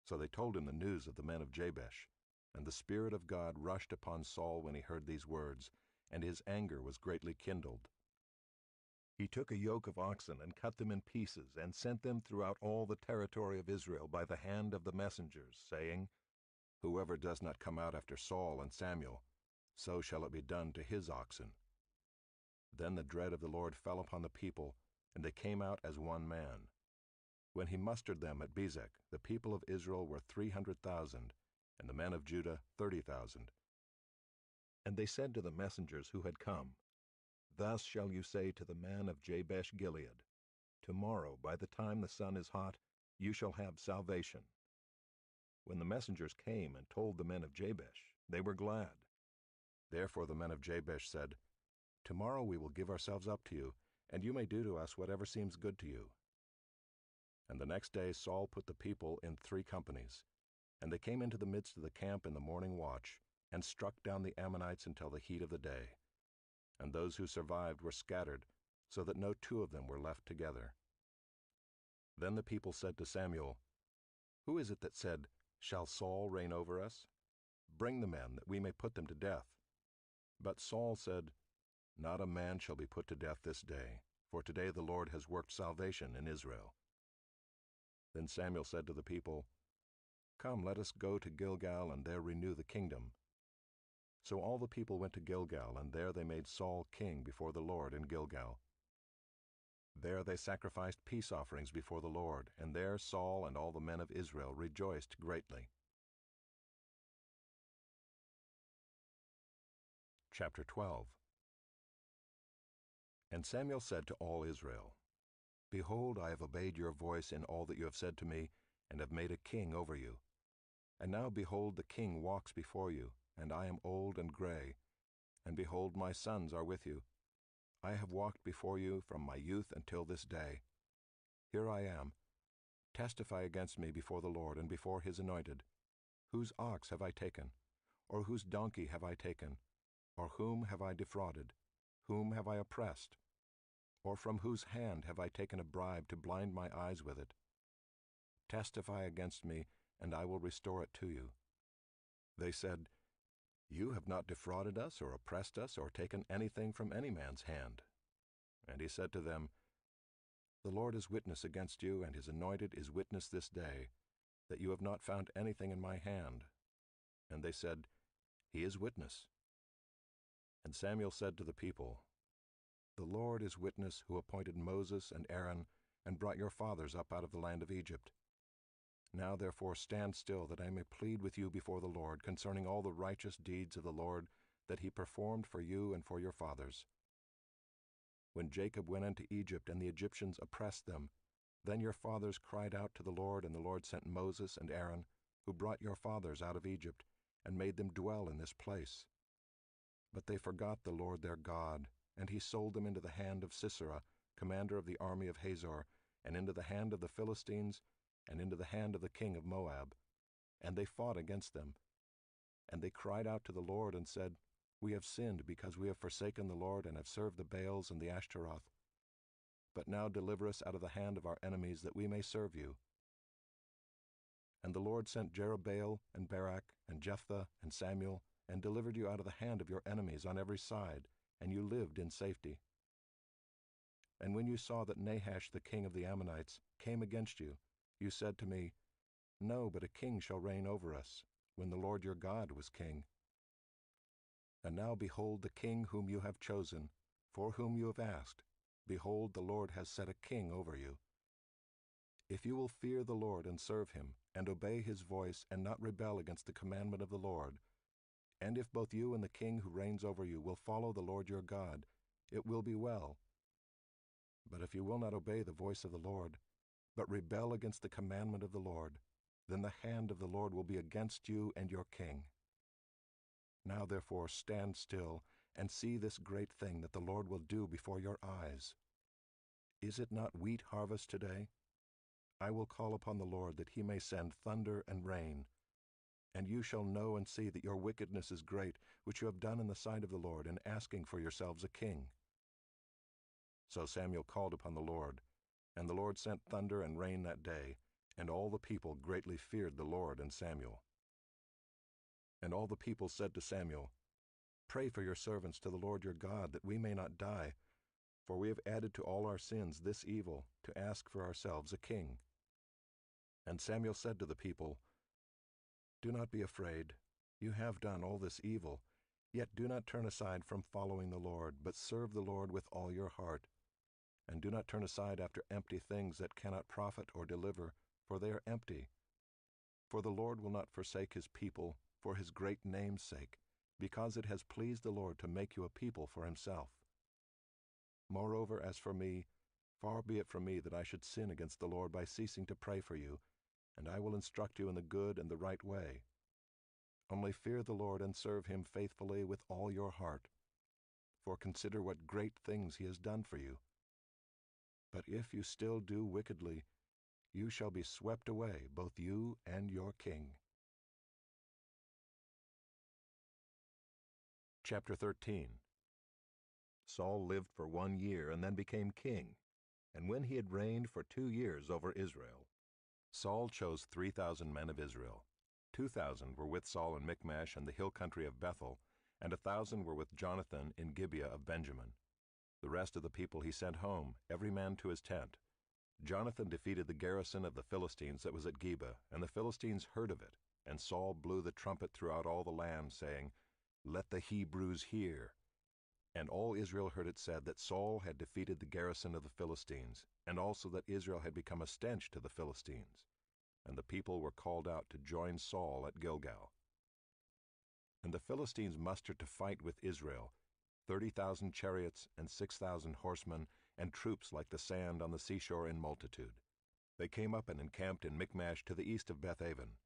So they told him the news of the men of Jabesh. And the Spirit of God rushed upon Saul when he heard these words, and his anger was greatly kindled. He took a yoke of oxen and cut them in pieces, and sent them throughout all the territory of Israel by the hand of the messengers, saying, Whoever does not come out after Saul and Samuel, so shall it be done to his oxen. Then the dread of the Lord fell upon the people, and they came out as one man. When he mustered them at Bezek, the people of Israel were 300,000, and the men of Judah 30,000. And they said to the messengers who had come, Thus shall you say to the man of Jabesh Gilead, Tomorrow, by the time the sun is hot, you shall have salvation. When the messengers came and told the men of Jabesh, they were glad. Therefore the men of Jabesh said, Tomorrow we will give ourselves up to you, and you may do to us whatever seems good to you. And the next day Saul put the people in 3 companies, and they came into the midst of the camp in the morning watch, and struck down the Ammonites until the heat of the day. And those who survived were scattered, so that no 2 of them were left together. Then the people said to Samuel, Who is it that said, Shall Saul reign over us? Bring the men, that we may put them to death. But Saul said, Not a man shall be put to death this day, for today the Lord has worked salvation in Israel. Then Samuel said to the people, Come, let us go to Gilgal, and there renew the kingdom. So all the people went to Gilgal, and there they made Saul king before the Lord in Gilgal. There they sacrificed peace offerings before the Lord, and there Saul and all the men of Israel rejoiced greatly. Chapter 12. And Samuel said to all Israel, Behold, I have obeyed your voice in all that you have said to me, and have made a king over you. And now behold, the king walks before you, and I am old and gray, and behold, my sons are with you. I have walked before you from my youth until this day. Here I am. Testify against me before the Lord and before his anointed. Whose ox have I taken? Or whose donkey have I taken? Or whom have I defrauded? Whom have I oppressed? Or from whose hand have I taken a bribe to blind my eyes with it? Testify against me, and I will restore it to you. They said, You have not defrauded us, or oppressed us, or taken anything from any man's hand. And he said to them, The Lord is witness against you, and his anointed is witness this day, that you have not found anything in my hand. And they said, He is witness. And Samuel said to the people, The Lord is witness who appointed Moses and Aaron, and brought your fathers up out of the land of Egypt. Now therefore stand still, that I may plead with you before the Lord concerning all the righteous deeds of the Lord that he performed for you and for your fathers. When Jacob went into Egypt and the Egyptians oppressed them, then your fathers cried out to the Lord, and the Lord sent Moses and Aaron, who brought your fathers out of Egypt, and made them dwell in this place. But they forgot the Lord their God, and he sold them into the hand of Sisera, commander of the army of Hazor, and into the hand of the Philistines, and into the hand of the king of Moab. And they fought against them. And they cried out to the Lord and said, We have sinned because we have forsaken the Lord and have served the Baals and the Ashtaroth. But now deliver us out of the hand of our enemies, that we may serve you. And the Lord sent Jerubbaal and Barak and Jephthah and Samuel, and delivered you out of the hand of your enemies on every side, and you lived in safety. And when you saw that Nahash the king of the Ammonites came against you, you said to me, No, but a king shall reign over us, when the Lord your God was king. And now behold the king whom you have chosen, for whom you have asked. Behold, the Lord has set a king over you. If you will fear the Lord and serve him, and obey his voice, and not rebel against the commandment of the Lord, and if both you and the king who reigns over you will follow the Lord your God, it will be well. But if you will not obey the voice of the Lord, but rebel against the commandment of the Lord, then the hand of the Lord will be against you and your king. Now therefore stand still, and see this great thing that the Lord will do before your eyes. Is it not wheat harvest today? I will call upon the Lord, that he may send thunder and rain. And you shall know and see that your wickedness is great, which you have done in the sight of the Lord, in asking for yourselves a king. So Samuel called upon the Lord, and the Lord sent thunder and rain that day, And all the people greatly feared the Lord and Samuel. And all the people said to Samuel, "Pray for your servants to the Lord your God, that we may not die, for we have added to all our sins this evil, to ask for ourselves a king." And Samuel said to the people, "Do not be afraid. You have done all this evil, yet do not turn aside from following the Lord, but serve the Lord with all your heart. And do not turn aside after empty things that cannot profit or deliver, for they are empty. For the Lord will not forsake his people for his great name's sake, because it has pleased the Lord to make you a people for himself. Moreover, as for me, far be it from me that I should sin against the Lord by ceasing to pray for you, and I will instruct you in the good and the right way. Only fear the Lord and serve him faithfully with all your heart, for consider what great things he has done for you. But if you still do wickedly, you shall be swept away, both you and your king." Chapter 13. Saul lived for 1 year and then became king, and when he had reigned for 2 years over Israel, Saul chose 3,000 men of Israel. 2,000 were with Saul in Michmash and the hill country of Bethel, and 1,000 were with Jonathan in Gibeah of Benjamin. The rest of the people he sent home, every man to his tent. Jonathan defeated the garrison of the Philistines that was at Geba, and the Philistines heard of it, and Saul blew the trumpet throughout all the land, saying, "Let the Hebrews hear." And all Israel heard it said that Saul had defeated the garrison of the Philistines, and also that Israel had become a stench to the Philistines. And the people were called out to join Saul at Gilgal. And the Philistines mustered to fight with Israel, 30,000 chariots and 6,000 horsemen, and troops like the sand on the seashore in multitude. They came up and encamped in Michmash to the east of Bethaven.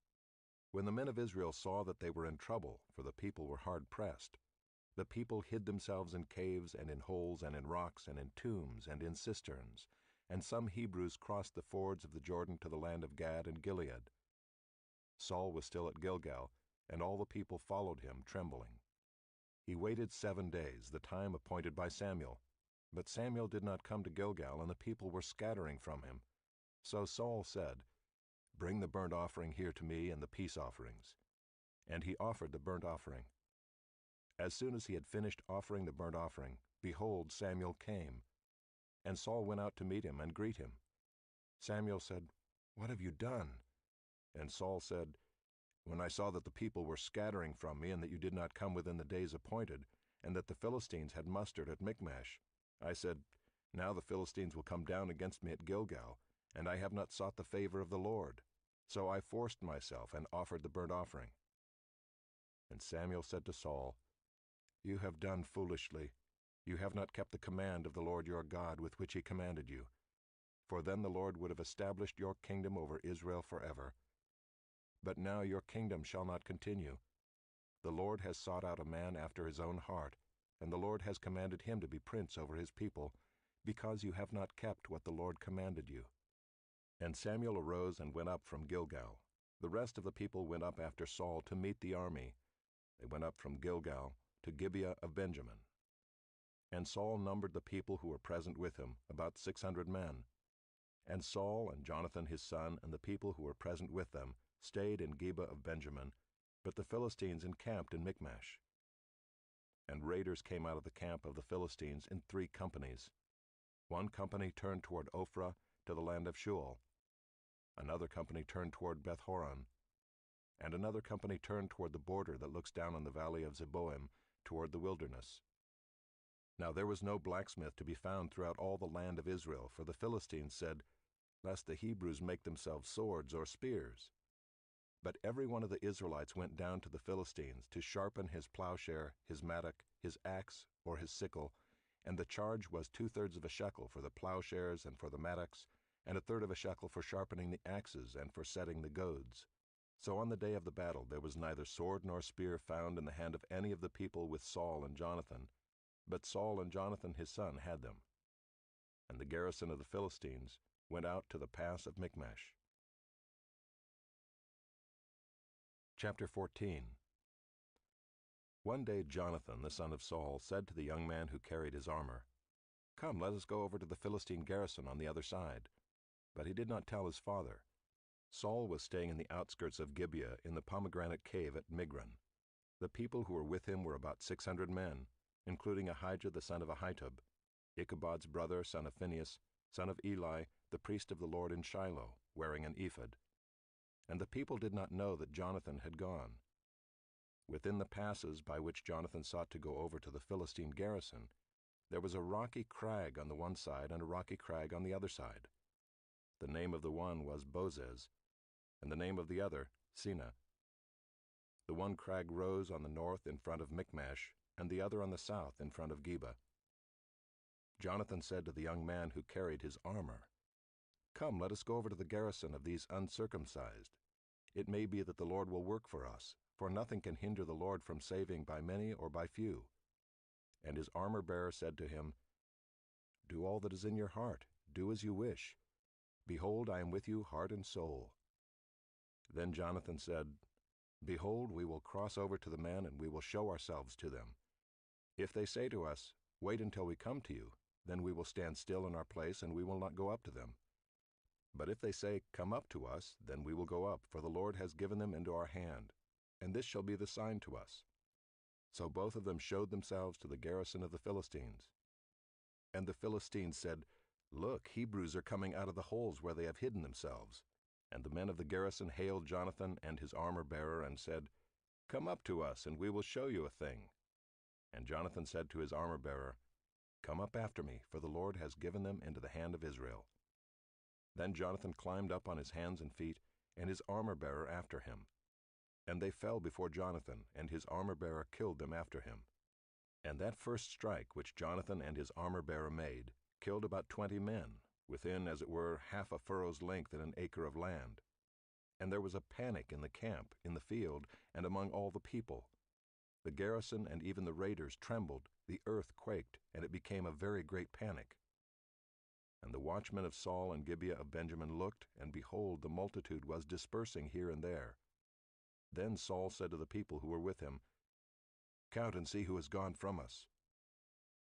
When the men of Israel saw that they were in trouble, for the people were hard pressed, the people hid themselves in caves and in holes and in rocks and in tombs and in cisterns, and some Hebrews crossed the fords of the Jordan to the land of Gad and Gilead. Saul was still at Gilgal, and all the people followed him, trembling. He waited 7 days, the time appointed by Samuel. But Samuel did not come to Gilgal, and the people were scattering from him. So Saul said, "Bring the burnt offering here to me and the peace offerings." And he offered the burnt offering. As soon as he had finished offering the burnt offering, behold, Samuel came. And Saul went out to meet him and greet him. Samuel said, "What have you done?" And Saul said, "When I saw that the people were scattering from me, and that you did not come within the days appointed, and that the Philistines had mustered at Michmash, I said, 'Now the Philistines will come down against me at Gilgal,' and I have not sought the favor of the Lord. So I forced myself and offered the burnt offering." And Samuel said to Saul, "You have done foolishly. You have not kept the command of the Lord your God with which he commanded you. For then the Lord would have established your kingdom over Israel forever. But now your kingdom shall not continue. The Lord has sought out a man after his own heart, and the Lord has commanded him to be prince over his people, because you have not kept what the Lord commanded you." And Samuel arose and went up from Gilgal. The rest of the people went up after Saul to meet the army. They went up from Gilgal to Gibeah of Benjamin. And Saul numbered the people who were present with him, about 600 men. And Saul and Jonathan his son and the people who were present with them stayed in Gibeah of Benjamin, but the Philistines encamped in Michmash. And raiders came out of the camp of the Philistines in 3 companies. One company turned toward Ophrah to the land of Shual. Another company turned toward Beth-horon. And another company turned toward the border that looks down on the valley of Zeboim, toward the wilderness. Now there was no blacksmith to be found throughout all the land of Israel, for the Philistines said, "Lest the Hebrews make themselves swords or spears." But every one of the Israelites went down to the Philistines to sharpen his plowshare, his mattock, his axe, or his sickle, and the charge was 2/3 of a shekel for the plowshares and for the mattocks, and 1/3 of a shekel for sharpening the axes and for setting the goads. So on the day of the battle there was neither sword nor spear found in the hand of any of the people with Saul and Jonathan, but Saul and Jonathan his son had them. And the garrison of the Philistines went out to the pass of Michmash. Chapter 14. One day Jonathan, the son of Saul, said to the young man who carried his armor, "Come, let us go over to the Philistine garrison on the other side." But he did not tell his father. Saul was staying in the outskirts of Gibeah in the pomegranate cave at Migron. The people who were with him were about 600 men, including Ahijah the son of Ahitub, Ichabod's brother, son of Phinehas, son of Eli, the priest of the Lord in Shiloh, wearing an ephod. And the people did not know that Jonathan had gone. Within the passes by which Jonathan sought to go over to the Philistine garrison, there was a rocky crag on the one side and a rocky crag on the other side. The name of the one was Bozez, and the name of the other, Seneh. The one crag rose on the north in front of Michmash, and the other on the south in front of Geba. Jonathan said to the young man who carried his armor, "Come, let us go over to the garrison of these uncircumcised. It may be that the Lord will work for us, for nothing can hinder the Lord from saving by many or by few." And his armor-bearer said to him, "Do all that is in your heart, do as you wish. Behold, I am with you heart and soul." Then Jonathan said, "Behold, we will cross over to the men, and we will show ourselves to them. If they say to us, 'Wait until we come to you,' then we will stand still in our place, and we will not go up to them. But if they say, 'Come up to us,' then we will go up, for the Lord has given them into our hand, and this shall be the sign to us." So both of them showed themselves to the garrison of the Philistines. And the Philistines said, "Look, Hebrews are coming out of the holes where they have hidden themselves." And the men of the garrison hailed Jonathan and his armor-bearer and said, "Come up to us, and we will show you a thing." And Jonathan said to his armor-bearer, "Come up after me, for the Lord has given them into the hand of Israel." Then Jonathan climbed up on his hands and feet, and his armor-bearer after him. And they fell before Jonathan, and his armor-bearer killed them after him. And that first strike which Jonathan and his armor-bearer made killed about 20 men, within, as it were, half a furrow's length in an acre of land. And there was a panic in the camp, in the field, and among all the people. The garrison and even the raiders trembled, the earth quaked, and it became a very great panic. And the watchmen of Saul and Gibeah of Benjamin looked, and behold, the multitude was dispersing here and there. Then Saul said to the people who were with him, "Count and see who has gone from us."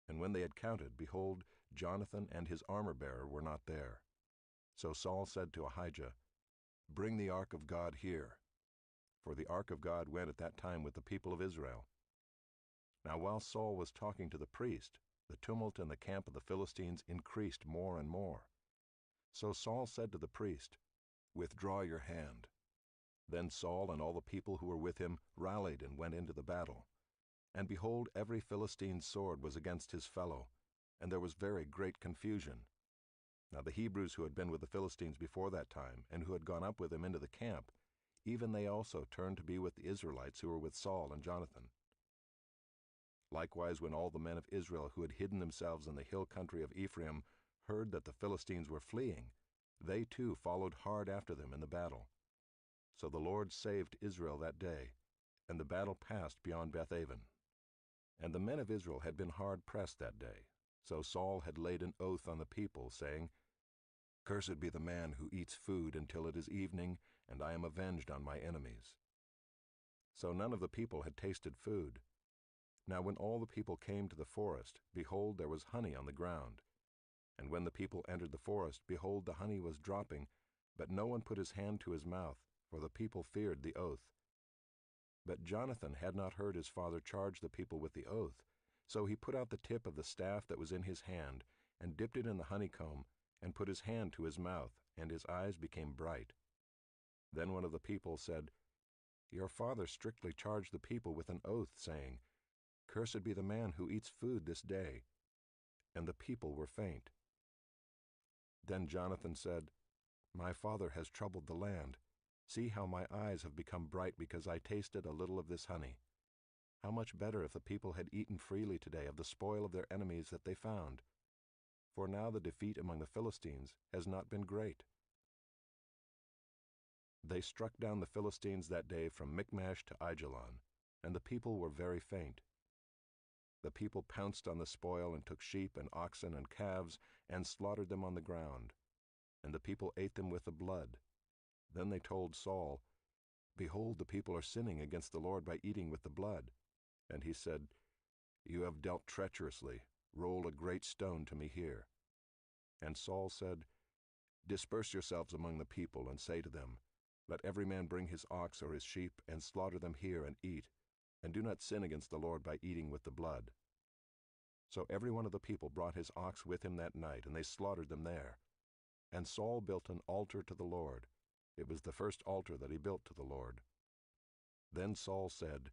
And when they had counted, behold, Jonathan and his armor-bearer were not there. So Saul said to Ahijah, "Bring the ark of God here." For the ark of God went at that time with the people of Israel. Now while Saul was talking to the priest, the tumult in the camp of the Philistines increased more and more. So Saul said to the priest, "Withdraw your hand." Then Saul and all the people who were with him rallied and went into the battle. And behold, every Philistine's sword was against his fellow, and there was very great confusion. Now the Hebrews who had been with the Philistines before that time, and who had gone up with them into the camp, even they also turned to be with the Israelites who were with Saul and Jonathan. Likewise, when all the men of Israel who had hidden themselves in the hill country of Ephraim heard that the Philistines were fleeing, they too followed hard after them in the battle. So the Lord saved Israel that day, and the battle passed beyond Bethaven. And the men of Israel had been hard pressed that day. So Saul had laid an oath on the people, saying, "Cursed be the man who eats food until it is evening, and I am avenged on my enemies." So none of the people had tasted food. Now when all the people came to the forest, behold, there was honey on the ground. And when the people entered the forest, behold, the honey was dropping, but no one put his hand to his mouth, for the people feared the oath. But Jonathan had not heard his father charge the people with the oath, so he put out the tip of the staff that was in his hand, and dipped it in the honeycomb, and put his hand to his mouth, and his eyes became bright. Then one of the people said, "Your father strictly charged the people with an oath, saying, 'Cursed be the man who eats food this day.' And the people were faint. Then Jonathan said, 'My father has troubled the land. See how my eyes have become bright because I tasted a little of this honey. How much better if the people had eaten freely today of the spoil of their enemies that they found. For now the defeat among the Philistines has not been great.' They struck down the Philistines that day from Michmash to Aijalon, and the people were very faint. The people pounced on the spoil and took sheep and oxen and calves and slaughtered them on the ground, and the people ate them with the blood. Then they told Saul, 'Behold, the people are sinning against the Lord by eating with the blood.' And he said, 'You have dealt treacherously. Roll a great stone to me here.' And Saul said, Disperse yourselves among the people, and say to them, Let every man bring his ox or his sheep, and slaughter them here and eat, and do not sin against the Lord by eating with the blood. So every one of the people brought his ox with him that night, and they slaughtered them there. And Saul built an altar to the Lord. It was the first altar that he built to the Lord. Then Saul said,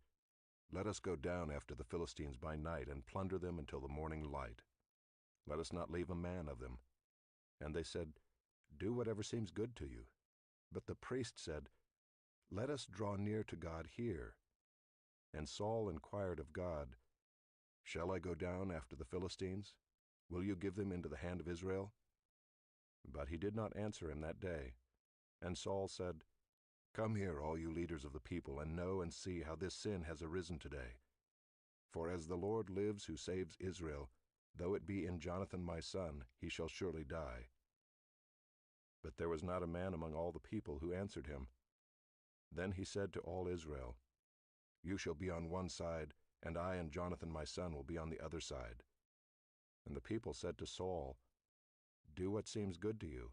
Let us go down after the Philistines by night, and plunder them until the morning light. Let us not leave a man of them. And they said, Do whatever seems good to you. But the priest said, Let us draw near to God here. And Saul inquired of God, Shall I go down after the Philistines? Will you give them into the hand of Israel? But he did not answer him that day. And Saul said, Come here, all you leaders of the people, and know and see how this sin has arisen today. For as the Lord lives who saves Israel, though it be in Jonathan my son, he shall surely die. But there was not a man among all the people who answered him. Then he said to all Israel, You shall be on one side, and I and Jonathan my son will be on the other side. And the people said to Saul, Do what seems good to you.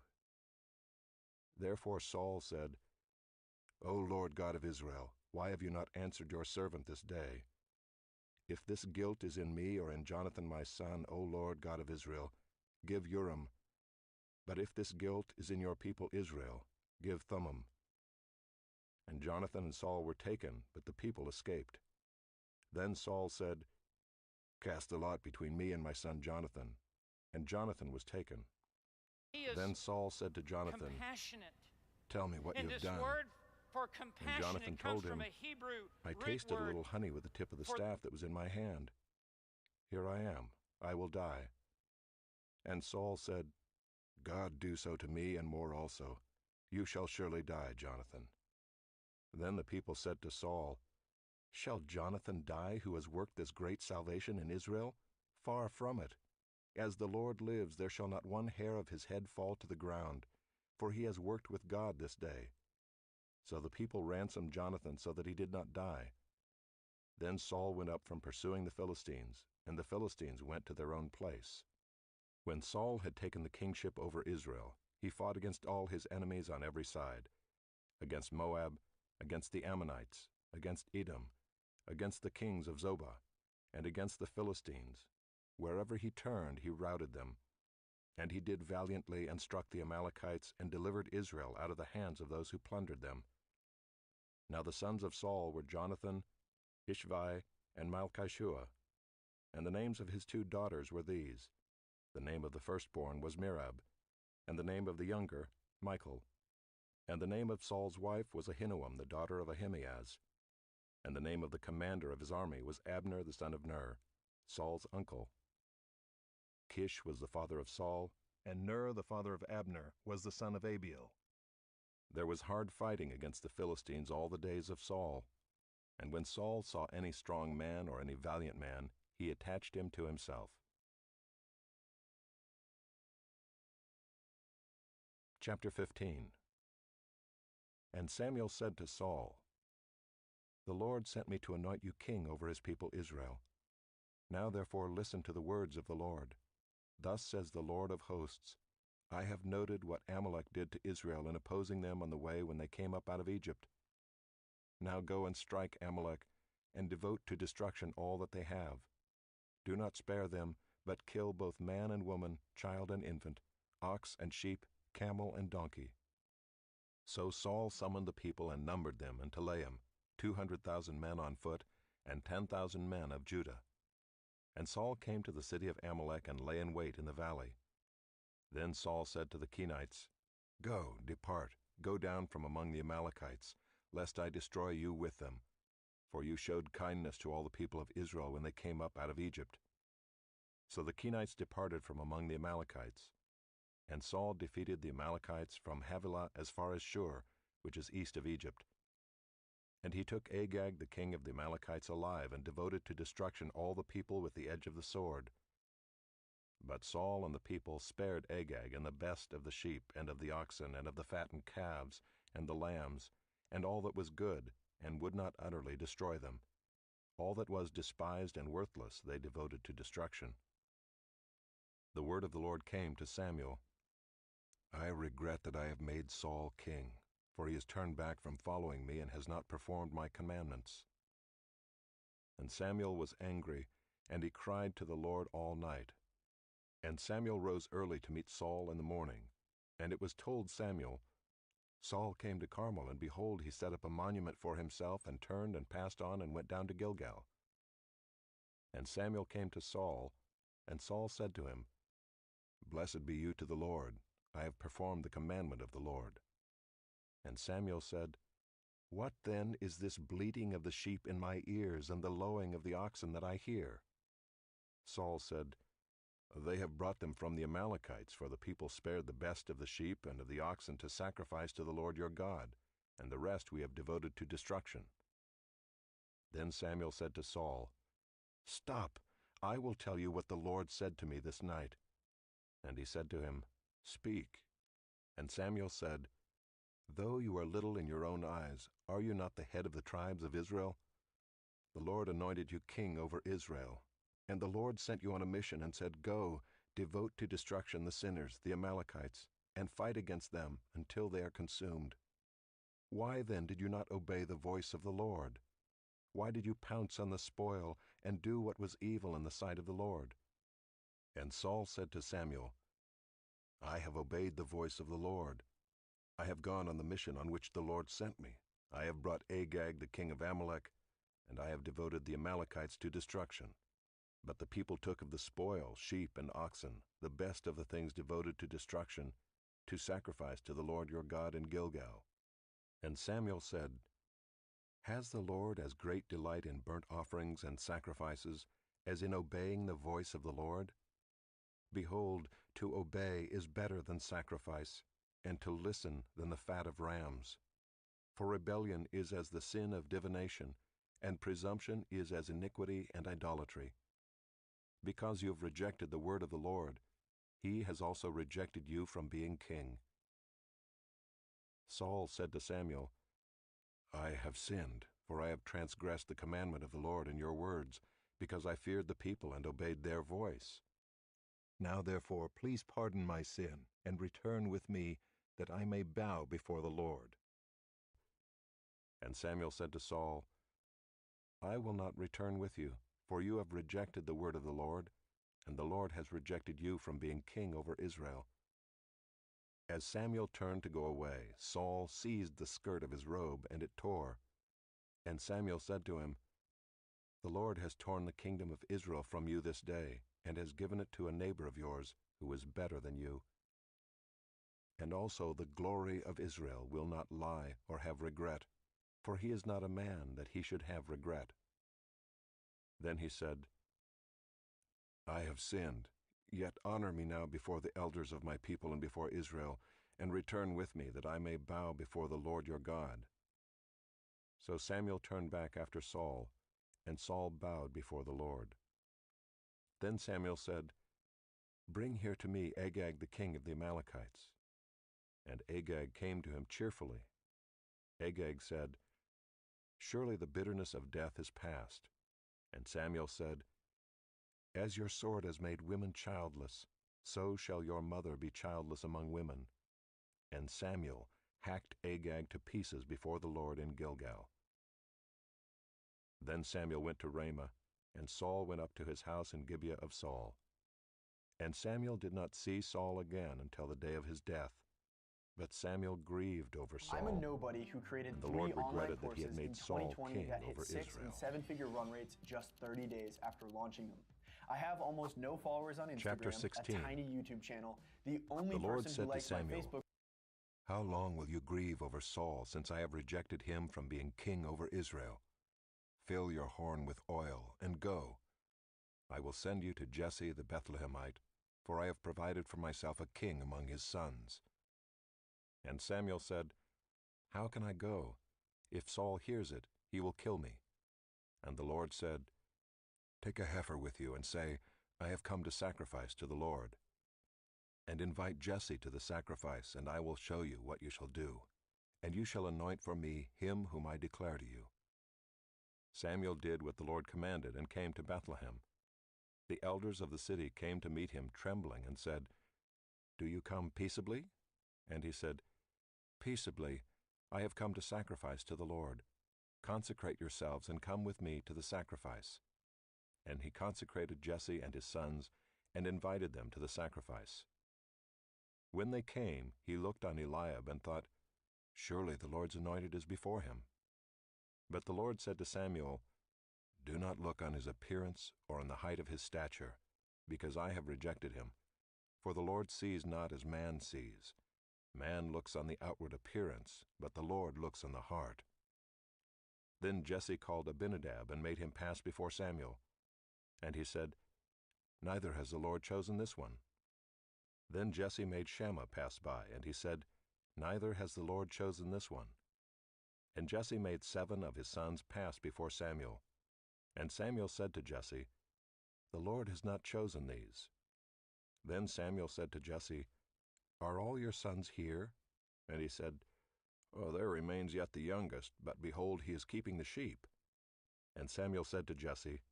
Therefore Saul said, O Lord God of Israel, why have you not answered your servant this day? If this guilt is in me or in Jonathan my son, O Lord God of Israel, give Urim. But if this guilt is in your people Israel, give Thummim. And Jonathan and Saul were taken, but the people escaped. Then Saul said, Cast a lot between me and my son Jonathan. And Jonathan was taken. Then Saul said to Jonathan, Tell me what you have done. And Jonathan told him, I tasted a little honey with the tip of the staff that was in my hand. Here I am. I will die. And Saul said, God do so to me and more also. You shall surely die, Jonathan. Then the people said to Saul, Shall Jonathan die who has worked this great salvation in Israel? Far from it. As the Lord lives, there shall not one hair of his head fall to the ground, for he has worked with God this day. So the people ransomed Jonathan so that he did not die. Then Saul went up from pursuing the Philistines, and the Philistines went to their own place. When Saul had taken the kingship over Israel, he fought against all his enemies on every side, against Moab, against the Ammonites, against Edom, against the kings of Zobah, and against the Philistines. Wherever he turned, he routed them. And he did valiantly and struck the Amalekites and delivered Israel out of the hands of those who plundered them. Now the sons of Saul were Jonathan, Ishvi, and Malchishua, and the names of his 2 daughters were these. The name of the firstborn was Merab, and the name of the younger, Michal. And the name of Saul's wife was Ahinoam, the daughter of Ahimaaz. And the name of the commander of his army was Abner the son of Ner, Saul's uncle. Kish was the father of Saul, and Ner the father of Abner was the son of Abiel. There was hard fighting against the Philistines all the days of Saul. And when Saul saw any strong man or any valiant man, he attached him to himself. Chapter 15. And Samuel said to Saul, The Lord sent me to anoint you king over his people Israel. Now therefore listen to the words of the Lord. Thus says the Lord of hosts, I have noted what Amalek did to Israel in opposing them on the way when they came up out of Egypt. Now go and strike Amalek, and devote to destruction all that they have. Do not spare them, but kill both man and woman, child and infant, ox and sheep, camel and donkey. So Saul summoned the people and numbered them in Telaim, 200,000 men on foot, and 10,000 men of Judah. And Saul came to the city of Amalek and lay in wait in the valley. Then Saul said to the Kenites, Go, depart, go down from among the Amalekites, lest I destroy you with them. For you showed kindness to all the people of Israel when they came up out of Egypt. So the Kenites departed from among the Amalekites. And Saul defeated the Amalekites from Havilah as far as Shur, which is east of Egypt. And he took Agag the king of the Amalekites alive, and devoted to destruction all the people with the edge of the sword. But Saul and the people spared Agag and the best of the sheep, and of the oxen, and of the fattened calves, and the lambs, and all that was good, and would not utterly destroy them. All that was despised and worthless they devoted to destruction. The word of the Lord came to Samuel. I regret that I have made Saul king, for he has turned back from following me and has not performed my commandments." And Samuel was angry, and he cried to the Lord all night. And Samuel rose early to meet Saul in the morning. And it was told Samuel, "Saul came to Carmel, and behold, he set up a monument for himself, and turned and passed on and went down to Gilgal." And Samuel came to Saul, and Saul said to him, "Blessed be you to the Lord. I have performed the commandment of the Lord." And Samuel said, "What then is this bleating of the sheep in my ears and the lowing of the oxen that I hear?" Saul said, "They have brought them from the Amalekites, for the people spared the best of the sheep and of the oxen to sacrifice to the Lord your God, and the rest we have devoted to destruction." Then Samuel said to Saul, "Stop, I will tell you what the Lord said to me this night." And he said to him, "Speak." And Samuel said, "Though you are little in your own eyes, are you not the head of the tribes of Israel? The Lord anointed you king over Israel. And the Lord sent you on a mission and said, 'Go, devote to destruction the sinners, the Amalekites, and fight against them until they are consumed.' Why then did you not obey the voice of the Lord? Why did you pounce on the spoil and do what was evil in the sight of the Lord?" And Saul said to Samuel, "I have obeyed the voice of the Lord. I have gone on the mission on which the Lord sent me. I have brought Agag the king of Amalek, and I have devoted the Amalekites to destruction. But the people took of the spoil, sheep and oxen, the best of the things devoted to destruction, to sacrifice to the Lord your God in Gilgal." And Samuel said, "Has the Lord as great delight in burnt offerings and sacrifices as in obeying the voice of the Lord? Behold, to obey is better than sacrifice, and to listen than the fat of rams. For rebellion is as the sin of divination, and presumption is as iniquity and idolatry. Because you have rejected the word of the Lord, he has also rejected you from being king." Saul said to Samuel, "I have sinned, for I have transgressed the commandment of the Lord in your words, because I feared the people and obeyed their voice. Now therefore please pardon my sin, and return with me, that I may bow before the Lord." And Samuel said to Saul, "I will not return with you, for you have rejected the word of the Lord, and the Lord has rejected you from being king over Israel." As Samuel turned to go away, Saul seized the skirt of his robe, and it tore. And Samuel said to him, "The Lord has torn the kingdom of Israel from you this day, and has given it to a neighbor of yours, who is better than you. And also the glory of Israel will not lie or have regret, for he is not a man that he should have regret." Then he said, "I have sinned, yet honor me now before the elders of my people and before Israel, and return with me, that I may bow before the Lord your God." So Samuel turned back after Saul, and Saul bowed before the Lord. Then Samuel said, "Bring here to me Agag the king of the Amalekites." And Agag came to him cheerfully. Agag said, "Surely the bitterness of death is past." And Samuel said, "As your sword has made women childless, so shall your mother be childless among women." And Samuel hacked Agag to pieces before the Lord in Gilgal. Then Samuel went to Ramah, and Saul went up to his house in Gibeah of Saul. And Samuel did not see Saul again until the day of his death. But Samuel grieved over Saul. I'm a nobody who created and the 3 Lord online regretted that he courses had in made Saul 2020 king that hit over 6- Israel. and 7-figure run rates just 30 days after launching them. I have almost no followers on Instagram, Chapter 16. a tiny YouTube channel, the only The Lord person said who to likes my Samuel, Facebook. "How long will you grieve over Saul, since I have rejected him from being king over Israel? Fill your horn with oil, and go. I will send you to Jesse the Bethlehemite, for I have provided for myself a king among his sons." And Samuel said, "How can I go? If Saul hears it, he will kill me." And the Lord said, "Take a heifer with you, and say, 'I have come to sacrifice to the Lord.' And invite Jesse to the sacrifice, and I will show you what you shall do. And you shall anoint for me him whom I declare to you." Samuel did what the Lord commanded, and came to Bethlehem. The elders of the city came to meet him trembling, and said, "Do you come peaceably? And he said, "Peaceably, I have come to sacrifice to the Lord. Consecrate yourselves and come with me to the sacrifice." And he consecrated Jesse and his sons and invited them to the sacrifice. When they came, he looked on Eliab and thought, "Surely the Lord's anointed is before him." But the Lord said to Samuel, "Do not look on his appearance or on the height of his stature, because I have rejected him. For the Lord sees not as man sees. Man looks on the outward appearance, but the Lord looks on the heart." Then Jesse called Abinadab and made him pass before Samuel. And he said, "Neither has the Lord chosen this one." Then Jesse made Shammah pass by, and he said, "Neither has the Lord chosen this one." And Jesse made 7 of his sons pass before Samuel. And Samuel said to Jesse, "The Lord has not chosen these." Then Samuel said to Jesse, "Are all your sons here?" And he said, "Oh, there remains yet the youngest, but behold, he is keeping the sheep." And Samuel said to Jesse,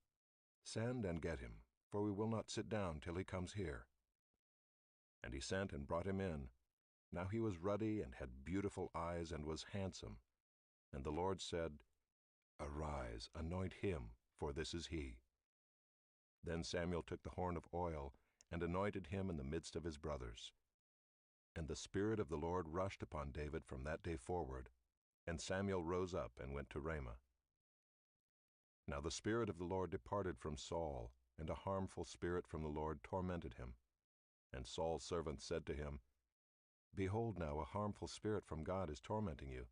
"Send and get him, for we will not sit down till he comes here." And he sent and brought him in. Now he was ruddy and had beautiful eyes and was handsome. And the Lord said, "Arise, anoint him, for this is he." Then Samuel took the horn of oil and anointed him in the midst of his brothers. And the Spirit of the Lord rushed upon David from that day forward, and Samuel rose up and went to Ramah. Now the Spirit of the Lord departed from Saul, and a harmful spirit from the Lord tormented him. And Saul's servants said to him, "Behold now, a harmful spirit from God is tormenting you.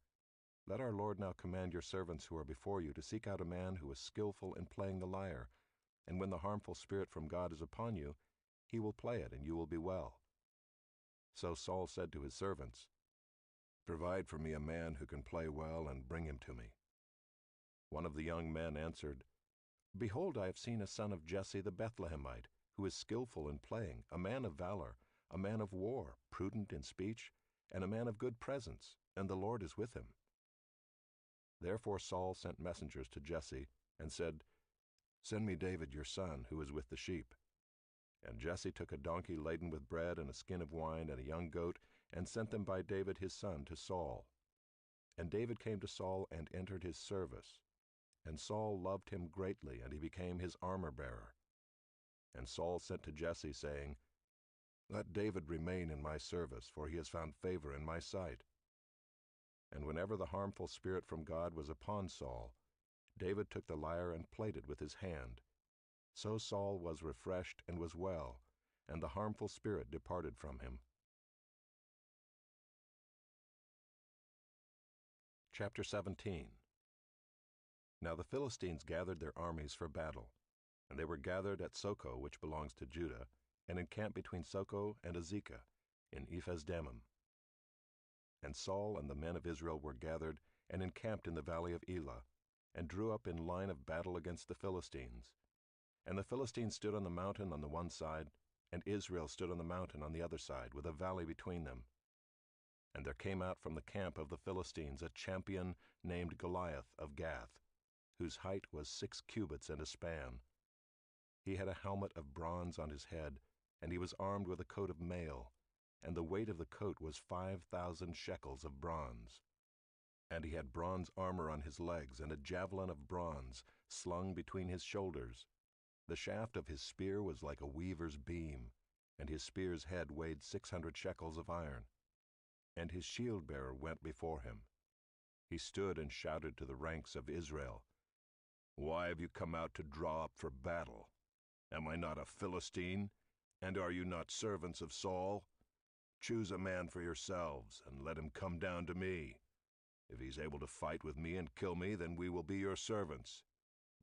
Let our Lord now command your servants who are before you to seek out a man who is skillful in playing the lyre, and when the harmful spirit from God is upon you, he will play it, and you will be well." So Saul said to his servants, "Provide for me a man who can play well, and bring him to me." One of the young men answered, "Behold, I have seen a son of Jesse the Bethlehemite, who is skillful in playing, a man of valor, a man of war, prudent in speech, and a man of good presence, and the Lord is with him." Therefore Saul sent messengers to Jesse, and said, "Send me David your son, who is with the sheep." And Jesse took a donkey laden with bread and a skin of wine and a young goat, and sent them by David his son to Saul. And David came to Saul and entered his service. And Saul loved him greatly, and he became his armor-bearer. And Saul sent to Jesse, saying, "Let David remain in my service, for he has found favor in my sight." And whenever the harmful spirit from God was upon Saul, David took the lyre and played it with his hand. So Saul was refreshed and was well, and the harmful spirit departed from him. Chapter 17. Now the Philistines gathered their armies for battle, and they were gathered at Socoh, which belongs to Judah, and encamped between Socoh and Azekah, in Ephes-dammim. And Saul and the men of Israel were gathered, and encamped in the valley of Elah, and drew up in line of battle against the Philistines. And the Philistines stood on the mountain on the one side, and Israel stood on the mountain on the other side, with a valley between them. And there came out from the camp of the Philistines a champion named Goliath of Gath, whose height was 6 cubits and a span. He had a helmet of bronze on his head, and he was armed with a coat of mail, and the weight of the coat was 5,000 shekels of bronze. And he had bronze armor on his legs, and a javelin of bronze slung between his shoulders. The shaft of his spear was like a weaver's beam, and his spear's head weighed 600 shekels of iron. And his shield-bearer went before him. He stood and shouted to the ranks of Israel, "Why have you come out to draw up for battle? Am I not a Philistine? And are you not servants of Saul? Choose a man for yourselves, and let him come down to me. If he's able to fight with me and kill me, then we will be your servants.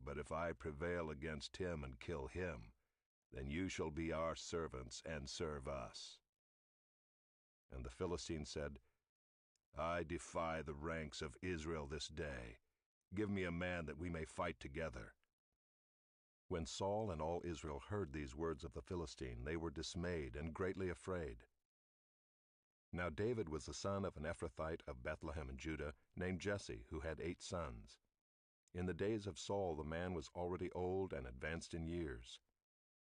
But if I prevail against him and kill him, then you shall be our servants and serve us." And the Philistine said, "I defy the ranks of Israel this day. Give me a man that we may fight together." When Saul and all Israel heard these words of the Philistine, they were dismayed and greatly afraid. Now David was the son of an Ephrathite of Bethlehem in Judah, named Jesse, who had 8 sons. In the days of Saul the man was already old and advanced in years.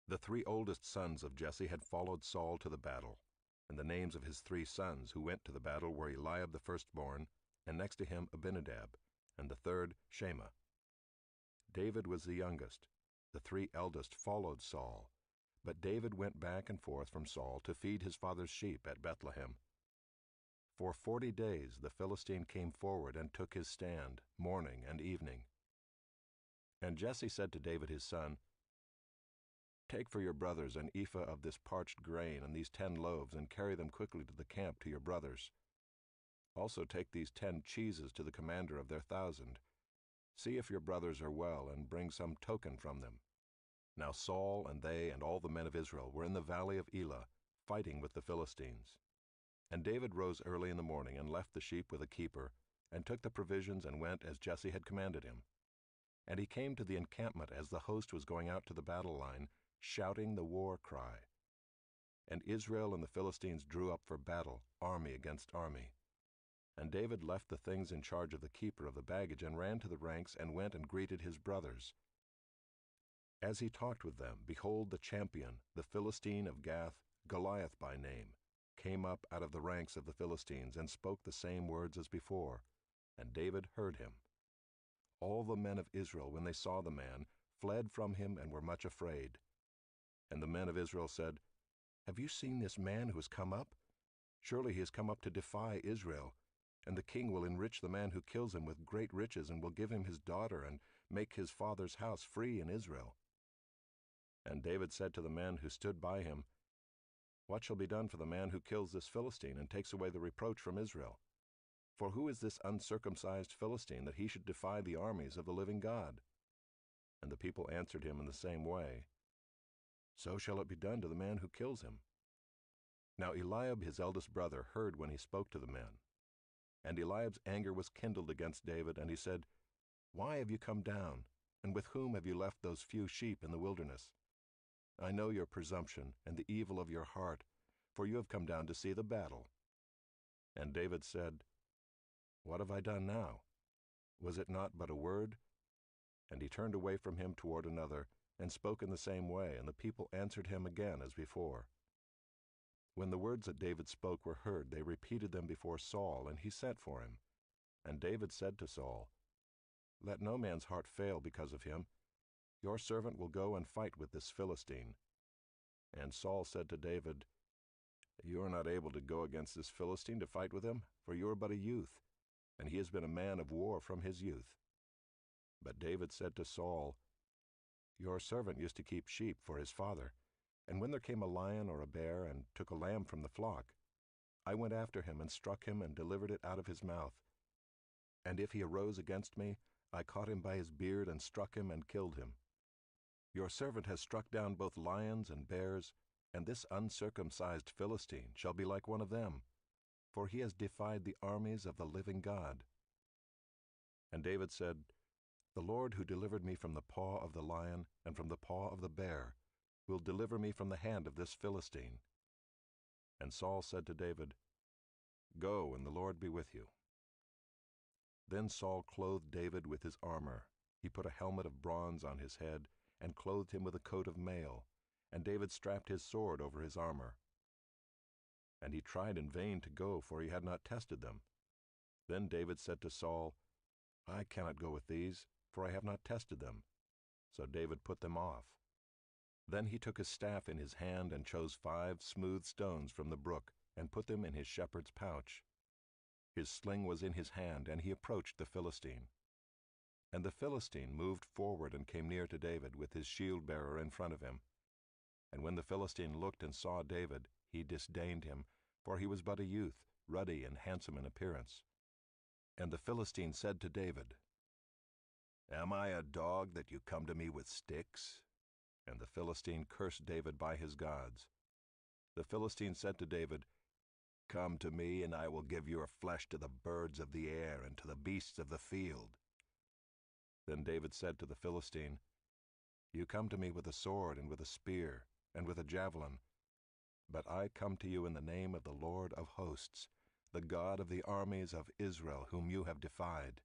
The 3 oldest sons of Jesse had followed Saul to the battle. And the names of his 3 sons who went to the battle were Eliab the firstborn, and next to him Abinadab, and the third Shema. David was the youngest. The 3 eldest followed Saul, but David went back and forth from Saul to feed his father's sheep at Bethlehem. For 40 days the Philistine came forward and took his stand, morning and evening. And Jesse said to David his son, "Take for your brothers an ephah of this parched grain and these 10 loaves, and carry them quickly to the camp to your brothers. Also take these 10 cheeses to the commander of their 1,000. See if your brothers are well, and bring some token from them." Now Saul and they and all the men of Israel were in the valley of Elah, fighting with the Philistines. And David rose early in the morning and left the sheep with a keeper, and took the provisions and went as Jesse had commanded him. And he came to the encampment as the host was going out to the battle line, shouting the war cry. And Israel and the Philistines drew up for battle, army against army. And David left the things in charge of the keeper of the baggage and ran to the ranks and went and greeted his brothers. As he talked with them, behold, the champion, the Philistine of Gath, Goliath by name, came up out of the ranks of the Philistines and spoke the same words as before, and David heard him. All the men of Israel, when they saw the man, fled from him and were much afraid. And the men of Israel said, "Have you seen this man who has come up? Surely he has come up to defy Israel, and the king will enrich the man who kills him with great riches, and will give him his daughter, and make his father's house free in Israel." And David said to the men who stood by him, "What shall be done for the man who kills this Philistine and takes away the reproach from Israel? For who is this uncircumcised Philistine that he should defy the armies of the living God?" And the people answered him in the same way, "So shall it be done to the man who kills him." Now Eliab his eldest brother heard when he spoke to the men. And Eliab's anger was kindled against David, and he said, "Why have you come down? And with whom have you left those few sheep in the wilderness? I know your presumption and the evil of your heart, for you have come down to see the battle." And David said, "What have I done now? Was it not but a word?" And he turned away from him toward another, and spoke in the same way, and the people answered him again as before. When the words that David spoke were heard, they repeated them before Saul, and he sent for him. And David said to Saul, "Let no man's heart fail because of him. Your servant will go and fight with this Philistine." And Saul said to David, "You are not able to go against this Philistine to fight with him, for you are but a youth, and he has been a man of war from his youth." But David said to Saul, "Your servant used to keep sheep for his father, and when there came a lion or a bear and took a lamb from the flock, I went after him and struck him and delivered it out of his mouth. And if he arose against me, I caught him by his beard and struck him and killed him. Your servant has struck down both lions and bears, and this uncircumcised Philistine shall be like one of them, for he has defied the armies of the living God." And David said, "The Lord who delivered me from the paw of the lion and from the paw of the bear will deliver me from the hand of this Philistine." And Saul said to David, "Go, and the Lord be with you." Then Saul clothed David with his armor. He put a helmet of bronze on his head, and clothed him with a coat of mail, and David strapped his sword over his armor. And he tried in vain to go, for he had not tested them. Then David said to Saul, "I cannot go with these, for I have not tested them." So David put them off. Then he took his staff in his hand and chose 5 smooth stones from the brook, and put them in his shepherd's pouch. His sling was in his hand, and he approached the Philistine. And the Philistine moved forward and came near to David, with his shield-bearer in front of him. And when the Philistine looked and saw David, he disdained him, for he was but a youth, ruddy and handsome in appearance. And the Philistine said to David, "Am I a dog that you come to me with sticks?" And the Philistine cursed David by his gods. The Philistine said to David, "Come to me, and I will give your flesh to the birds of the air and to the beasts of the field." Then David said to the Philistine, "You come to me with a sword and with a spear and with a javelin, but I come to you in the name of the Lord of hosts, the God of the armies of Israel, whom you have defied.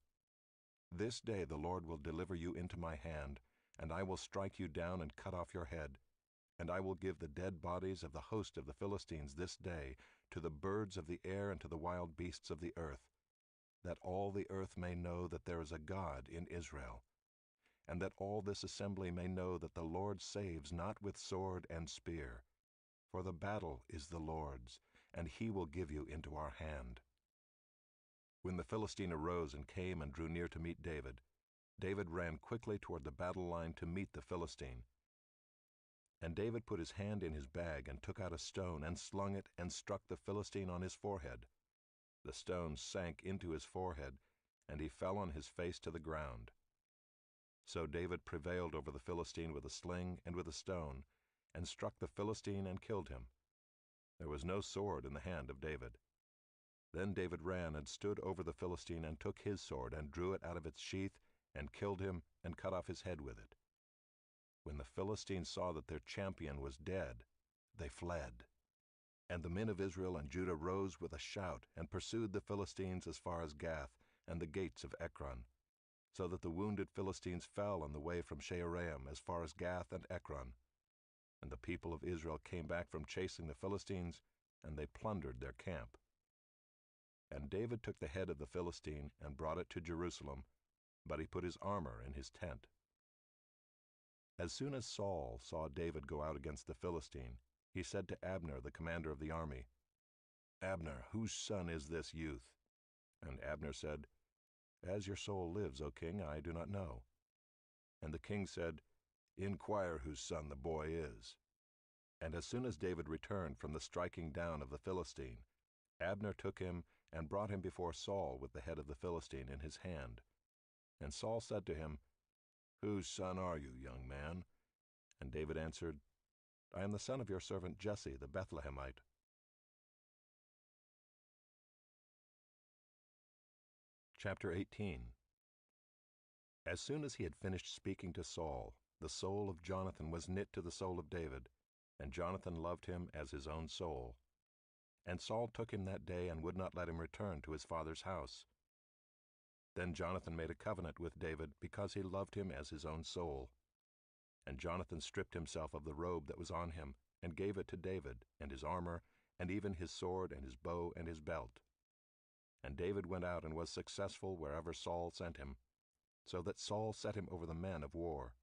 This day the Lord will deliver you into my hand, and I will strike you down and cut off your head, and I will give the dead bodies of the host of the Philistines this day to the birds of the air and to the wild beasts of the earth, that all the earth may know that there is a God in Israel, and that all this assembly may know that the Lord saves not with sword and spear, for the battle is the Lord's, and he will give you into our hand." When the Philistine arose and came and drew near to meet David, David ran quickly toward the battle line to meet the Philistine. And David put his hand in his bag and took out a stone and slung it and struck the Philistine on his forehead. The stone sank into his forehead, and he fell on his face to the ground. So David prevailed over the Philistine with a sling and with a stone, and struck the Philistine and killed him. There was no sword in the hand of David. Then David ran and stood over the Philistine and took his sword and drew it out of its sheath and killed him and cut off his head with it. When the Philistines saw that their champion was dead, they fled. And the men of Israel and Judah rose with a shout and pursued the Philistines as far as Gath and the gates of Ekron, so that the wounded Philistines fell on the way from Shaaraim as far as Gath and Ekron. And the people of Israel came back from chasing the Philistines, and they plundered their camp. And David took the head of the Philistine and brought it to Jerusalem, but he put his armor in his tent. As soon as Saul saw David go out against the Philistine, he said to Abner, the commander of the army, "Abner, whose son is this youth?" And Abner said, "As your soul lives, O king, I do not know." And the king said, "Inquire whose son the boy is." And as soon as David returned from the striking down of the Philistine, Abner took him and brought him before Saul with the head of the Philistine in his hand. And Saul said to him, "Whose son are you, young man?" And David answered, "I am the son of your servant Jesse the Bethlehemite." Chapter 18. As soon as he had finished speaking to Saul, the soul of Jonathan was knit to the soul of David, and Jonathan loved him as his own soul. And Saul took him that day and would not let him return to his father's house. Then Jonathan made a covenant with David because he loved him as his own soul. And Jonathan stripped himself of the robe that was on him, and gave it to David, and his armor, and even his sword, and his bow, and his belt. And David went out and was successful wherever Saul sent him, so that Saul set him over the men of war.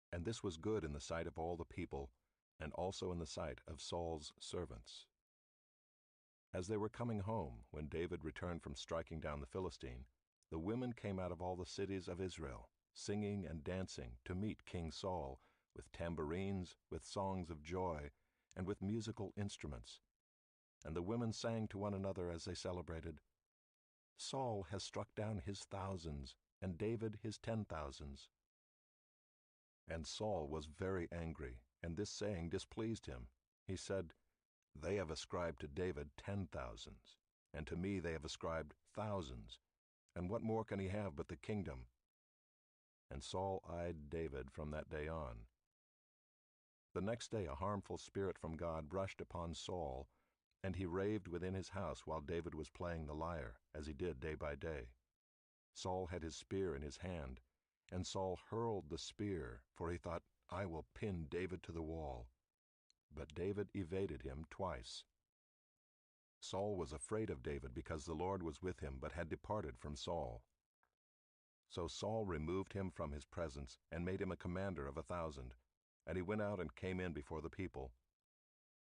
And this was good in the sight of all the people, and also in the sight of Saul's servants. As they were coming home, when David returned from striking down the Philistine, the women came out of all the cities of Israel, singing and dancing to meet King Saul, with tambourines, with songs of joy, and with musical instruments. And the women sang to one another as they celebrated, "Saul has struck down his thousands, and David his 10,000s." And Saul was very angry, and this saying displeased him. He said, "They have ascribed to David 10,000s, and to me they have ascribed thousands. And what more can he have but the kingdom?" And Saul eyed David from that day on. The next day a harmful spirit from God rushed upon Saul, and he raved within his house while David was playing the lyre, as he did day by day. Saul had his spear in his hand, and Saul hurled the spear, for he thought, "I will pin David to the wall." But David evaded him twice. Saul was afraid of David because the Lord was with him, but had departed from Saul. So Saul removed him from his presence and made him a commander of 1,000, and he went out and came in before the people.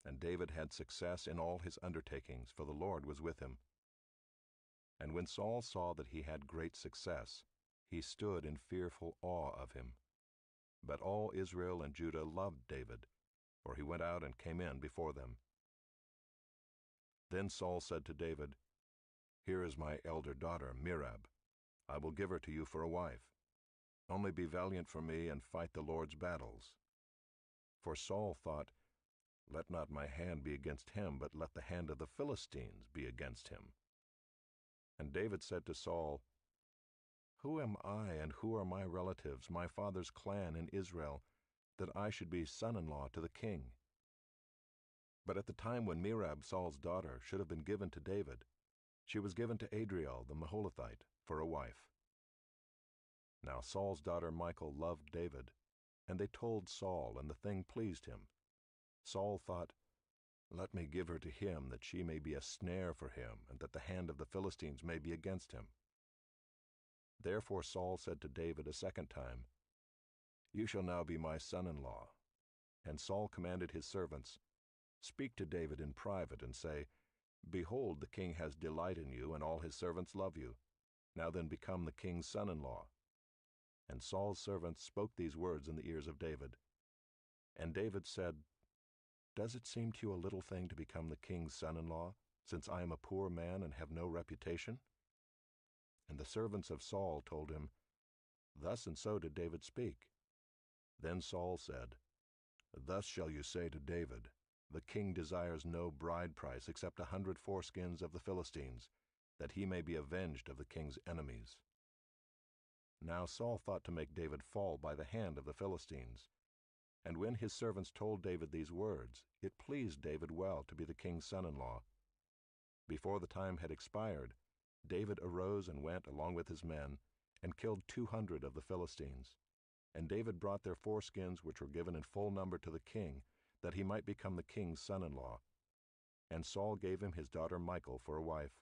And David had success in all his undertakings, for the Lord was with him. And when Saul saw that he had great success, he stood in fearful awe of him. But all Israel and Judah loved David, for he went out and came in before them. Then Saul said to David, "Here is my elder daughter, Merab. I will give her to you for a wife. Only be valiant for me and fight the Lord's battles." For Saul thought, "Let not my hand be against him, but let the hand of the Philistines be against him." And David said to Saul, "Who am I and who are my relatives, my father's clan in Israel, that I should be son-in-law to the king?" But at the time when Merab, Saul's daughter, should have been given to David, she was given to Adriel the Maholathite for a wife. Now Saul's daughter Michal loved David, and they told Saul, and the thing pleased him. Saul thought, "Let me give her to him, that she may be a snare for him, and that the hand of the Philistines may be against him." Therefore Saul said to David a second time, "You shall now be my son-in-law." And Saul commanded his servants, "Speak to David in private, and say, Behold, the king has delight in you, and all his servants love you. Now then become the king's son-in-law." And Saul's servants spoke these words in the ears of David. And David said, "Does it seem to you a little thing to become the king's son-in-law, since I am a poor man and have no reputation?" And the servants of Saul told him, "Thus and so did David speak." Then Saul said, "Thus shall you say to David, The king desires no bride price except 100 foreskins of the Philistines, that he may be avenged of the king's enemies." Now Saul thought to make David fall by the hand of the Philistines. And when his servants told David these words, it pleased David well to be the king's son-in-law. Before the time had expired, David arose and went along with his men, and killed 200 of the Philistines. And David brought their foreskins, which were given in full number to the king, that he might become the king's son-in-law. And Saul gave him his daughter Michal for a wife.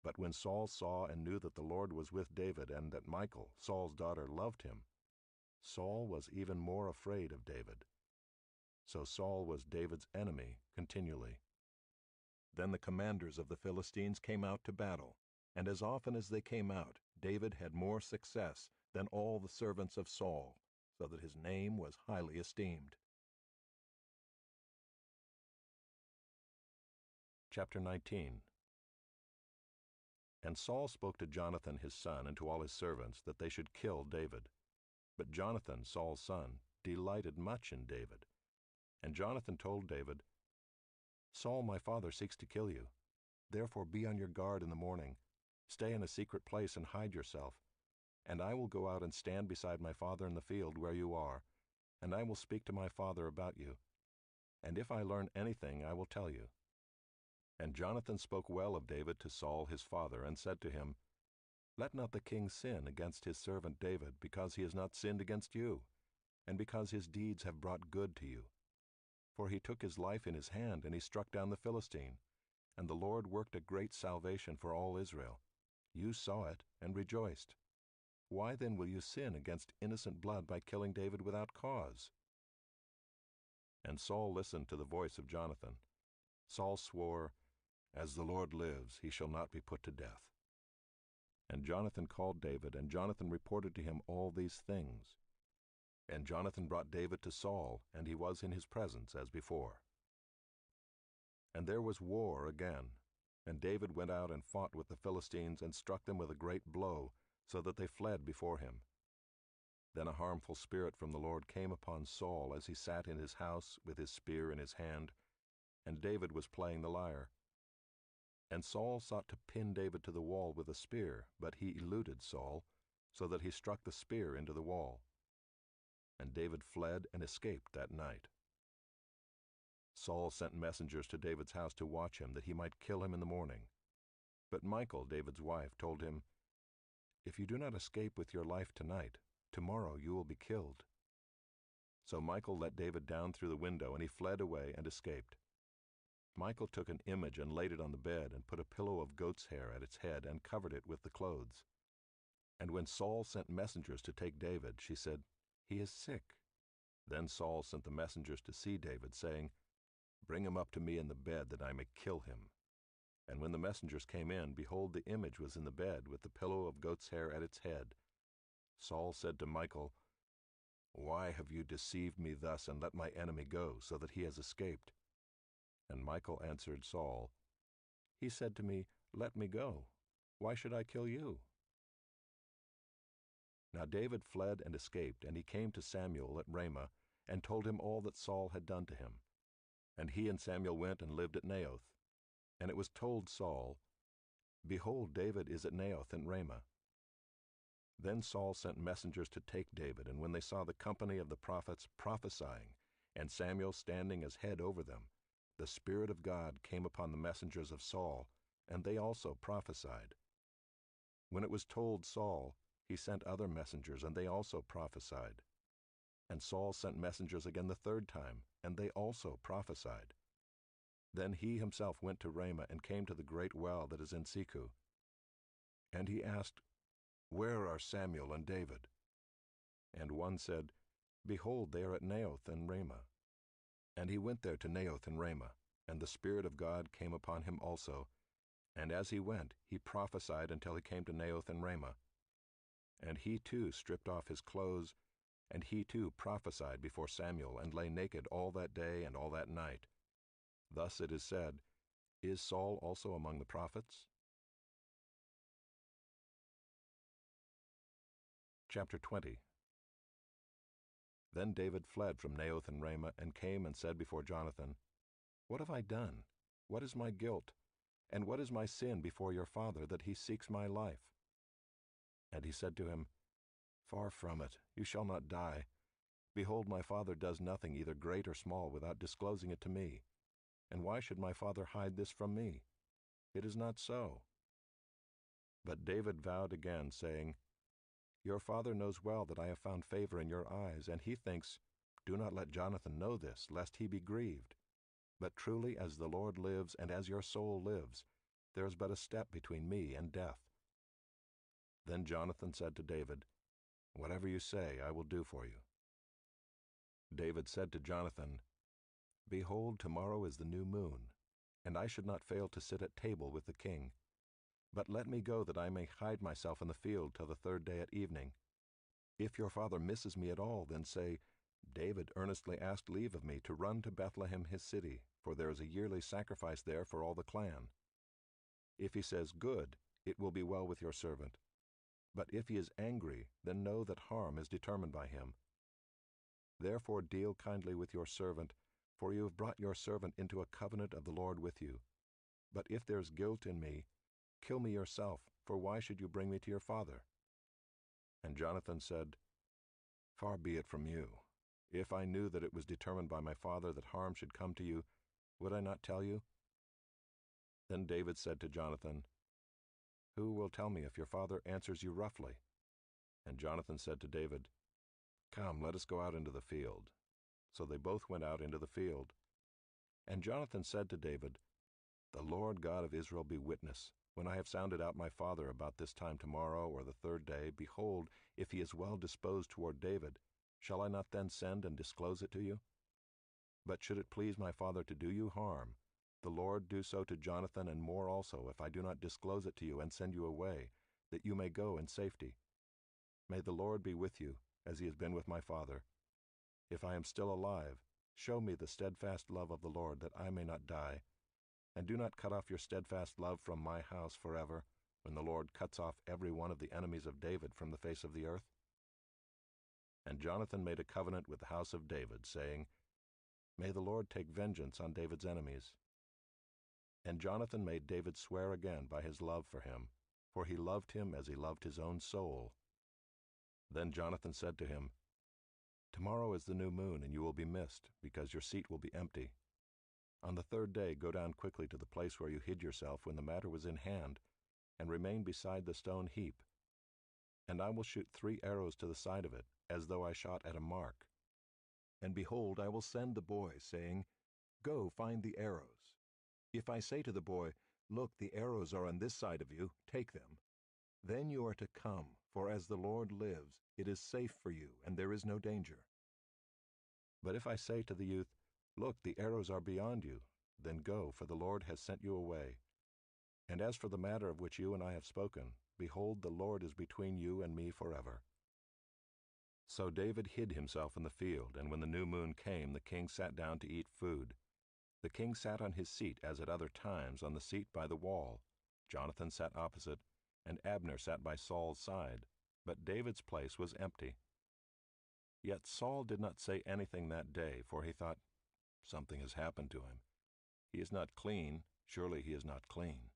But when Saul saw and knew that the Lord was with David, and that Michal, Saul's daughter, loved him, Saul was even more afraid of David. So Saul was David's enemy continually. Then the commanders of the Philistines came out to battle, and as often as they came out, David had more success than all the servants of Saul, so that his name was highly esteemed. Chapter 19. And Saul spoke to Jonathan his son and to all his servants that they should kill David. But Jonathan, Saul's son, delighted much in David. And Jonathan told David, "Saul my father seeks to kill you. Therefore be on your guard in the morning. Stay in a secret place and hide yourself. And I will go out and stand beside my father in the field where you are, and I will speak to my father about you. And if I learn anything, I will tell you." And Jonathan spoke well of David to Saul his father, and said to him, "Let not the king sin against his servant David, because he has not sinned against you, and because his deeds have brought good to you. For he took his life in his hand, and he struck down the Philistine, and the Lord worked a great salvation for all Israel. You saw it, and rejoiced. Why then will you sin against innocent blood by killing David without cause?" And Saul listened to the voice of Jonathan. Saul swore, "As the Lord lives, he shall not be put to death." And Jonathan called David, and Jonathan reported to him all these things. And Jonathan brought David to Saul, and he was in his presence as before. And there was war again, and David went out and fought with the Philistines, and struck them with a great blow, so that they fled before him. Then a harmful spirit from the Lord came upon Saul as he sat in his house with his spear in his hand, and David was playing the lyre. And Saul sought to pin David to the wall with a spear, but he eluded Saul, so that he struck the spear into the wall. And David fled and escaped that night. Saul sent messengers to David's house to watch him, that he might kill him in the morning. But Michal, David's wife, told him, "If you do not escape with your life tonight, tomorrow you will be killed." So Michal let David down through the window, and he fled away and escaped. Michal took an image and laid it on the bed, and put a pillow of goat's hair at its head, and covered it with the clothes. And when Saul sent messengers to take David, she said, "He is sick." Then Saul sent the messengers to see David, saying, "Bring him up to me in the bed, that I may kill him." And when the messengers came in, behold, the image was in the bed, with the pillow of goat's hair at its head. Saul said to Michal, "Why have you deceived me thus, and let my enemy go, so that he has escaped?" And Michal answered Saul, "He said to me, 'Let me go. Why should I kill you?'" Now David fled and escaped, and he came to Samuel at Ramah, and told him all that Saul had done to him. And he and Samuel went and lived at Naioth. And it was told Saul, "Behold, David is at Naioth in Ramah." Then Saul sent messengers to take David, and when they saw the company of the prophets prophesying, and Samuel standing as head over them, the Spirit of God came upon the messengers of Saul, and they also prophesied. When it was told Saul, he sent other messengers, and they also prophesied. And Saul sent messengers again the third time, and they also prophesied. Then he himself went to Ramah and came to the great well that is in Secu. And he asked, Where are Samuel and David? And one said, Behold, they are at Naioth and Ramah. And he went there to Naioth and Ramah, and the Spirit of God came upon him also. And as he went, he prophesied until he came to Naioth and Ramah. And he too stripped off his clothes, and he too prophesied before Samuel, and lay naked all that day and all that night. Thus it is said, Is Saul also among the prophets? Chapter 20. Then David fled from Naioth and Ramah, and came and said before Jonathan, What have I done? What is my guilt? And what is my sin before your father, that he seeks my life? And he said to him, Far from it, you shall not die. Behold, my father does nothing, either great or small, without disclosing it to me. And why should my father hide this from me? It is not so. But David vowed again, saying, Your father knows well that I have found favor in your eyes, and he thinks, Do not let Jonathan know this, lest he be grieved. But truly as the Lord lives, and as your soul lives, there is but a step between me and death. Then Jonathan said to David, Whatever you say, I will do for you. David said to Jonathan, Behold, tomorrow is the new moon, and I should not fail to sit at table with the king. But let me go that I may hide myself in the field till the third day at evening. If your father misses me at all, then say, David earnestly asked leave of me to run to Bethlehem his city, for there is a yearly sacrifice there for all the clan. If he says, Good, it will be well with your servant. But if he is angry, then know that harm is determined by him. Therefore deal kindly with your servant, for you have brought your servant into a covenant of the Lord with you. But if there is guilt in me, kill me yourself, for why should you bring me to your father? And Jonathan said, Far be it from you. If I knew that it was determined by my father that harm should come to you, would I not tell you? Then David said to Jonathan, Who will tell me if your father answers you roughly? And Jonathan said to David, Come, let us go out into the field. So they both went out into the field. And Jonathan said to David, The Lord God of Israel be witness, when I have sounded out my father about this time tomorrow or the third day, behold, if he is well disposed toward David, shall I not then send and disclose it to you? But should it please my father to do you harm, the Lord do so to Jonathan and more also, if I do not disclose it to you and send you away, that you may go in safety. May the Lord be with you, as he has been with my father. If I am still alive, show me the steadfast love of the Lord, that I may not die. And do not cut off your steadfast love from my house forever, when the Lord cuts off every one of the enemies of David from the face of the earth. And Jonathan made a covenant with the house of David, saying, May the Lord take vengeance on David's enemies. And Jonathan made David swear again by his love for him, for he loved him as he loved his own soul. Then Jonathan said to him, Tomorrow is the new moon, and you will be missed, because your seat will be empty. On the third day go down quickly to the place where you hid yourself when the matter was in hand, and remain beside the stone heap. And I will shoot 3 arrows to the side of it, as though I shot at a mark. And behold, I will send the boy, saying, Go, find the arrows. If I say to the boy, Look, the arrows are on this side of you, take them. Then you are to come, for as the Lord lives, it is safe for you, and there is no danger. But if I say to the youth, Look, the arrows are beyond you, then go, for the Lord has sent you away. And as for the matter of which you and I have spoken, behold, the Lord is between you and me forever. So David hid himself in the field, and when the new moon came, the king sat down to eat food. The king sat on his seat, as at other times, on the seat by the wall. Jonathan sat opposite, and Abner sat by Saul's side, but David's place was empty. Yet Saul did not say anything that day, for he thought, Something has happened to him. He is not clean, surely he is not clean.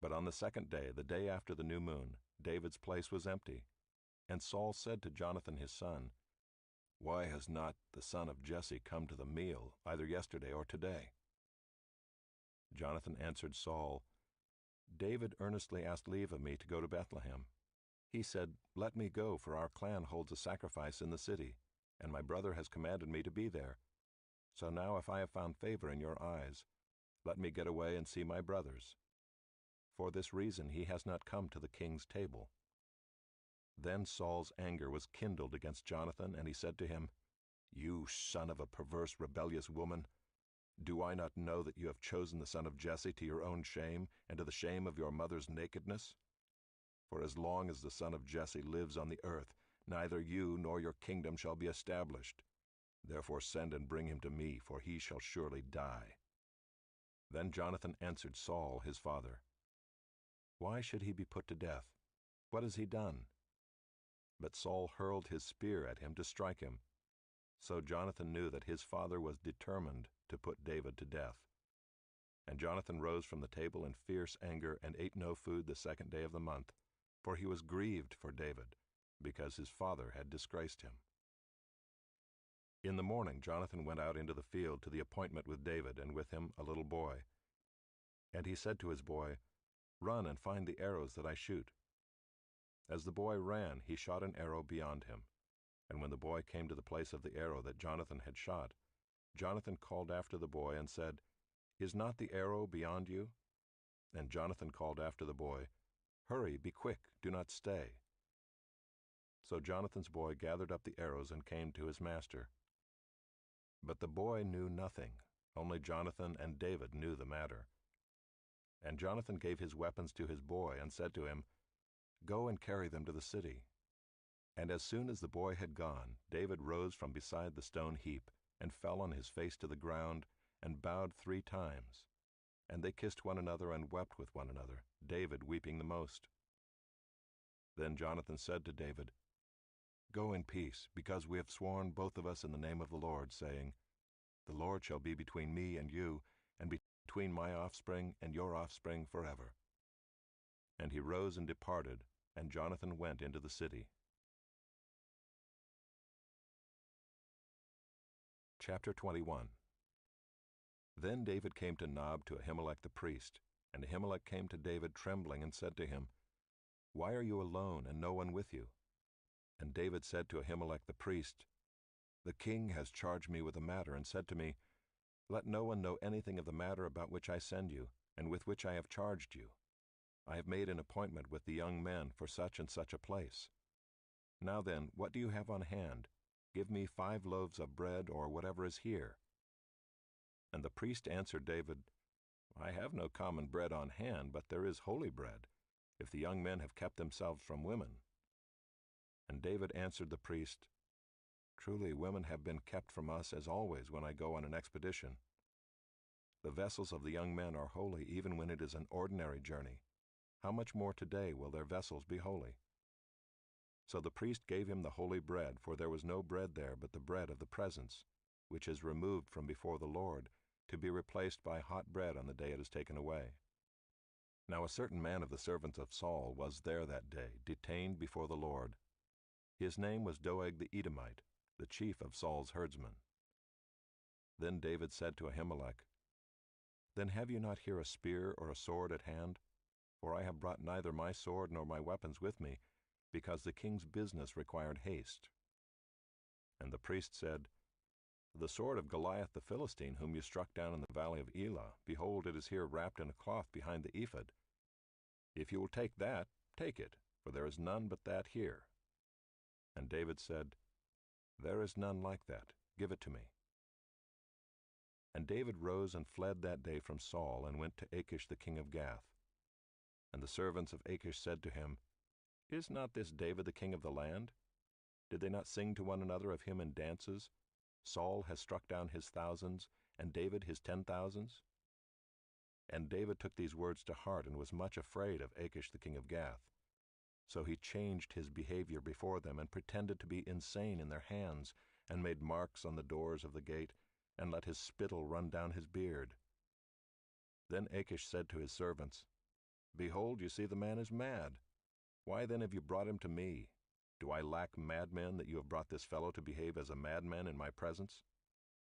But on the second day, the day after the new moon, David's place was empty. And Saul said to Jonathan his son, Why has not the son of Jesse come to the meal, either yesterday or today? Jonathan answered Saul, David earnestly asked leave of me to go to Bethlehem. He said, "Let me go, for our clan holds a sacrifice in the city, and my brother has commanded me to be there. So now if I have found favor in your eyes, let me get away and see my brothers." For this reason he has not come to the king's table. Then Saul's anger was kindled against Jonathan, and he said to him, "You son of a perverse, rebellious woman, do I not know that you have chosen the son of Jesse to your own shame, and to the shame of your mother's nakedness? For as long as the son of Jesse lives on the earth, neither you nor your kingdom shall be established. Therefore send and bring him to me, for he shall surely die." Then Jonathan answered Saul his father, "Why should he be put to death? What has he done?" But Saul hurled his spear at him to strike him. So Jonathan knew that his father was determined to put David to death. And Jonathan rose from the table in fierce anger and ate no food the 2nd day of the month, for he was grieved for David, because his father had disgraced him. In the morning Jonathan went out into the field to the appointment with David, and with him a little boy. And he said to his boy, "Run and find the arrows that I shoot." As the boy ran, he shot an arrow beyond him. And when the boy came to the place of the arrow that Jonathan had shot, Jonathan called after the boy and said, "Is not the arrow beyond you?" And Jonathan called after the boy, "Hurry, be quick, do not stay." So Jonathan's boy gathered up the arrows and came to his master. But the boy knew nothing, only Jonathan and David knew the matter. And Jonathan gave his weapons to his boy and said to him, "Go and carry them to the city." And as soon as the boy had gone, David rose from beside the stone heap, and fell on his face to the ground, and bowed 3 times. And they kissed one another and wept with one another, David weeping the most. Then Jonathan said to David, "Go in peace, because we have sworn both of us in the name of the Lord, saying, 'The Lord shall be between me and you, and between my offspring and your offspring forever.'" And he rose and departed, and Jonathan went into the city. Chapter 21. Then David came to Nob to Ahimelech the priest, and Ahimelech came to David trembling and said to him, "Why are you alone and no one with you?" And David said to Ahimelech the priest, "The king has charged me with a matter and said to me, 'Let no one know anything of the matter about which I send you, and with which I have charged you. I have made an appointment with the young men for such and such a place. Now then, what do you have on hand? Give me 5 loaves of bread, or whatever is here.' And the priest answered David, 'I have no common bread on hand, but there is holy bread, if the young men have kept themselves from women.' And David answered the priest, 'Truly women have been kept from us as always when I go on an expedition. The vessels of the young men are holy even when it is an ordinary journey. How much more today will their vessels be holy?' So the priest gave him the holy bread, for there was no bread there but the bread of the presence, which is removed from before the Lord, to be replaced by hot bread on the day it is taken away. Now a certain man of the servants of Saul was there that day, detained before the Lord. His name was Doeg the Edomite, the chief of Saul's herdsmen. Then David said to Ahimelech, 'Then have you not here a spear or a sword at hand? For I have brought neither my sword nor my weapons with me, because the king's business required haste.' And the priest said, 'The sword of Goliath the Philistine, whom you struck down in the valley of Elah, behold, it is here wrapped in a cloth behind the ephod. If you will take that, take it, for there is none but that here.' And David said, 'There is none like that. Give it to me.' And David rose and fled that day from Saul, and went to Achish the king of Gath. And the servants of Achish said to him, 'Is not this David the king of the land? Did they not sing to one another of him in dances? Saul has struck down his thousands, and David his 10,000s. And David took these words to heart, and was much afraid of Achish the king of Gath. So he changed his behavior before them, and pretended to be insane in their hands, and made marks on the doors of the gate, and let his spittle run down his beard. Then Achish said to his servants, 'Behold, you see the man is mad. Why then have you brought him to me? Do I lack madmen that you have brought this fellow to behave as a madman in my presence?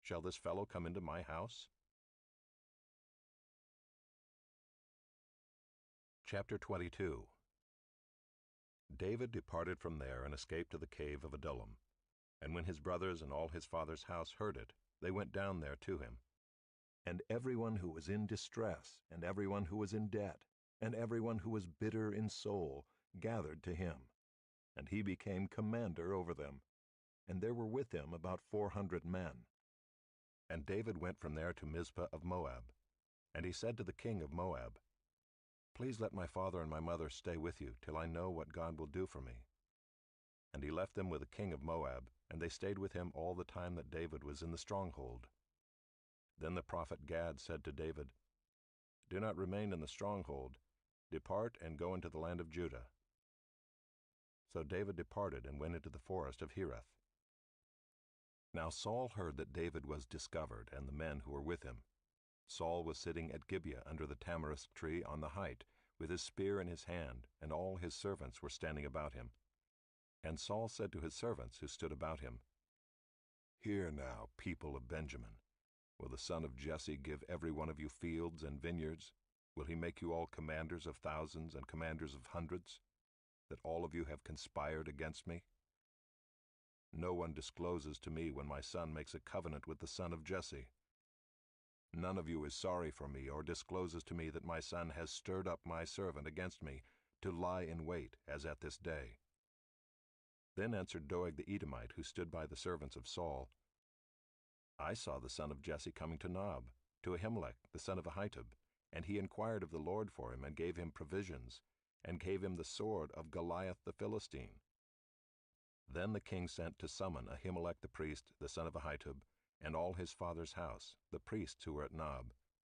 Shall this fellow come into my house?' Chapter 22. David departed from there and escaped to the cave of Adullam. And when his brothers and all his father's house heard it, they went down there to him. And everyone who was in distress, and everyone who was in debt, and everyone who was bitter in soul, gathered to him. And he became commander over them. And there were with him about 400 men. And David went from there to Mizpah of Moab. And he said to the king of Moab, "Please let my father and my mother stay with you till I know what God will do for me." And he left them with the king of Moab, and they stayed with him all the time that David was in the stronghold. Then the prophet Gad said to David, "Do not remain in the stronghold. Depart and go into the land of Judah." So David departed and went into the forest of Hereth. Now Saul heard that David was discovered, and the men who were with him. Saul was sitting at Gibeah under the tamarisk tree on the height, with his spear in his hand, and all his servants were standing about him. And Saul said to his servants who stood about him, "Hear now, people of Benjamin. Will the son of Jesse give every one of you fields and vineyards? Will he make you all commanders of thousands and commanders of hundreds, that all of you have conspired against me? No one discloses to me when my son makes a covenant with the son of Jesse. None of you is sorry for me or discloses to me that my son has stirred up my servant against me to lie in wait, as at this day." Then answered Doeg the Edomite, who stood by the servants of Saul, "I saw the son of Jesse coming to Nob, to Ahimelech the son of Ahitub, and he inquired of the Lord for him, and gave him provisions, and gave him the sword of Goliath the Philistine." Then the king sent to summon Ahimelech the priest, the son of Ahitub, and all his father's house, the priests who were at Nob,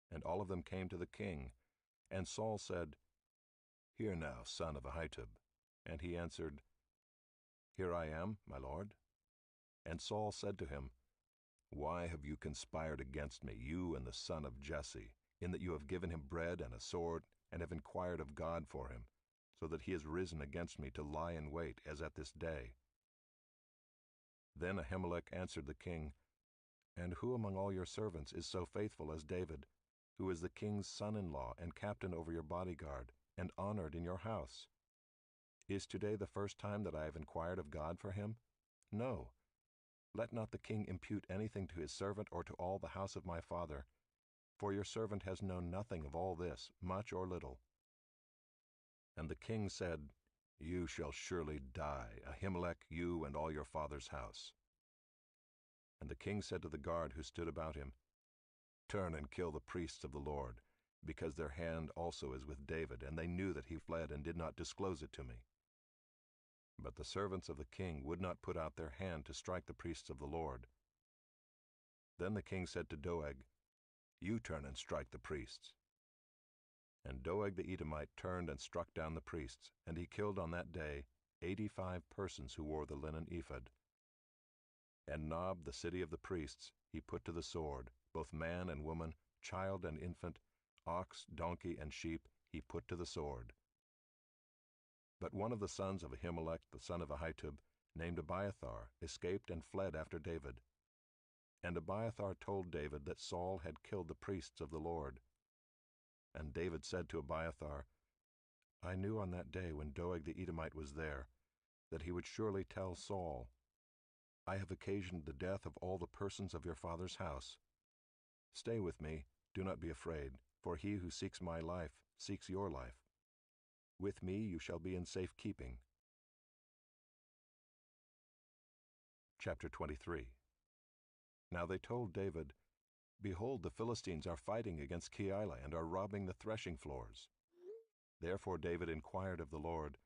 and all of them came to the king. And Saul said, "Hear now, son of Ahitub." And he answered, "Here I am, my lord." And Saul said to him, "Why have you conspired against me, you and the son of Jesse, in that you have given him bread and a sword, and have inquired of God for him, so that he has risen against me to lie in wait, as at this day?" Then Ahimelech answered the king, "And who among all your servants is so faithful as David, who is the king's son-in-law and captain over your bodyguard, and honored in your house? Is today the first time that I have inquired of God for him? No. Let not the king impute anything to his servant or to all the house of my father, for your servant has known nothing of all this, much or little." And the king said, "You shall surely die, Ahimelech, you and all your father's house." And the king said to the guard who stood about him, "Turn and kill the priests of the Lord, because their hand also is with David, and they knew that he fled and did not disclose it to me." But the servants of the king would not put out their hand to strike the priests of the Lord. Then the king said to Doeg, "You turn and strike the priests." And Doeg the Edomite turned and struck down the priests, and he killed on that day 85 persons who wore the linen ephod. And Nob, the city of the priests, he put to the sword, both man and woman, child and infant, ox, donkey, and sheep, he put to the sword. But one of the sons of Ahimelech, the son of Ahitub, named Abiathar, escaped and fled after David. And Abiathar told David that Saul had killed the priests of the Lord. And David said to Abiathar, "I knew on that day when Doeg the Edomite was there, that he would surely tell Saul, 'I have occasioned the death of all the persons of your father's house. Stay with me, do not be afraid, for he who seeks my life seeks your life. With me you shall be in safe keeping.'" Chapter 23. Now they told David, "Behold, the Philistines are fighting against Keilah and are robbing the threshing floors." Therefore David inquired of the Lord,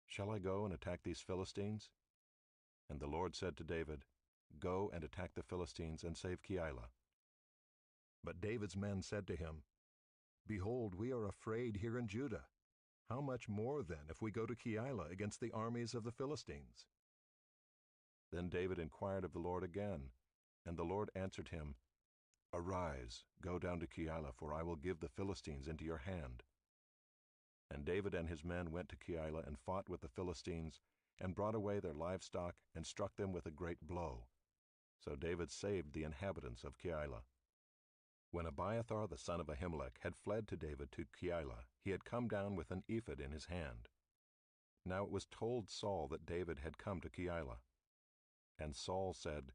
"Shall I go and attack these Philistines?" And the Lord said to David, "Go and attack the Philistines and save Keilah." But David's men said to him, "Behold, we are afraid here in Judah. How much more then if we go to Keilah against the armies of the Philistines?" Then David inquired of the Lord again, and the Lord answered him, "Arise, go down to Keilah, for I will give the Philistines into your hand." And David and his men went to Keilah and fought with the Philistines, and brought away their livestock, and struck them with a great blow. So David saved the inhabitants of Keilah. When Abiathar the son of Ahimelech had fled to David to Keilah, he had come down with an ephod in his hand. Now it was told Saul that David had come to Keilah. And Saul said,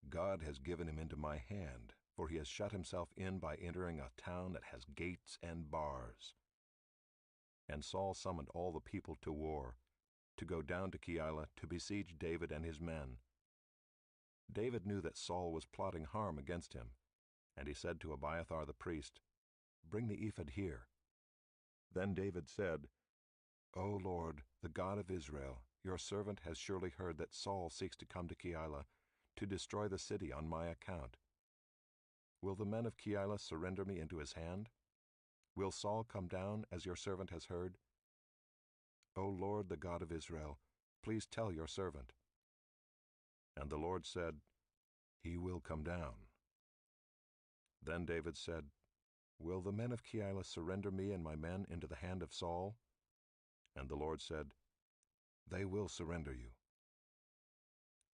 God has given him into my hand, for he has shut himself in by entering a town that has gates and bars. And Saul summoned all the people to war, to go down to Keilah to besiege David and his men. David knew that Saul was plotting harm against him, and he said to Abiathar the priest, Bring the ephod here. Then David said, O Lord, the God of Israel, your servant has surely heard that Saul seeks to come to Keilah to destroy the city on my account. Will the men of Keilah surrender me into his hand? Will Saul come down, as your servant has heard? O Lord, the God of Israel, please tell your servant. And the Lord said, He will come down. Then David said, Will the men of Keilah surrender me and my men into the hand of Saul? And the Lord said, They will surrender you.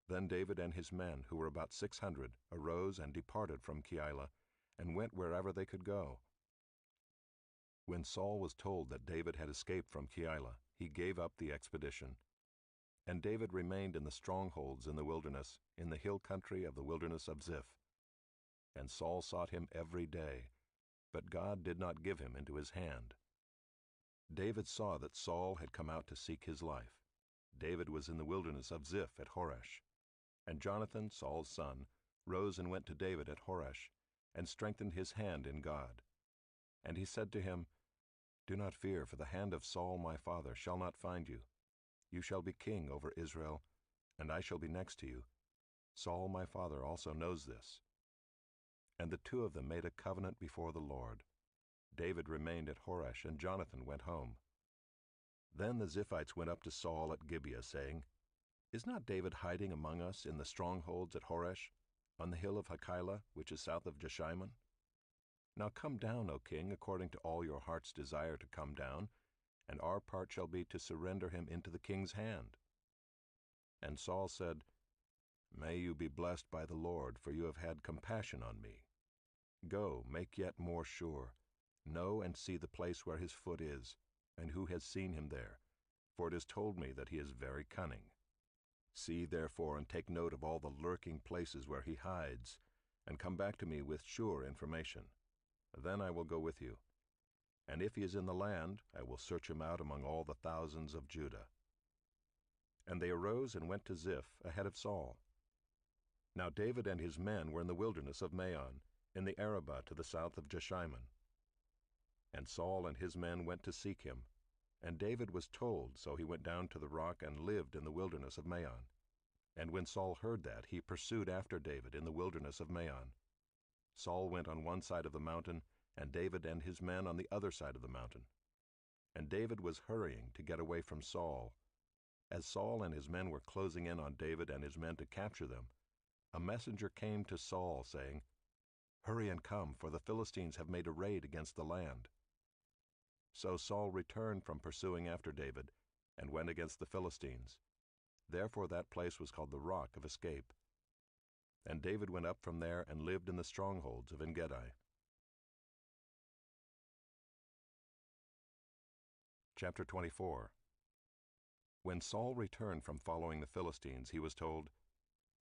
Then David and his men, who were about 600, arose and departed from Keilah, and went wherever they could go. When Saul was told that David had escaped from Keilah, he gave up the expedition. And David remained in the strongholds in the wilderness, in the hill country of the wilderness of Ziph. And Saul sought him every day, but God did not give him into his hand. David saw that Saul had come out to seek his life. David was in the wilderness of Ziph at Horesh. And Jonathan, Saul's son, rose and went to David at Horesh, and strengthened his hand in God. And he said to him, Do not fear, for the hand of Saul my father shall not find you. You shall be king over Israel, and I shall be next to you. Saul my father also knows this. And the two of them made a covenant before the Lord. David remained at Horesh, and Jonathan went home. Then the Ziphites went up to Saul at Gibeah, saying, Is not David hiding among us in the strongholds at Horesh, on the hill of Hachilah, which is south of Jeshimon? Now come down, O king, according to all your heart's desire to come down, and our part shall be to surrender him into the king's hand. And Saul said, May you be blessed by the Lord, for you have had compassion on me. Go, make yet more sure. Know and see the place where his foot is, and who has seen him there, for it is told me that he is very cunning. See therefore and take note of all the lurking places where he hides, and come back to me with sure information. Then I will go with you. And if he is in the land, I will search him out among all the thousands of Judah. And they arose and went to Ziph ahead of Saul. Now David and his men were in the wilderness of Maon, in the Arabah to the south of Jeshimon. And Saul and his men went to seek him. And David was told, so he went down to the rock and lived in the wilderness of Maon. And when Saul heard that, he pursued after David in the wilderness of Maon. Saul went on one side of the mountain, and David and his men on the other side of the mountain. And David was hurrying to get away from Saul. As Saul and his men were closing in on David and his men to capture them, a messenger came to Saul, saying, Hurry and come, for the Philistines have made a raid against the land. So Saul returned from pursuing after David, and went against the Philistines. Therefore that place was called the Rock of Escape. And David went up from there and lived in the strongholds of En-gedi. Chapter 24. When Saul returned from following the Philistines, he was told,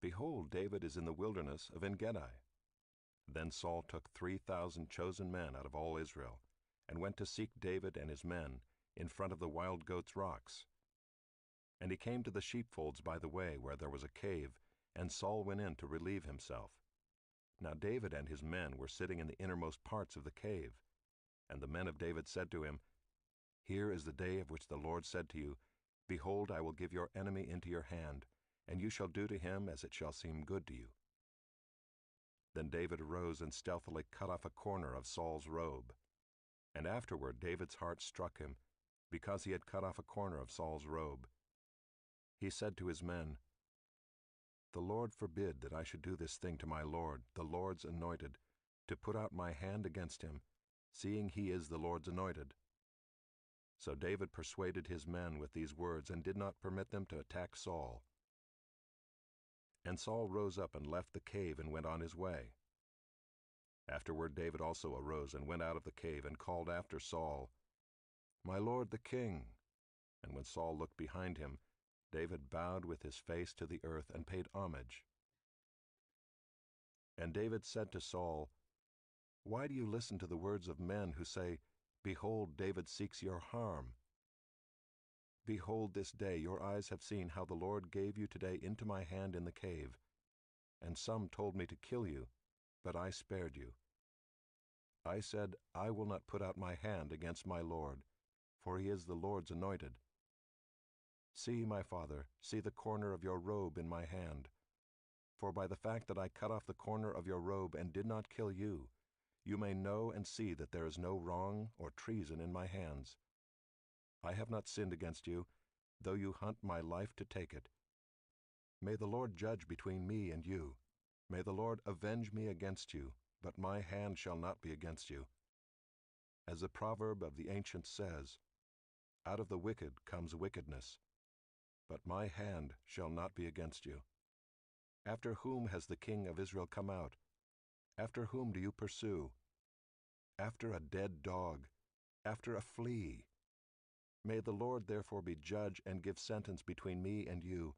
Behold, David is in the wilderness of En-gedi. Then Saul took 3,000 chosen men out of all Israel, and went to seek David and his men in front of the wild goats' rocks. And he came to the sheepfolds by the way, where there was a cave, and Saul went in to relieve himself. Now David and his men were sitting in the innermost parts of the cave. And the men of David said to him, Here is the day of which the Lord said to you, Behold, I will give your enemy into your hand, and you shall do to him as it shall seem good to you. Then David arose and stealthily cut off a corner of Saul's robe. And afterward David's heart struck him, because he had cut off a corner of Saul's robe. He said to his men, The Lord forbid that I should do this thing to my Lord, the Lord's anointed, to put out my hand against him, seeing he is the Lord's anointed. So David persuaded his men with these words, and did not permit them to attack Saul. And Saul rose up and left the cave and went on his way. Afterward David also arose and went out of the cave and called after Saul, My lord the king. And when Saul looked behind him, David bowed with his face to the earth and paid homage. And David said to Saul, "Why do you listen to the words of men who say, 'Behold, David seeks your harm'? Behold, this day your eyes have seen how the Lord gave you today into my hand in the cave. And some told me to kill you, but I spared you. I said, I will not put out my hand against my Lord, for he is the Lord's anointed. See, my father, see the corner of your robe in my hand. For by the fact that I cut off the corner of your robe and did not kill you, you may know and see that there is no wrong or treason in my hands. I have not sinned against you, though you hunt my life to take it. May the Lord judge between me and you. May the Lord avenge me against you, but my hand shall not be against you. As the proverb of the ancients says, out of the wicked comes wickedness, but my hand shall not be against you. After whom has the king of Israel come out? After whom do you pursue? After a dead dog, after a flea. May the Lord therefore be judge and give sentence between me and you,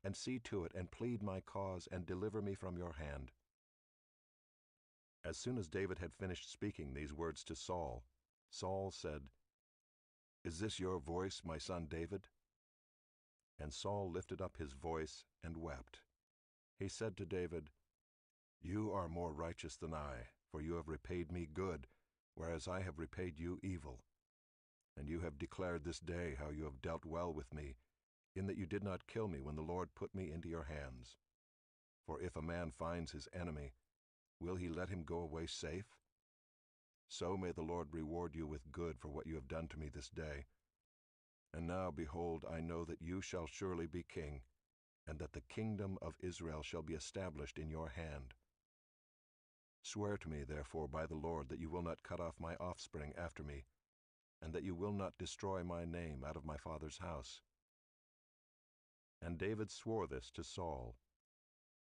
and see to it and plead my cause and deliver me from your hand." As soon as David had finished speaking these words to Saul, Saul said, "Is this your voice, my son David?" And Saul lifted up his voice and wept. He said to David, "You are more righteous than I, for you have repaid me good, whereas I have repaid you evil. And you have declared this day how you have dealt well with me, in that you did not kill me when the Lord put me into your hands. For if a man finds his enemy, will he let him go away safe? So may the Lord reward you with good for what you have done to me this day. And now, behold, I know that you shall surely be king, and that the kingdom of Israel shall be established in your hand. Swear to me, therefore, by the Lord, that you will not cut off my offspring after me, and that you will not destroy my name out of my father's house." And David swore this to Saul.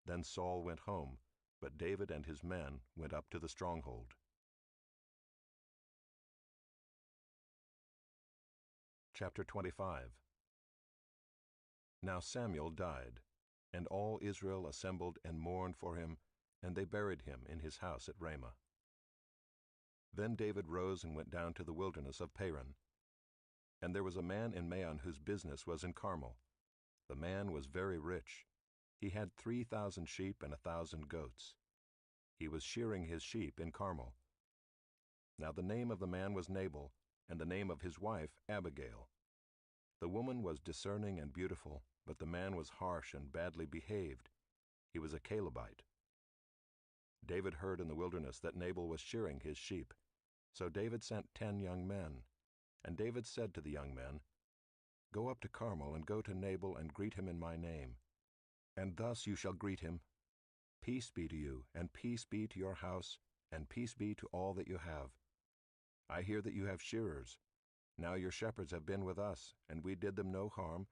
Then Saul went home, but David and his men went up to the stronghold. Chapter 25. Now Samuel died, and all Israel assembled and mourned for him, and they buried him in his house at Ramah. Then David rose and went down to the wilderness of Paran. And there was a man in Maon whose business was in Carmel. The man was very rich. He had 3,000 sheep and 1,000 goats. He was shearing his sheep in Carmel. Now the name of the man was Nabal, and the name of his wife Abigail. The woman was discerning and beautiful, but the man was harsh and badly behaved. He was a Calebite. David heard in the wilderness that Nabal was shearing his sheep. So David sent 10 young men. And David said to the young men, "Go up to Carmel and go to Nabal and greet him in my name. And thus you shall greet him, 'Peace be to you, and peace be to your house, and peace be to all that you have. I hear that you have shearers. Now your shepherds have been with us, and we did them no harm,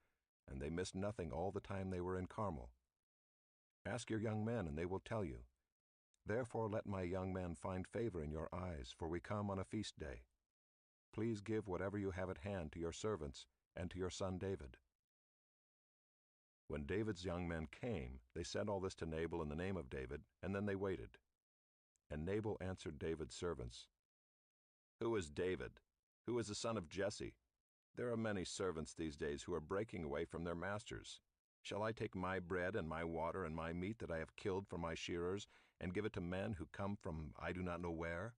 and they missed nothing all the time they were in Carmel. Ask your young men, and they will tell you. Therefore let my young men find favor in your eyes, for we come on a feast day. Please give whatever you have at hand to your servants and to your son David." When David's young men came, they said all this to Nabal in the name of David, and then they waited. And Nabal answered David's servants, "Who is David? Who is the son of Jesse? There are many servants these days who are breaking away from their masters. Shall I take my bread and my water and my meat that I have killed for my shearers and give it to men who come from I do not know where?"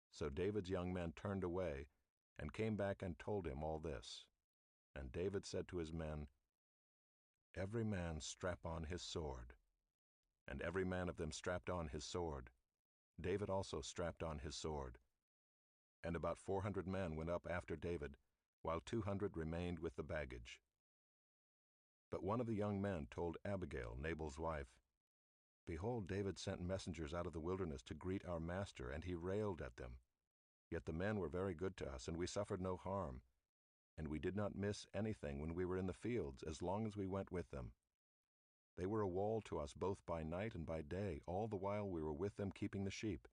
So David's young men turned away and came back and told him all this. And David said to his men, "Every man strap on his sword." And every man of them strapped on his sword. David also strapped on his sword. And about 400 men went up after David, while 200 remained with the baggage. But one of the young men told Abigail, Nabal's wife, "Behold, David sent messengers out of the wilderness to greet our master, and he railed at them. Yet the men were very good to us, and we suffered no harm. And we did not miss anything when we were in the fields, as long as we went with them. They were a wall to us both by night and by day, all the while we were with them keeping the sheep.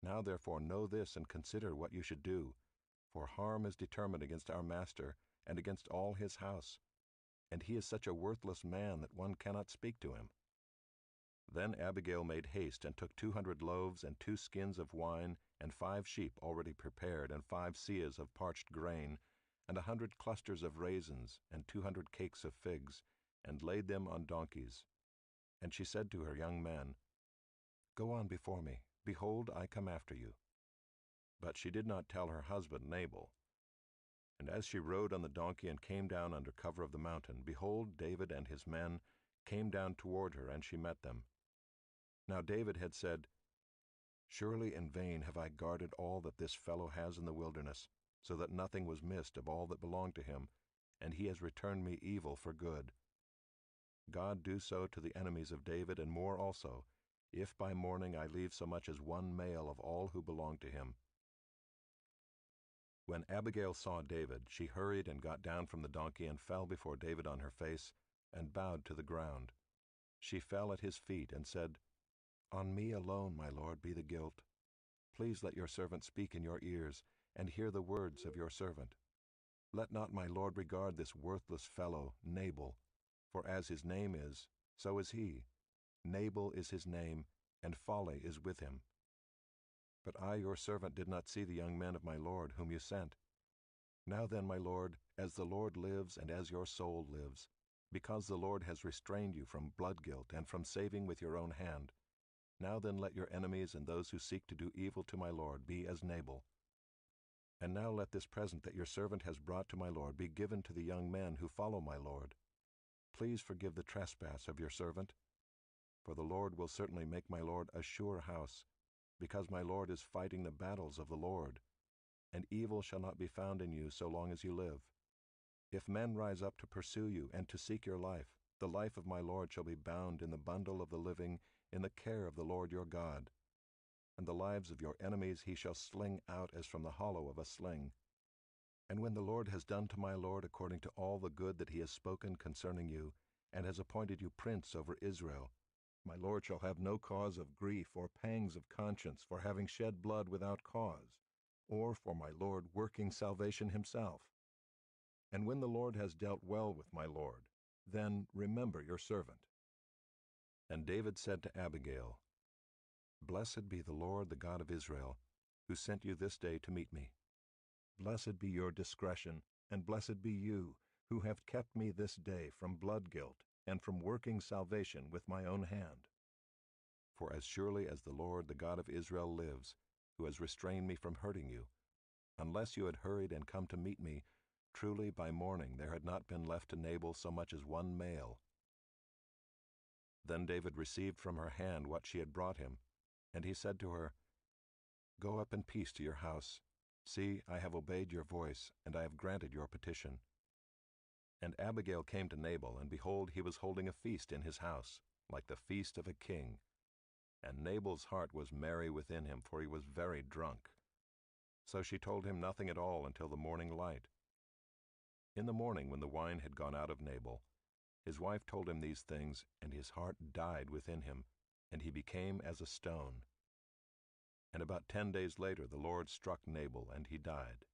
Now therefore know this and consider what you should do, for harm is determined against our master and against all his house, and he is such a worthless man that one cannot speak to him." Then Abigail made haste and took 200 loaves and 2 skins of wine and 5 sheep already prepared and 5 seahs of parched grain and 100 clusters of raisins and 200 cakes of figs, and laid them on donkeys. And she said to her young men, "Go on before me. Behold, I come after you." But she did not tell her husband Nabal. And as she rode on the donkey and came down under cover of the mountain, behold, David and his men came down toward her, and she met them. Now David had said, "Surely in vain have I guarded all that this fellow has in the wilderness, so that nothing was missed of all that belonged to him, and he has returned me evil for good. God do so to the enemies of David, and more also, if by morning I leave so much as one male of all who belong to him." When Abigail saw David, she hurried and got down from the donkey and fell before David on her face, and bowed to the ground. She fell at his feet and said, "On me alone, my lord, be the guilt. Please let your servant speak in your ears, and hear the words of your servant. Let not my lord regard this worthless fellow, Nabal, for as his name is, so is he. Nabal is his name, and folly is with him. But I, your servant, did not see the young men of my lord, whom you sent. Now then, my lord, as the Lord lives and as your soul lives, because the Lord has restrained you from blood guilt and from saving with your own hand, now then let your enemies and those who seek to do evil to my lord be as Nabal. And now let this present that your servant has brought to my lord be given to the young men who follow my lord. Please forgive the trespass of your servant, for the Lord will certainly make my lord a sure house, because my lord is fighting the battles of the Lord, and evil shall not be found in you so long as you live. If men rise up to pursue you and to seek your life, the life of my lord shall be bound in the bundle of the living in the care of the Lord your God, and the lives of your enemies he shall sling out as from the hollow of a sling. And when the Lord has done to my lord according to all the good that he has spoken concerning you, and has appointed you prince over Israel, my lord shall have no cause of grief or pangs of conscience for having shed blood without cause, or for my lord working salvation himself. And when the Lord has dealt well with my lord, then remember your servant." And David said to Abigail, "Blessed be the Lord, the God of Israel, who sent you this day to meet me. Blessed be your discretion, and blessed be you, who have kept me this day from blood guilt and from working salvation with my own hand. For as surely as the Lord, the God of Israel, lives, who has restrained me from hurting you, unless you had hurried and come to meet me, truly by morning there had not been left to Nabal so much as one male." Then David received from her hand what she had brought him, and he said to her, "Go up in peace to your house. See, I have obeyed your voice, and I have granted your petition." And Abigail came to Nabal, and behold, he was holding a feast in his house, like the feast of a king. And Nabal's heart was merry within him, for he was very drunk. So she told him nothing at all until the morning light. In the morning, when the wine had gone out of Nabal, his wife told him these things, and his heart died within him, and he became as a stone. And about 10 days later the Lord struck Nabal, and he died.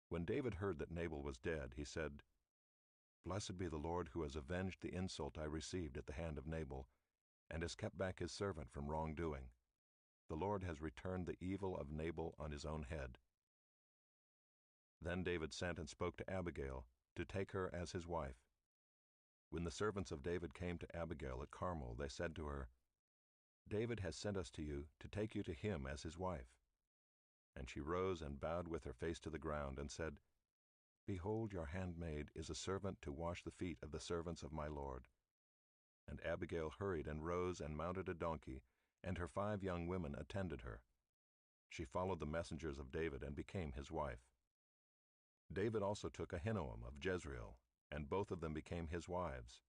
When David heard that Nabal was dead, he said, "Blessed be the Lord who has avenged the insult I received at the hand of Nabal, and has kept back his servant from wrongdoing. The Lord has returned the evil of Nabal on his own head." Then David sent and spoke to Abigail, to take her as his wife. When the servants of David came to Abigail at Carmel, they said to her, "David has sent us to you to take you to him as his wife." And she rose and bowed with her face to the ground, and said, "Behold, your handmaid is a servant to wash the feet of the servants of my lord." And Abigail hurried and rose and mounted a donkey, and her 5 young women attended her. She followed the messengers of David and became his wife. David also took Ahinoam of Jezreel, and both of them became his wives.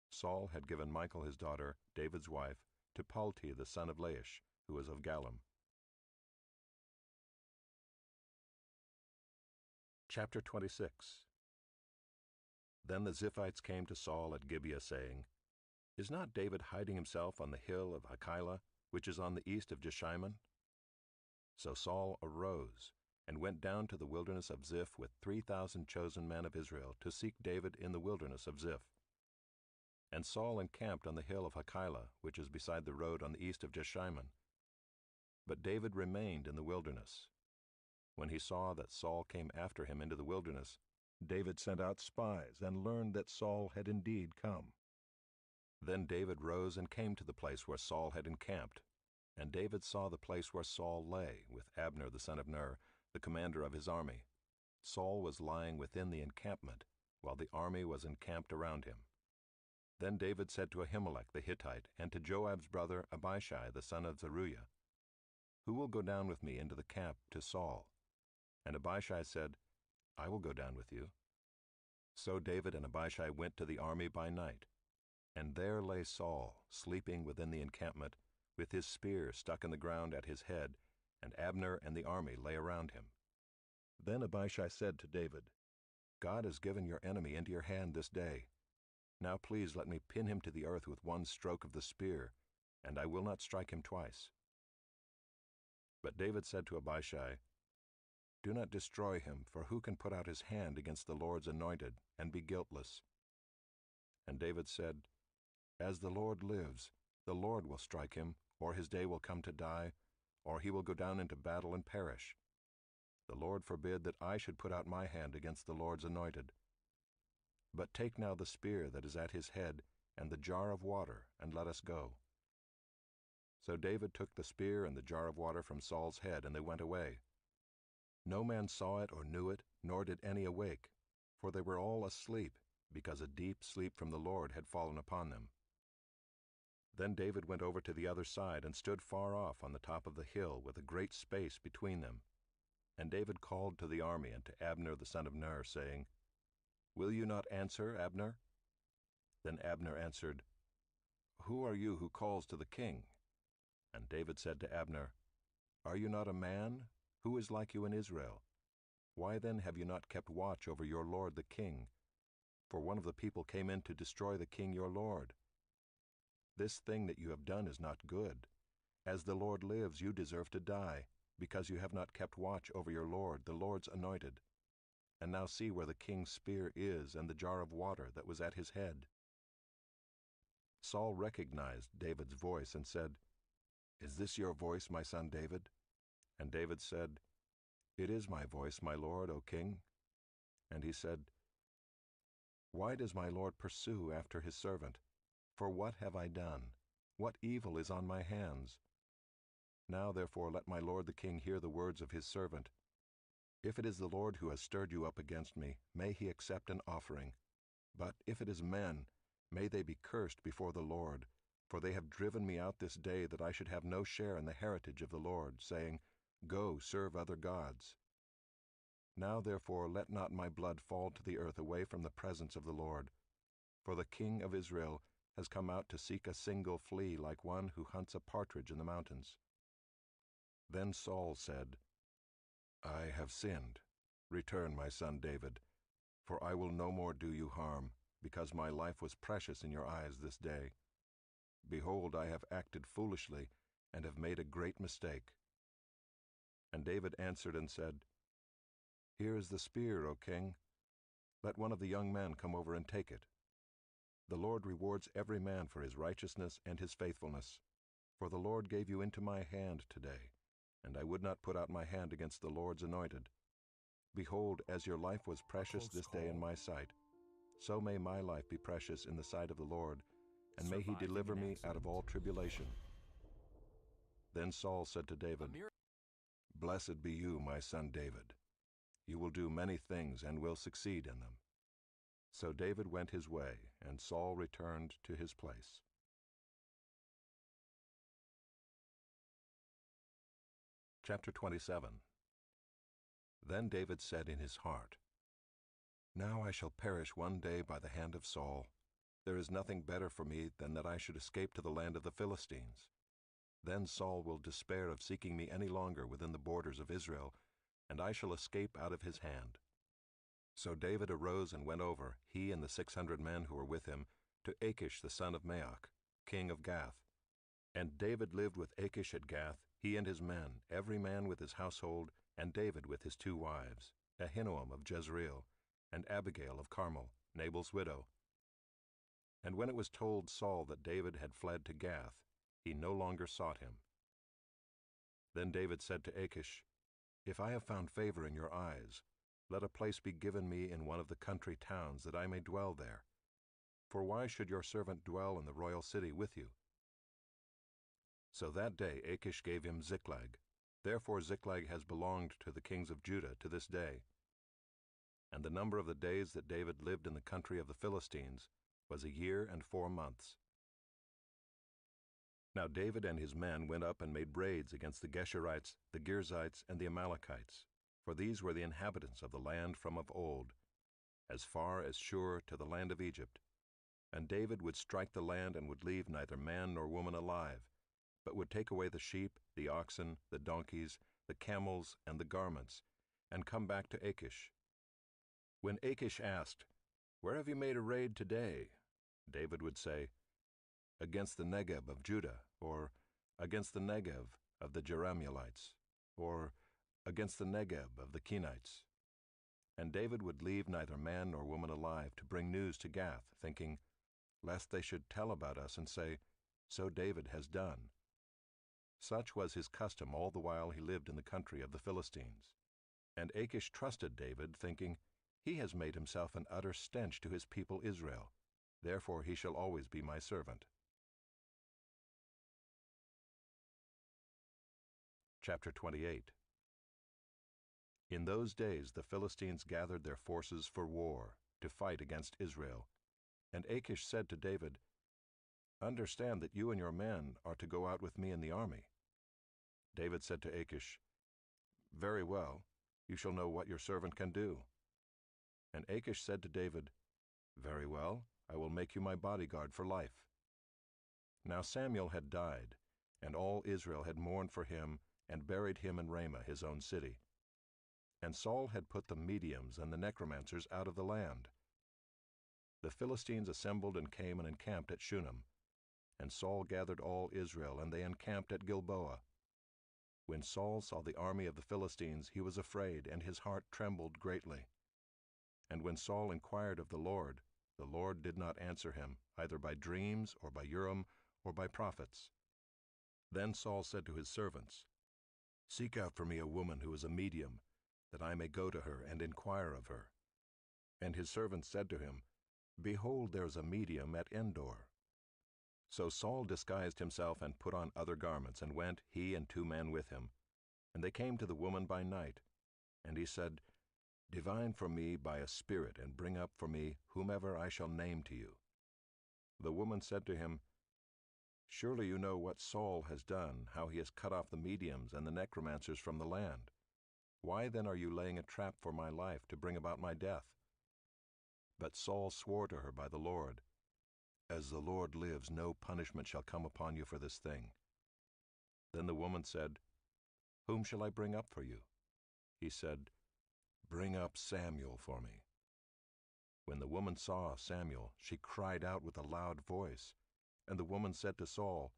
Saul had given Michal his daughter, David's wife, to Palti the son of Laish, who was of Gallim. Chapter 26. Then the Ziphites came to Saul at Gibeah, saying, "Is not David hiding himself on the hill of Hachilah, which is on the east of Jeshimon?" So Saul arose, and went down to the wilderness of Ziph with 3,000 chosen men of Israel to seek David in the wilderness of Ziph. And Saul encamped on the hill of Hachilah, which is beside the road on the east of Jeshimon. But David remained in the wilderness. When he saw that Saul came after him into the wilderness, David sent out spies and learned that Saul had indeed come. Then David rose and came to the place where Saul had encamped. And David saw the place where Saul lay, with Abner the son of Ner, the commander of his army. Saul was lying within the encampment, while the army was encamped around him. Then David said to Ahimelech the Hittite, and to Joab's brother Abishai the son of Zeruiah, "Who will go down with me into the camp to Saul?" And Abishai said, "I will go down with you." So David and Abishai went to the army by night. And there lay Saul, sleeping within the encampment, with his spear stuck in the ground at his head, and Abner and the army lay around him. Then Abishai said to David, "God has given your enemy into your hand this day. Now please let me pin him to the earth with one stroke of the spear, and I will not strike him twice." But David said to Abishai, "Do not destroy him, for who can put out his hand against the Lord's anointed and be guiltless?" And David said, "As the Lord lives, the Lord will strike him, or his day will come to die, or he will go down into battle and perish. The Lord forbid that I should put out my hand against the Lord's anointed. But take now the spear that is at his head and the jar of water, and let us go." So David took the spear and the jar of water from Saul's head, and they went away. No man saw it or knew it, nor did any awake, for they were all asleep, because a deep sleep from the Lord had fallen upon them. Then David went over to the other side and stood far off on the top of the hill with a great space between them. And David called to the army and to Abner the son of Ner, saying, "Will you not answer, Abner?" Then Abner answered, "Who are you who calls to the king?" And David said to Abner, "Are you not a man? Who is like you in Israel? Why then have you not kept watch over your lord the king? For one of the people came in to destroy the king your lord. This thing that you have done is not good. As the Lord lives, you deserve to die, because you have not kept watch over your lord, the Lord's anointed. And now see where the king's spear is and the jar of water that was at his head." Saul recognized David's voice and said, "Is this your voice, my son David?" And David said, "It is my voice, my lord, O king." And he said, "Why does my lord pursue after his servant? For what have I done? What evil is on my hands? Now therefore let my lord the king hear the words of his servant. If it is the Lord who has stirred you up against me, may he accept an offering. But if it is men, may they be cursed before the Lord, for they have driven me out this day that I should have no share in the heritage of the Lord, saying, 'Go, serve other gods.' Now therefore let not my blood fall to the earth away from the presence of the Lord, for the king of Israel has come out to seek a single flea like one who hunts a partridge in the mountains." Then Saul said, "I have sinned. Return, my son David, for I will no more do you harm, because my life was precious in your eyes this day. Behold, I have acted foolishly, and have made a great mistake." And David answered and said, "Here is the spear, O king. Let one of the young men come over and take it. The Lord rewards every man for his righteousness and his faithfulness. For the Lord gave you into my hand today, and I would not put out my hand against the Lord's anointed. Behold, as your life was precious this day in my sight, so may my life be precious in the sight of the Lord, and may he deliver me out of all tribulation." Then Saul said to David, "Blessed be you, my son David. You will do many things and will succeed in them." So David went his way, and Saul returned to his place. Chapter 27. Then David said in his heart, "Now I shall perish one day by the hand of Saul. There is nothing better for me than that I should escape to the land of the Philistines. Then Saul will despair of seeking me any longer within the borders of Israel, and I shall escape out of his hand." So David arose and went over, he and the 600 men who were with him, to Achish the son of Maoch, king of Gath. And David lived with Achish at Gath, he and his men, every man with his household, and David with his 2 wives, Ahinoam of Jezreel, and Abigail of Carmel, Nabal's widow. And when it was told Saul that David had fled to Gath, he no longer sought him. Then David said to Achish, "If I have found favor in your eyes, let a place be given me in one of the country towns, that I may dwell there. For why should your servant dwell in the royal city with you?" So that day Achish gave him Ziklag. Therefore Ziklag has belonged to the kings of Judah to this day. And the number of the days that David lived in the country of the Philistines was 1 year and 4 months. Now David and his men went up and made raids against the Geshurites, the Girzites, and the Amalekites, for these were the inhabitants of the land from of old, as far as Shur to the land of Egypt. And David would strike the land and would leave neither man nor woman alive, but would take away the sheep, the oxen, the donkeys, the camels, and the garments, and come back to Achish. When Achish asked, "Where have you made a raid today?" David would say, "Against the Negeb of Judah," or "Against the Negev of the Jerahmeelites," or "Against the Negeb of the Kenites." And David would leave neither man nor woman alive to bring news to Gath, thinking, lest they should tell about us and say, "So David has done." Such was his custom all the while he lived in the country of the Philistines. And Achish trusted David, thinking, "He has made himself an utter stench to his people Israel. Therefore he shall always be my servant." Chapter 28. In those days the Philistines gathered their forces for war, to fight against Israel. And Achish said to David, "Understand that you and your men are to go out with me in the army." David said to Achish, "Very well, you shall know what your servant can do." And Achish said to David, "Very well, I will make you my bodyguard for life." Now Samuel had died, and all Israel had mourned for him and buried him in Ramah, his own city. And Saul had put the mediums and the necromancers out of the land. The Philistines assembled and came and encamped at Shunem. And Saul gathered all Israel, and they encamped at Gilboa. When Saul saw the army of the Philistines, he was afraid, and his heart trembled greatly. And when Saul inquired of the Lord did not answer him, either by dreams, or by Urim, or by prophets. Then Saul said to his servants, "Seek out for me a woman who is a medium, that I may go to her and inquire of her." And his servants said to him, "Behold, there is a medium at Endor." So Saul disguised himself and put on other garments, and went, he and 2 men with him. And they came to the woman by night. And he said, "Divine for me by a spirit, and bring up for me whomever I shall name to you." The woman said to him, "Surely you know what Saul has done, how he has cut off the mediums and the necromancers from the land. Why then are you laying a trap for my life to bring about my death?" But Saul swore to her by the Lord, "As the Lord lives, no punishment shall come upon you for this thing." Then the woman said, "Whom shall I bring up for you?" He said, "Bring up Samuel for me." When the woman saw Samuel, she cried out with a loud voice. And the woman said to Saul,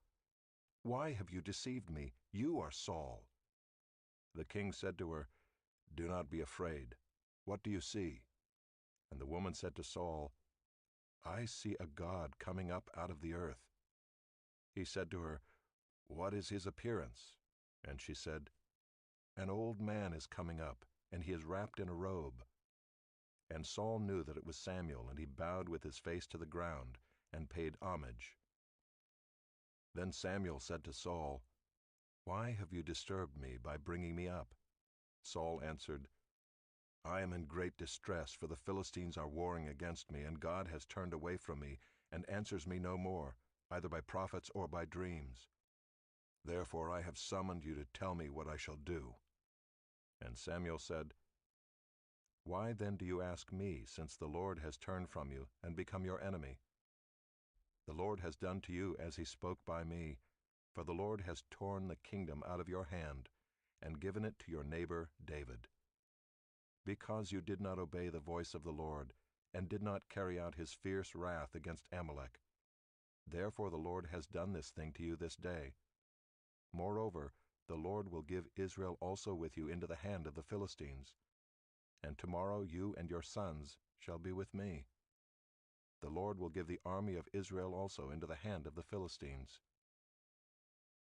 "Why have you deceived me? You are Saul." The king said to her, "Do not be afraid. What do you see?" And the woman said to Saul, "I see a god coming up out of the earth." He said to her, "What is his appearance?" And she said, "An old man is coming up, and he is wrapped in a robe." And Saul knew that it was Samuel, and he bowed with his face to the ground, and paid homage. Then Samuel said to Saul, "Why have you disturbed me by bringing me up?" Saul answered, "I am in great distress, for the Philistines are warring against me, and God has turned away from me, and answers me no more, either by prophets or by dreams. Therefore I have summoned you to tell me what I shall do." And Samuel said, "Why then do you ask me, since the Lord has turned from you and become your enemy? The Lord has done to you as he spoke by me, for the Lord has torn the kingdom out of your hand and given it to your neighbor David. Because you did not obey the voice of the Lord, and did not carry out his fierce wrath against Amalek. Therefore the Lord has done this thing to you this day. Moreover, the Lord will give Israel also with you into the hand of the Philistines. And tomorrow you and your sons shall be with me. The Lord will give the army of Israel also into the hand of the Philistines."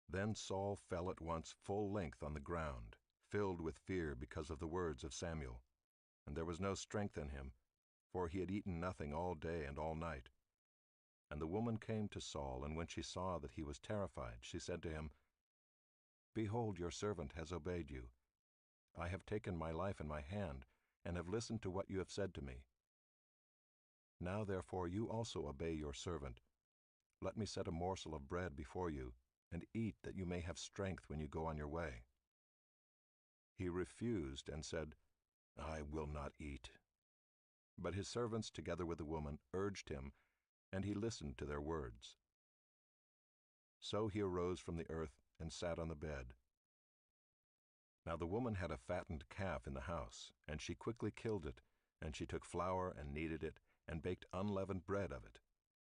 Then Saul fell at once full length on the ground, filled with fear because of the words of Samuel. And there was no strength in him, for he had eaten nothing all day and all night. And the woman came to Saul, and when she saw that he was terrified, she said to him, "Behold, your servant has obeyed you. I have taken my life in my hand, and have listened to what you have said to me. Now therefore you also obey your servant. Let me set a morsel of bread before you, and eat, that you may have strength when you go on your way." He refused and said, "I will not eat." But his servants, together with the woman, urged him, and he listened to their words. So he arose from the earth and sat on the bed. Now the woman had a fattened calf in the house, and she quickly killed it, and she took flour and kneaded it, and baked unleavened bread of it.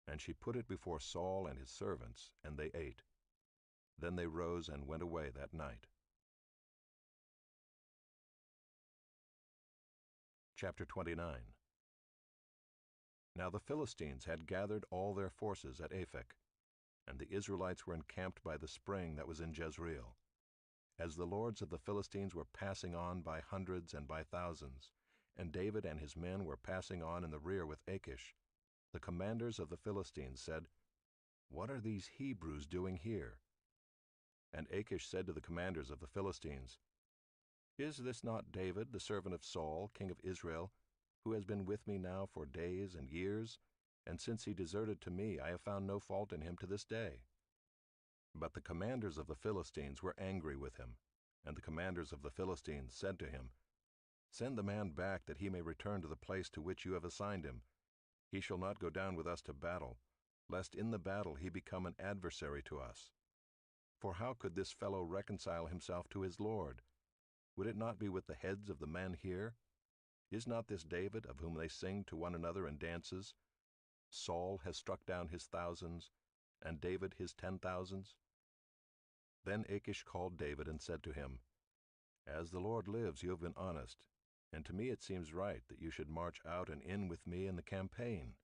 And she put it before Saul and his servants, and they ate. Then they rose and went away that night. Chapter 29. Now the Philistines had gathered all their forces at Aphek, and the Israelites were encamped by the spring that was in Jezreel. As the lords of the Philistines were passing on by hundreds and by thousands, and David and his men were passing on in the rear with Achish, the commanders of the Philistines said, "What are these Hebrews doing here?" And Achish said to the commanders of the Philistines, "Is this not David, the servant of Saul, king of Israel, who has been with me now for days and years? And since he deserted to me, I have found no fault in him to this day." But the commanders of the Philistines were angry with him, and the commanders of the Philistines said to him, "Send the man back, that he may return to the place to which you have assigned him. He shall not go down with us to battle, lest in the battle he become an adversary to us. For how could this fellow reconcile himself to his Lord? Would it not be with the heads of the men here? Is not this David, of whom they sing to one another in dances? Saul has struck down his thousands, and David his 10,000s. Then Achish called David and said to him, "As the Lord lives, you have been honest, and to me it seems right that you should march out and in with me in the campaign.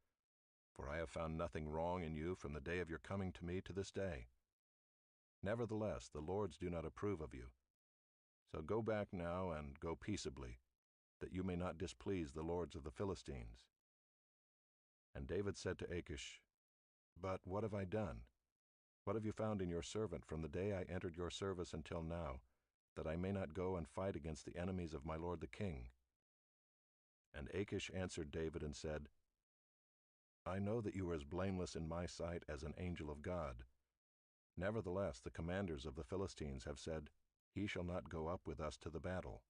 For I have found nothing wrong in you from the day of your coming to me to this day. Nevertheless, the lords do not approve of you. So go back now and go peaceably, that you may not displease the lords of the Philistines." And David said to Achish, "But what have I done? What have you found in your servant from the day I entered your service until now, that I may not go and fight against the enemies of my lord the king?" And Achish answered David and said, "I know that you are as blameless in my sight as an angel of God. Nevertheless, the commanders of the Philistines have said, 'He shall not go up with us to the battle.'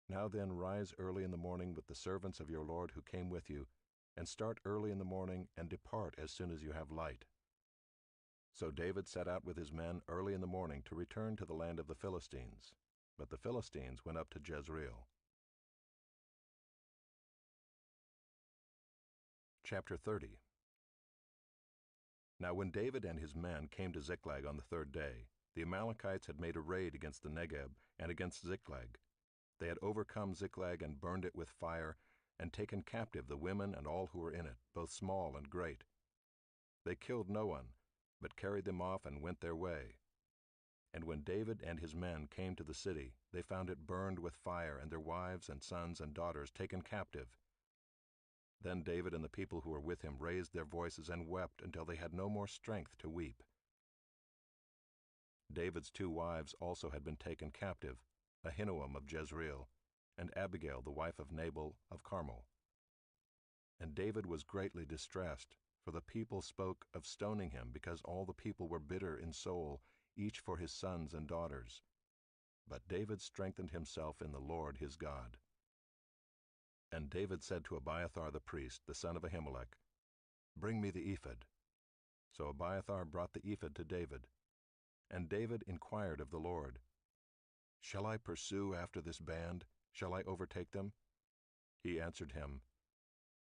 Now then, rise early in the morning with the servants of your lord who came with you, and start early in the morning and depart as soon as you have light." So David set out with his men early in the morning to return to the land of the Philistines. But the Philistines went up to Jezreel. Chapter 30. Now when David and his men came to Ziklag on the third day, the Amalekites had made a raid against the Negeb and against Ziklag. They had overcome Ziklag and burned it with fire, and taken captive the women and all who were in it, both small and great. They killed no one, but carried them off and went their way. And when David and his men came to the city, they found it burned with fire, and their wives and sons and daughters taken captive. Then David and the people who were with him raised their voices and wept until they had no more strength to weep. David's 2 wives also had been taken captive, Ahinoam of Jezreel, and Abigail the wife of Nabal of Carmel. And David was greatly distressed, for the people spoke of stoning him, because all the people were bitter in soul, each for his sons and daughters. But David strengthened himself in the Lord his God. And David said to Abiathar the priest, the son of Ahimelech, "Bring me the ephod." So Abiathar brought the ephod to David. And David inquired of the Lord, "Shall I pursue after this band? Shall I overtake them?" He answered him,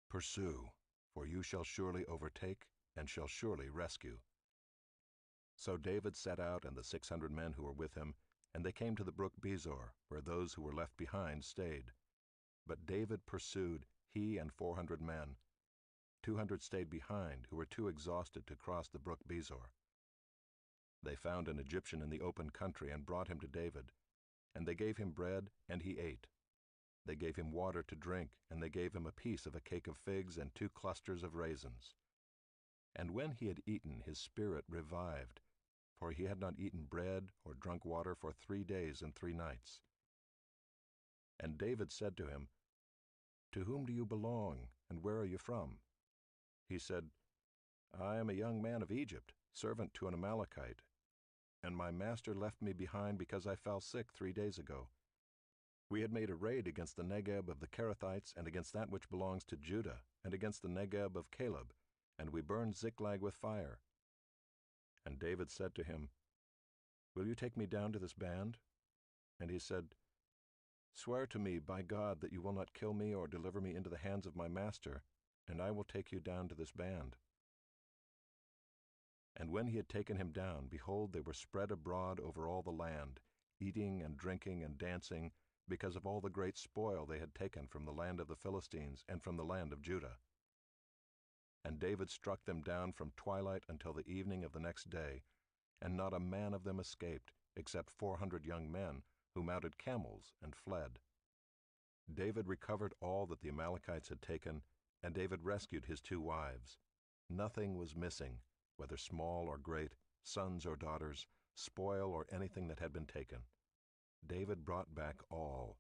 "Pursue, for you shall surely overtake, and shall surely rescue." So David set out and the 600 men who were with him, and they came to the brook Besor, where those who were left behind stayed. But David pursued, he and 400 men. 200 stayed behind, who were too exhausted to cross the brook Besor. They found an Egyptian in the open country and brought him to David. And they gave him bread, and he ate. They gave him water to drink, and they gave him a piece of a cake of figs and 2 clusters of raisins. And when he had eaten, his spirit revived, for he had not eaten bread or drunk water for 3 days and 3 nights. And David said to him, "To whom do you belong, and where are you from?" He said, "I am a young man of Egypt, servant to an Amalekite, and my master left me behind because I fell sick 3 days ago. We had made a raid against the Negeb of the Kerethites and against that which belongs to Judah, and against the Negeb of Caleb, and we burned Ziklag with fire." And David said to him, "Will you take me down to this band?" And he said, "Swear to me by God that you will not kill me or deliver me into the hands of my master, and I will take you down to this band." And when he had taken him down, behold, they were spread abroad over all the land, eating and drinking and dancing, because of all the great spoil they had taken from the land of the Philistines and from the land of Judah. And David struck them down from twilight until the evening of the next day, and not a man of them escaped, except 400 young men, who mounted camels and fled. David recovered all that the Amalekites had taken, and David rescued his 2 wives. Nothing was missing, whether small or great, sons or daughters, spoil or anything that had been taken. David brought back all.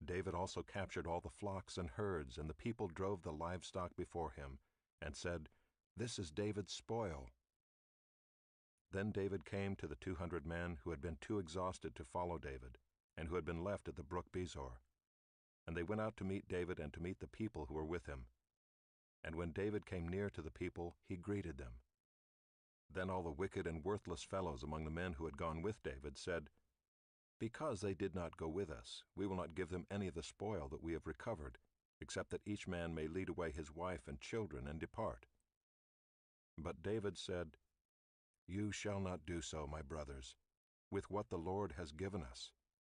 David also captured all the flocks and herds, and the people drove the livestock before him, and said, "This is David's spoil." Then David came to the 200 men who had been too exhausted to follow David, and who had been left at the brook Besor. And they went out to meet David and to meet the people who were with him. And when David came near to the people, he greeted them. Then all the wicked and worthless fellows among the men who had gone with David said, "Because they did not go with us, we will not give them any of the spoil that we have recovered, except that each man may lead away his wife and children and depart." But David said, "You shall not do so, my brothers, with what the Lord has given us.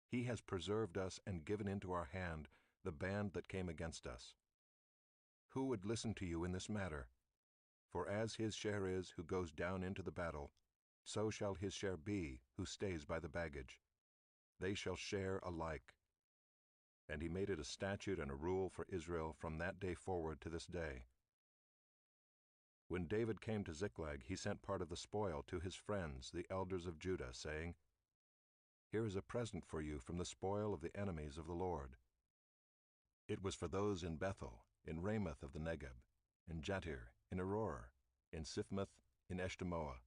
He has preserved us and given into our hand the band that came against us. Who would listen to you in this matter? For as his share is who goes down into the battle, so shall his share be who stays by the baggage. They shall share alike." And he made it a statute and a rule for Israel from that day forward to this day. When David came to Ziklag, he sent part of the spoil to his friends, the elders of Judah, saying, "Here is a present for you from the spoil of the enemies of the Lord." It was for those in Bethel, in Ramoth of the Negeb, in Jatir, in Aroer, in Siphmoth, in Eshtemoa,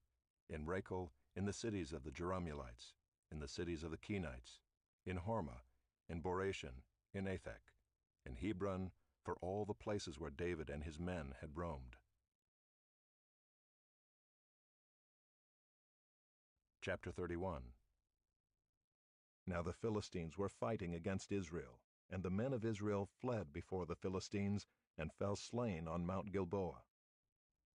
in Rachel, in the cities of the Jerahmeelites, in the cities of the Kenites, in Hormah, in Boration, in Athek, in Hebron, for all the places where David and his men had roamed. Chapter 31. Now the Philistines were fighting against Israel, and the men of Israel fled before the Philistines and fell slain on Mount Gilboa.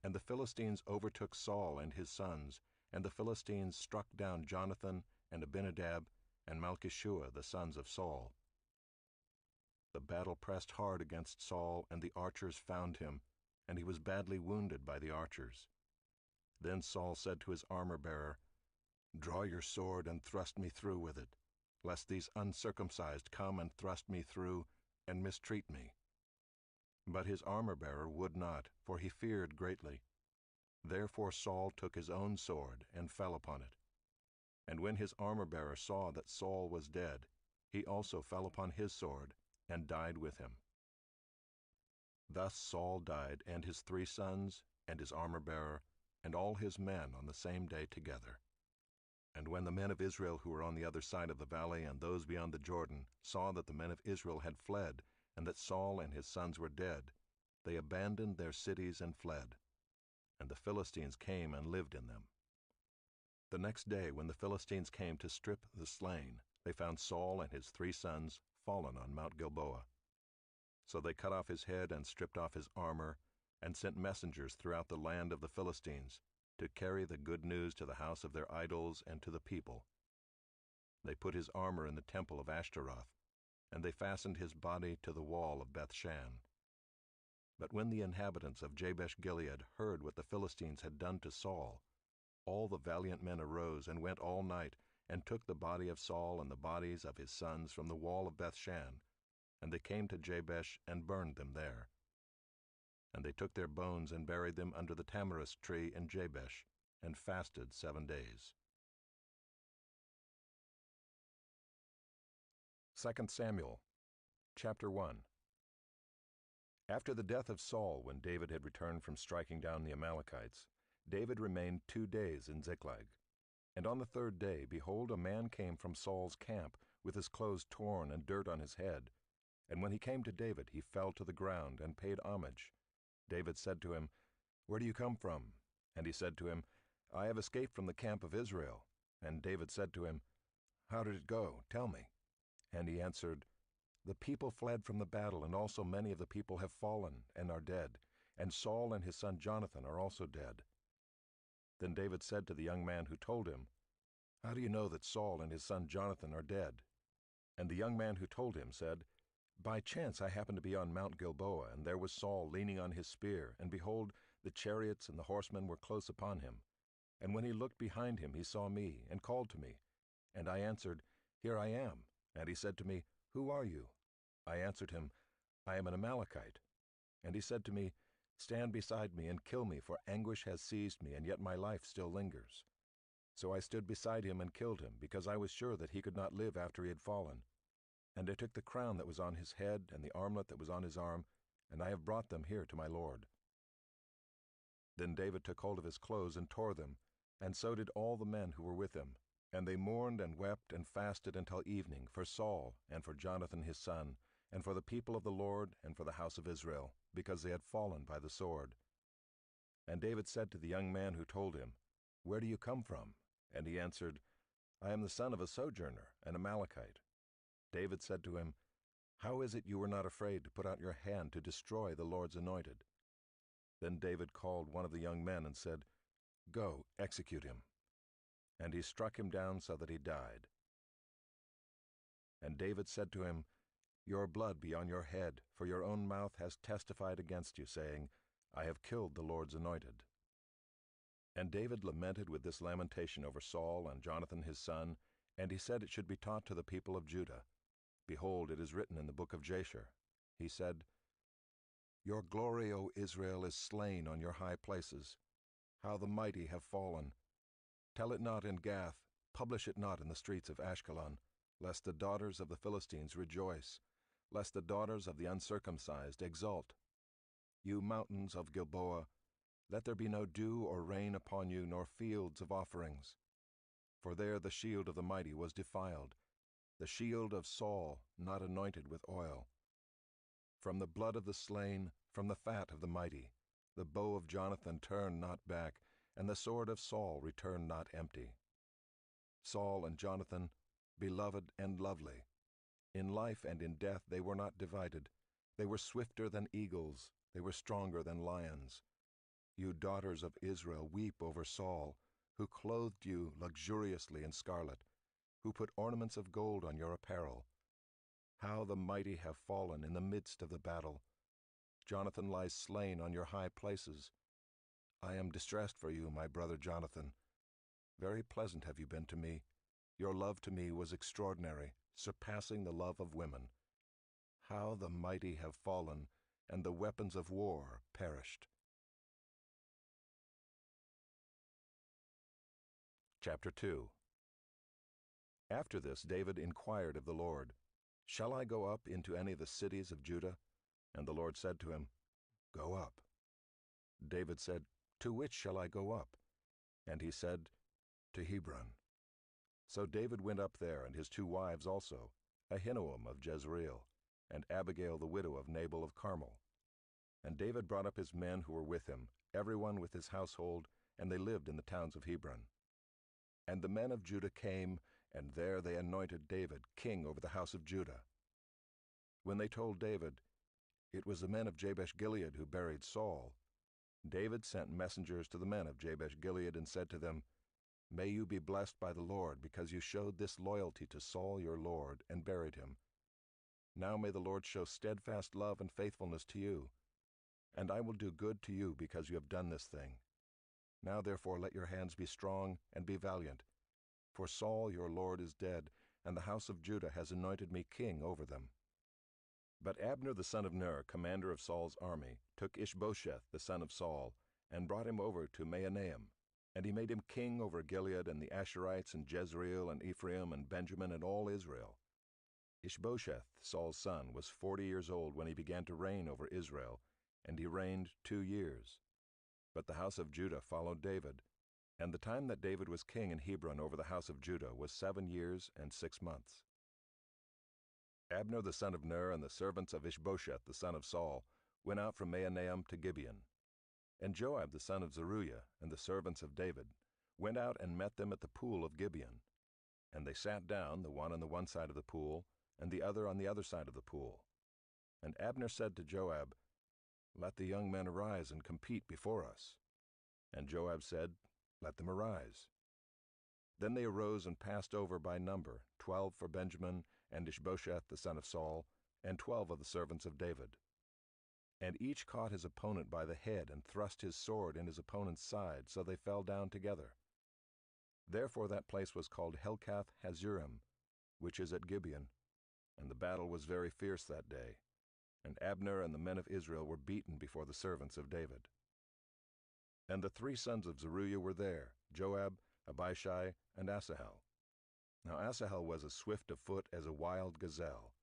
And the Philistines overtook Saul and his sons, and the Philistines struck down Jonathan and Abinadab and Malchishua, the sons of Saul. The battle pressed hard against Saul, and the archers found him, and he was badly wounded by the archers. Then Saul said to his armor-bearer, "Draw your sword and thrust me through with it, lest these uncircumcised come and thrust me through and mistreat me." But his armor-bearer would not, for he feared greatly. Therefore Saul took his own sword and fell upon it. And when his armor-bearer saw that Saul was dead, he also fell upon his sword and died with him. Thus Saul died, and his 3 sons, and his armor-bearer, and all his men on the same day together. And when the men of Israel who were on the other side of the valley and those beyond the Jordan saw that the men of Israel had fled, and that Saul and his sons were dead, they abandoned their cities and fled. And the Philistines came and lived in them. The next day, when the Philistines came to strip the slain, they found Saul and his 3 sons fallen on Mount Gilboa. So they cut off his head and stripped off his armor, and sent messengers throughout the land of the Philistines, to carry the good news to the house of their idols and to the people. They put his armor in the temple of Ashtaroth, and they fastened his body to the wall of Bethshan. But when the inhabitants of Jabesh-Gilead heard what the Philistines had done to Saul, all the valiant men arose and went all night, and took the body of Saul and the bodies of his sons from the wall of Bethshan, and they came to Jabesh and burned them there. And they took their bones and buried them under the tamarisk tree in Jabesh, and fasted 7 days. 2 Samuel, chapter 1. After the death of Saul, when David had returned from striking down the Amalekites, David remained 2 days in Ziklag. And on the 3rd day, behold, a man came from Saul's camp, with his clothes torn and dirt on his head. And when he came to David, he fell to the ground and paid homage. David said to him, "Where do you come from?" And he said to him, "I have escaped from the camp of Israel." And David said to him, "How did it go? Tell me." And he answered, "The people fled from the battle, and also many of the people have fallen and are dead, and Saul and his son Jonathan are also dead." Then David said to the young man who told him, "How do you know that Saul and his son Jonathan are dead?" And the young man who told him said, "By chance I happened to be on Mount Gilboa, and there was Saul leaning on his spear, and behold, the chariots and the horsemen were close upon him. And when he looked behind him, he saw me, and called to me. And I answered, 'Here I am.' And he said to me, 'Who are you?' I answered him, 'I am an Amalekite.' And he said to me, 'Stand beside me and kill me, for anguish has seized me, and yet my life still lingers.' So I stood beside him and killed him, because I was sure that he could not live after he had fallen. And I took the crown that was on his head and the armlet that was on his arm, and I have brought them here to my lord." Then David took hold of his clothes and tore them, and so did all the men who were with him. And they mourned and wept and fasted until evening for Saul and for Jonathan his son, and for the people of the Lord and for the house of Israel, because they had fallen by the sword. And David said to the young man who told him, "Where do you come from?" And he answered, "I am the son of a sojourner, an Amalekite." David said to him, "How is it you were not afraid to put out your hand to destroy the Lord's anointed?" Then David called one of the young men and said, "Go, execute him." And he struck him down so that he died. And David said to him, "Your blood be on your head, for your own mouth has testified against you, saying, 'I have killed the Lord's anointed.'" And David lamented with this lamentation over Saul and Jonathan his son, and he said it should be taught to the people of Judah. Behold, it is written in the book of Jasher. He said, "Your glory, O Israel, is slain on your high places. How the mighty have fallen. Tell it not in Gath, publish it not in the streets of Ashkelon, lest the daughters of the Philistines rejoice, lest the daughters of the uncircumcised exult. You mountains of Gilboa, let there be no dew or rain upon you, nor fields of offerings. For there the shield of the mighty was defiled, the shield of Saul not anointed with oil. From the blood of the slain, from the fat of the mighty, the bow of Jonathan turned not back, and the sword of Saul returned not empty. Saul and Jonathan, beloved and lovely. In life and in death they were not divided. They were swifter than eagles, they were stronger than lions. You daughters of Israel, weep over Saul, who clothed you luxuriously in scarlet, who put ornaments of gold on your apparel. How the mighty have fallen in the midst of the battle. Jonathan lies slain on your high places. I am distressed for you, my brother Jonathan. Very pleasant have you been to me. Your love to me was extraordinary, surpassing the love of women. How the mighty have fallen, and the weapons of war perished. Chapter 2. After this David inquired of the Lord, "Shall I go up into any of the cities of Judah?" And the Lord said to him, "Go up." David said, "To which shall I go up?" And he said, "To Hebron." So David went up there, and his 2 wives also, Ahinoam of Jezreel, and Abigail the widow of Nabal of Carmel. And David brought up his men who were with him, every one with his household, and they lived in the towns of Hebron. And the men of Judah came, and there they anointed David king over the house of Judah. When they told David, "It was the men of Jabesh-Gilead who buried Saul," David sent messengers to the men of Jabesh Gilead and said to them, "May you be blessed by the Lord, because you showed this loyalty to Saul your lord and buried him. Now may the Lord show steadfast love and faithfulness to you, and I will do good to you because you have done this thing. Now therefore let your hands be strong and be valiant, for Saul your lord is dead, and the house of Judah has anointed me king over them." But Abner the son of Ner, commander of Saul's army, took Ishbosheth the son of Saul, and brought him over to Mahanaim, and he made him king over Gilead and the Asherites and Jezreel and Ephraim and Benjamin and all Israel. Ishbosheth, Saul's son, was 40 years old when he began to reign over Israel, and he reigned 2 years. But the house of Judah followed David, and the time that David was king in Hebron over the house of Judah was 7 years and 6 months. Abner the son of Ner and the servants of Ishbosheth the son of Saul went out from Mahanaim to Gibeon. And Joab the son of Zeruiah and the servants of David went out and met them at the pool of Gibeon. And they sat down, the one on the one side of the pool, and the other on the other side of the pool. And Abner said to Joab, "Let the young men arise and compete before us." And Joab said, "Let them arise." Then they arose and passed over by number, 12 for Benjamin, and Ishbosheth the son of Saul, and 12 of the servants of David. And each caught his opponent by the head and thrust his sword in his opponent's side, so they fell down together. Therefore that place was called Helkath Hazurim, which is at Gibeon. And the battle was very fierce that day, and Abner and the men of Israel were beaten before the servants of David. And the 3 sons of Zeruiah were there, Joab, Abishai, and Asahel. Now Asahel was as swift of foot as a wild gazelle.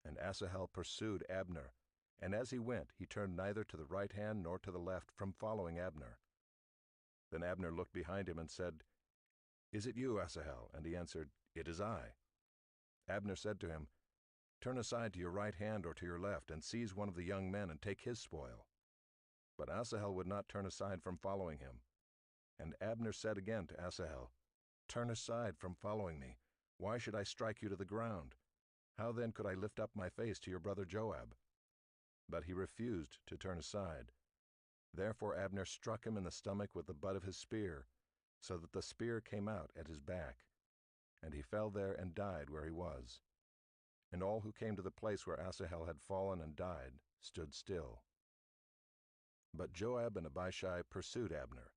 And Asahel pursued Abner, and as he went, he turned neither to the right hand nor to the left from following Abner. Then Abner looked behind him and said, "Is it you, Asahel?" And he answered, "It is I." Abner said to him, "Turn aside to your right hand or to your left, and seize one of the young men and take his spoil." But Asahel would not turn aside from following him. And Abner said again to Asahel, "Turn aside from following me. Why should I strike you to the ground? How then could I lift up my face to your brother Joab?" But he refused to turn aside. Therefore Abner struck him in the stomach with the butt of his spear, so that the spear came out at his back. And he fell there and died where he was. And all who came to the place where Asahel had fallen and died stood still. But Joab and Abishai pursued Abner.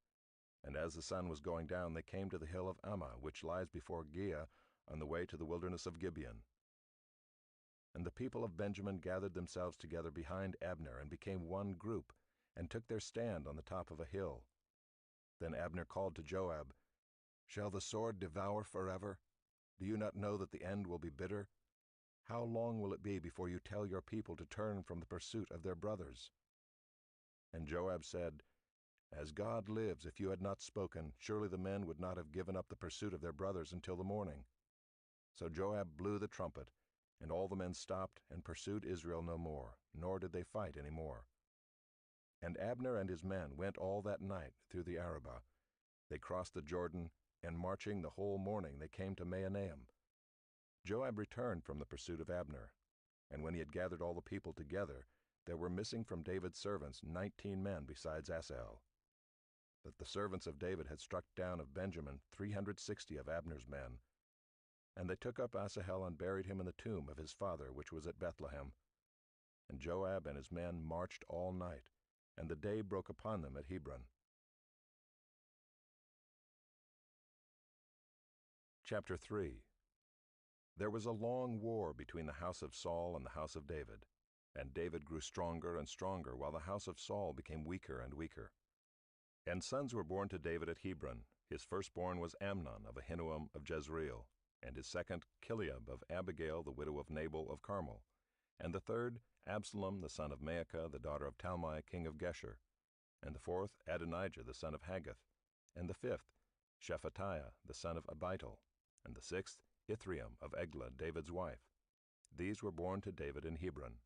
And as the sun was going down, they came to the hill of Ammah, which lies before Giah, on the way to the wilderness of Gibeon. And the people of Benjamin gathered themselves together behind Abner, and became one group, and took their stand on the top of a hill. Then Abner called to Joab, "Shall the sword devour forever? Do you not know that the end will be bitter? How long will it be before you tell your people to turn from the pursuit of their brothers?" And Joab said, "As God lives, if you had not spoken, surely the men would not have given up the pursuit of their brothers until the morning." So Joab blew the trumpet, and all the men stopped and pursued Israel no more, nor did they fight any more. And Abner and his men went all that night through the Arabah. They crossed the Jordan, and marching the whole morning they came to Mahanaim. Joab returned from the pursuit of Abner, and when he had gathered all the people together, there were missing from David's servants 19 men besides Asahel. But the servants of David had struck down of Benjamin 360 of Abner's men. And they took up Asahel and buried him in the tomb of his father, which was at Bethlehem. And Joab and his men marched all night, and the day broke upon them at Hebron. Chapter 3. There was a long war between the house of Saul and the house of David, and David grew stronger and stronger, while the house of Saul became weaker and weaker. And sons were born to David at Hebron. His firstborn was Amnon of Ahinoam of Jezreel, and his second Chileab of Abigail the widow of Nabal of Carmel, and the third Absalom the son of Maacah the daughter of Talmai king of Geshur, and the fourth Adonijah the son of Haggith, and the fifth Shephatiah the son of Abital, and the sixth Ithream of Eglah David's wife. These were born to David in Hebron.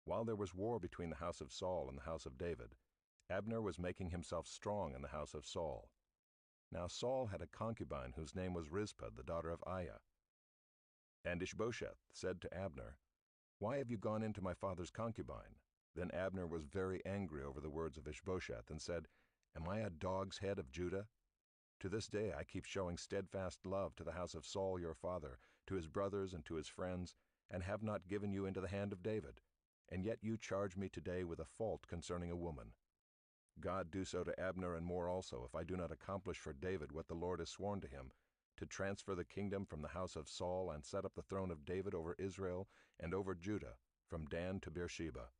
While there was war between the house of Saul and the house of David, Abner was making himself strong in the house of Saul. Now Saul had a concubine whose name was Rizpah, the daughter of Aiah. And Ishbosheth said to Abner, "Why have you gone into my father's concubine?" Then Abner was very angry over the words of Ishbosheth and said, "Am I a dog's head of Judah? To this day I keep showing steadfast love to the house of Saul your father, to his brothers and to his friends, and have not given you into the hand of David. And yet you charge me today with a fault concerning a woman. God do so to Abner and more also, if I do not accomplish for David what the Lord has sworn to him, to transfer the kingdom from the house of Saul and set up the throne of David over Israel and over Judah, from Dan to Beersheba."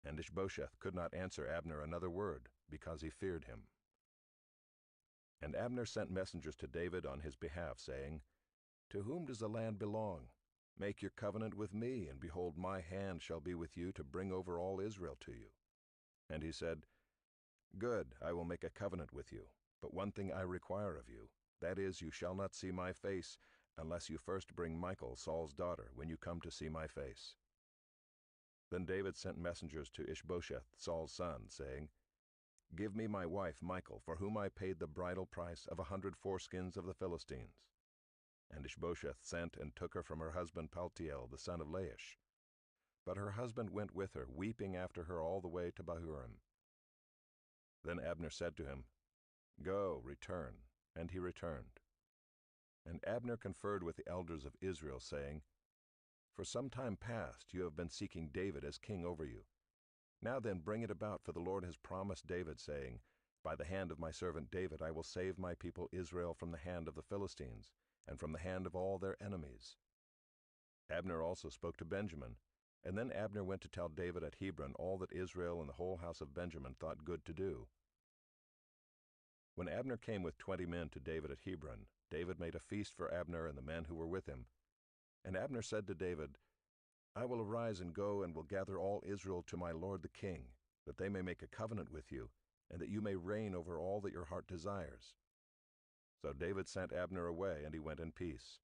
And Ishbosheth could not answer Abner another word, because he feared him. And Abner sent messengers to David on his behalf, saying, "To whom does the land belong? Make your covenant with me, and behold, my hand shall be with you to bring over all Israel to you." And he said, "Good, I will make a covenant with you, but one thing I require of you, that is, you shall not see my face, unless you first bring Michal, Saul's daughter, when you come to see my face." Then David sent messengers to Ishbosheth, Saul's son, saying, "Give me my wife Michal, for whom I paid the bridal price of 100 foreskins of the Philistines." And Ishbosheth sent and took her from her husband Paltiel, the son of Laish. But her husband went with her, weeping after her all the way to Bahurim. Then Abner said to him, "Go, return." And he returned. And Abner conferred with the elders of Israel, saying, "For some time past you have been seeking David as king over you. Now then bring it about, for the Lord has promised David, saying, By the hand of my servant David I will save my people Israel from the hand of the Philistines, and from the hand of all their enemies." Abner also spoke to Benjamin, and then Abner went to tell David at Hebron all that Israel and the whole house of Benjamin thought good to do. When Abner came with 20 men to David at Hebron, David made a feast for Abner and the men who were with him. And Abner said to David, "I will arise and go and will gather all Israel to my lord the king, that they may make a covenant with you, and that you may reign over all that your heart desires." So David sent Abner away, and he went in peace.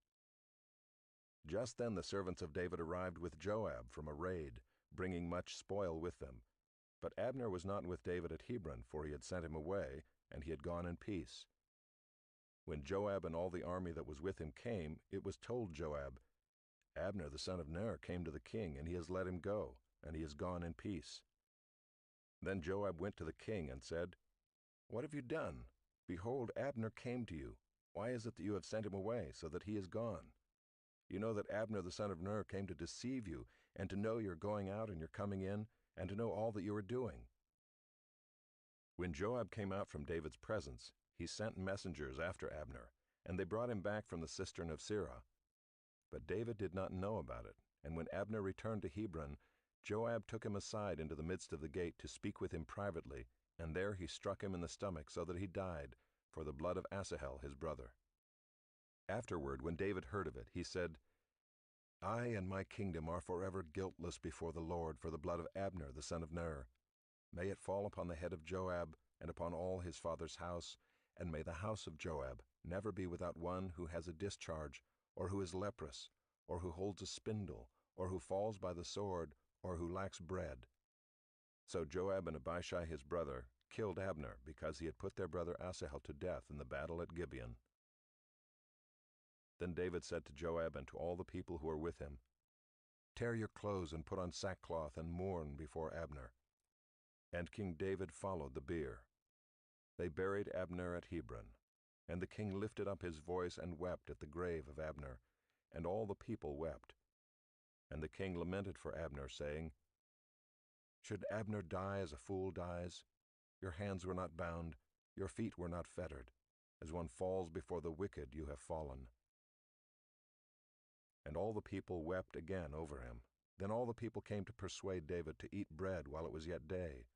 Just then the servants of David arrived with Joab from a raid, bringing much spoil with them. But Abner was not with David at Hebron, for he had sent him away, and he had gone in peace. When Joab and all the army that was with him came, it was told Joab, "Abner the son of Ner came to the king, and he has let him go, and he has gone in peace." Then Joab went to the king and said, "What have you done? Behold, Abner came to you. Why is it that you have sent him away, so that he is gone? You know that Abner the son of Ner came to deceive you, and to know your going out and your coming in, and to know all that you are doing." When Joab came out from David's presence, he sent messengers after Abner, and they brought him back from the cistern of Sirah. But David did not know about it, and when Abner returned to Hebron, Joab took him aside into the midst of the gate to speak with him privately, and there he struck him in the stomach so that he died, for the blood of Asahel his brother. Afterward, when David heard of it, he said, "I and my kingdom are forever guiltless before the Lord for the blood of Abner the son of Ner. May it fall upon the head of Joab and upon all his father's house, and may the house of Joab never be without one who has a discharge, or who is leprous, or who holds a spindle, or who falls by the sword, or who lacks bread." So Joab and Abishai his brother killed Abner, because he had put their brother Asahel to death in the battle at Gibeon. Then David said to Joab and to all the people who were with him, "Tear your clothes and put on sackcloth and mourn before Abner." And King David followed the bier. They buried Abner at Hebron, and the king lifted up his voice and wept at the grave of Abner, and all the people wept. And the king lamented for Abner, saying, "Should Abner die as a fool dies? Your hands were not bound, your feet were not fettered. As one falls before the wicked, you have fallen." And all the people wept again over him. Then all the people came to persuade David to eat bread while it was yet day.